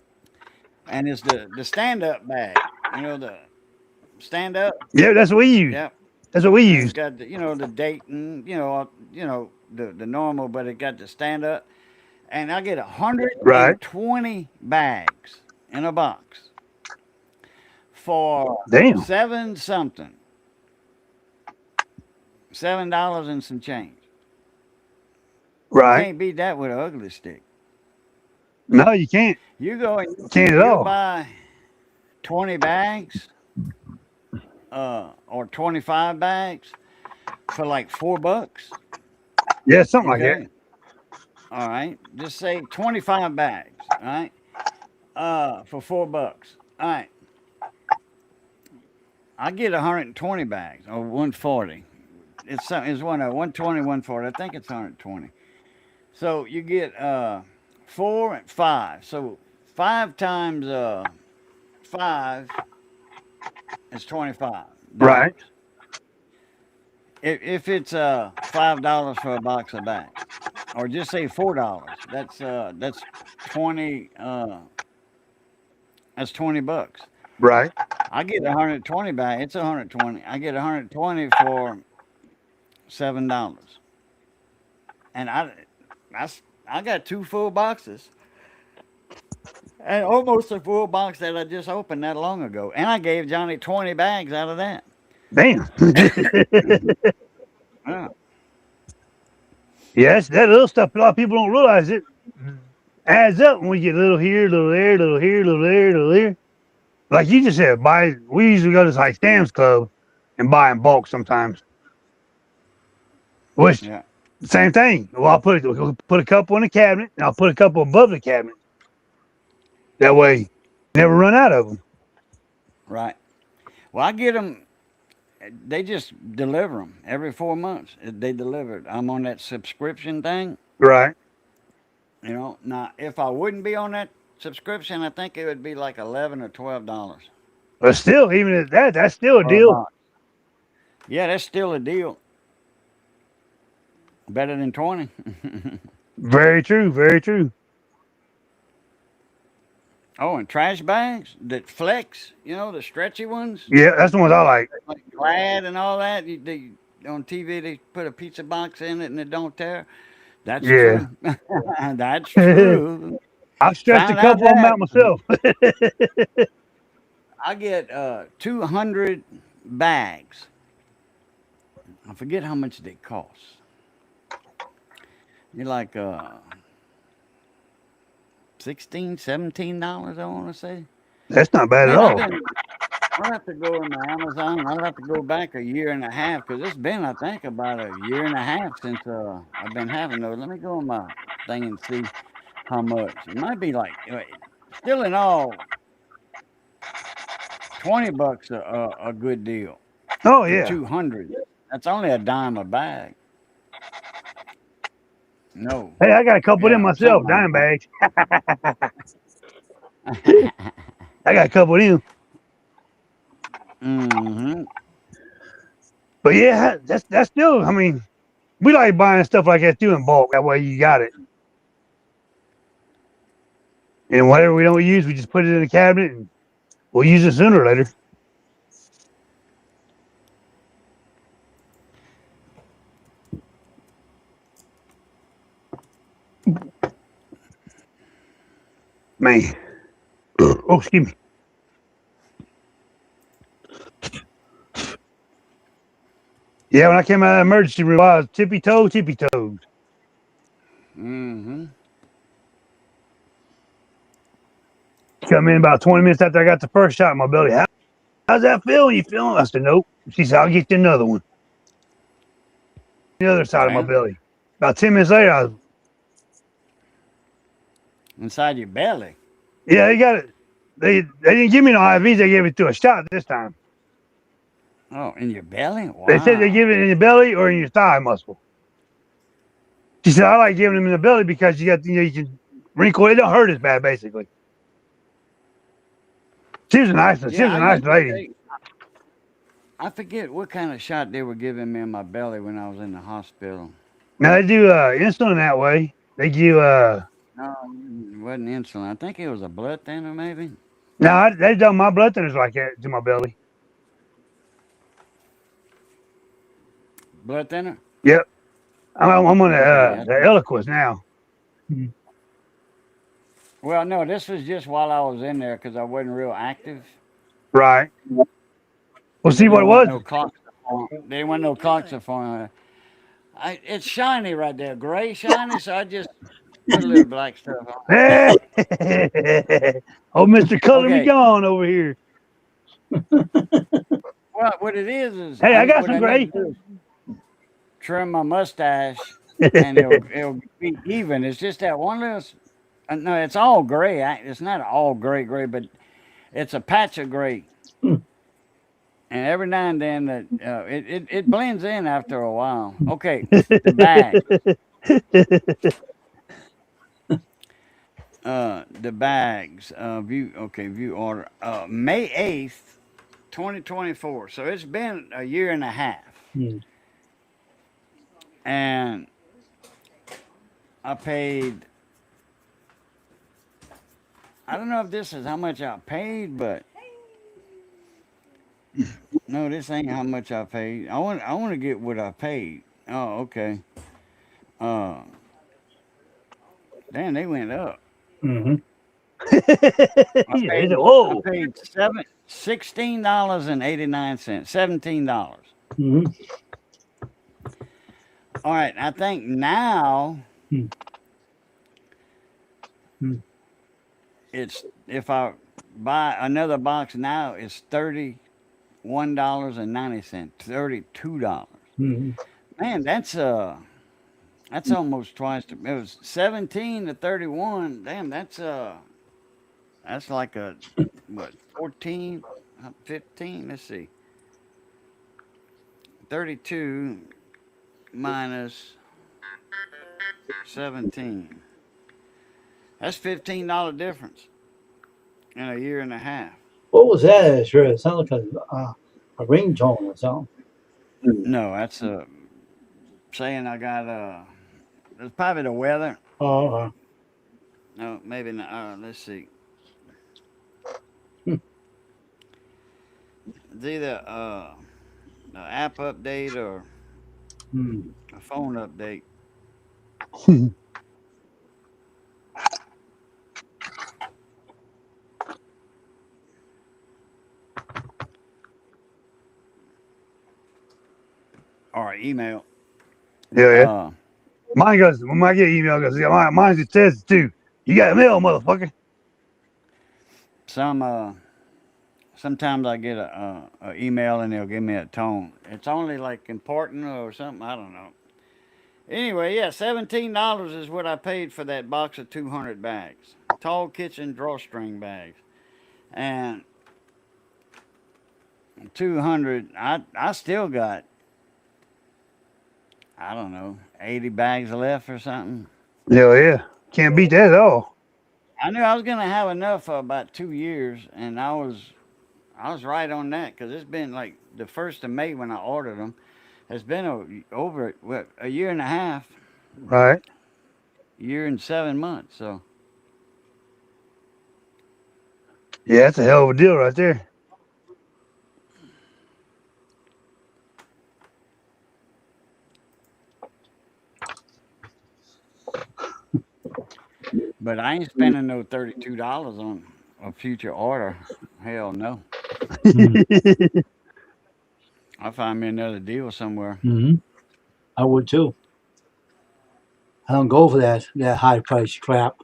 and it's the stand up bag. You know the stand up. Yeah, that's what we use. Yep. That's what we And it's use. got the Dayton. The normal, but it got the stand up. And I get Right. 120 bags in a box for Damn. $7 and some change. Right. Can't beat that with an ugly stick. No, you can't. You go and Can't at you'll all. buy 20 bags, or 25 bags for like $4. Yeah, something like that. Okay. All right. Just say 25 bags. All right. For $4. All right. I get 120 bags or 140. It's one of 120, 140. I think it's 120. So you get 4 and 5. So 5 times 5 is $25. Right. If it's $5 for a box of bags, or just say $4, that's 20. That's $20. Right. I get 120 bags. It's 120. I get 120 for $7, and I got 2 full boxes, and almost a full box that I just opened that long ago, and I gave Johnny 20 bags out of that. Damn. Yeah. Yes, that little stuff. A lot of people don't realize it adds up when we get a little here, a little there, a little here, a little there, a little there. Like you just said, we usually go to like Sam's Club and buy in bulk sometimes. Which Yeah. same thing. Well, we'll put a couple in the cabinet, and I'll put a couple above the cabinet. That way, you never run out of them. Right. Well, I get them. They just deliver them every 4 months. They deliver it. I'm on that subscription thing. Right. Now if I wouldn't be on that subscription, I think it would be like $11 or $12 But still, even at that, that's still a for a deal. box. Yeah, that's still a deal. Better than 20. Very true. Very true. Oh, and trash bags that flex, the stretchy ones, Yeah, that's the ones I like. like Glad and all that. On TV, they put a pizza box in it and it don't tear. That's Yeah. true. That's true. I've stretched a Found out couple of them that. out myself. I get 200 bags. I forget how much they cost. You're like $16, $17, I want to say. That's not bad at Man, all. I'll have to go into Amazon. I'll have to go back a year and a half because it's been, I think, about a year and a half since I've been having those. Let me go on my thing and see how much. It might be like, still in all, $20 a good deal. Oh For yeah. 200. That's only a dime a bag. No. Hey, I got a couple of them Yeah, myself, something like dime bags. I got a couple of them. Mm-hmm. But yeah, that's still. I mean, we like buying stuff like that too in bulk. That way you got it. And whatever we don't use, we just put it in the cabinet, and we'll use it sooner or later. Man. Oh, excuse me. Yeah, when I came out of that emergency room, I was tippy toes. Mm-hmm. Come in about 20 minutes after I got the first shot in my belly. how's that feel? You feeling? I said, nope. She said, I'll get you another one. The other side of my Well, belly. About 10 minutes later, I was, inside your belly. yeah, they got it. They didn't give me no IVs. They gave it to a shot this time. Oh, in your belly? They said they Wow. give it in your belly or in your thigh muscle. She said, I like giving them in the belly because you can wrinkle. It don't hurt as bad, basically. She was a nice Yeah, I used to lady. take. I forget what kind of shot they were giving me in my belly when I was in the hospital. Now they do insulin that way. They give No, it wasn't insulin. I think it was a blood thinner, maybe. now they done my blood thinners like that to my belly. Blood thinner? Yep. I'm on Okay. the Eliquis now. Well, no, this was just while I was in there because I wasn't real active. Right. Well, They see what it didn't want was? no cloxiform. They didn't want no cloxiform. It's shiny right there, gray shiny. So I just put a little black stuff on. Oh, Mr. Color Me Okay. Gone over here. Well, what it is Hey, I got what some I gray. need to do is trim my mustache, and it'll be even. It's just that one little. No, it's all gray. It's not all gray, but it's a patch of gray. And every now and then, it blends in after a while. Okay, the bag. The bags. View order. May 8th, 2024. So it's been a year and a half. And I paid. I don't know if this is how much I paid, but no, this ain't how much I paid. I want to get what I paid. Oh, okay. Damn, they went up. Mm-hmm. I whoa. I paid $16.89. $17. Mm-hmm. All right, I think now it's if I buy another box now, it's $31.90. $32. Mm-hmm. Man, that's almost twice. It was 17 to 31. Damn, that's like a what 14, 15. Let's see. 32 minus 17. That's $15 difference in a year and a half. What was that? Sure, it sounded like a ringtone or something. No, that's saying I got it's probably the weather. Oh, No, maybe not. Let's see. It's either an app update or a phone update. Or email. Yeah. Mine goes when I get email goes, yeah, mine just says it too. You got mail, motherfucker. Sometimes I get a email and they'll give me a tone. It's only like important or something. I don't know. Anyway, yeah, $17 is what I paid for that box of 200 bags, tall kitchen drawstring bags, and 200. I still got, I don't know, 80 bags left or something. Yeah. Can't beat that at all. I knew I was gonna have enough for about 2 years, and I was right on that because it's been like the 1st of May when I ordered them. It's been over a year and a half. Right. Year and 7 months. So Yeah, that's a hell of a deal right there. but I ain't spending no $32 on a future order. Hell no. I'll find me another deal somewhere. Mm-hmm. I would too. I don't go for that high price crap.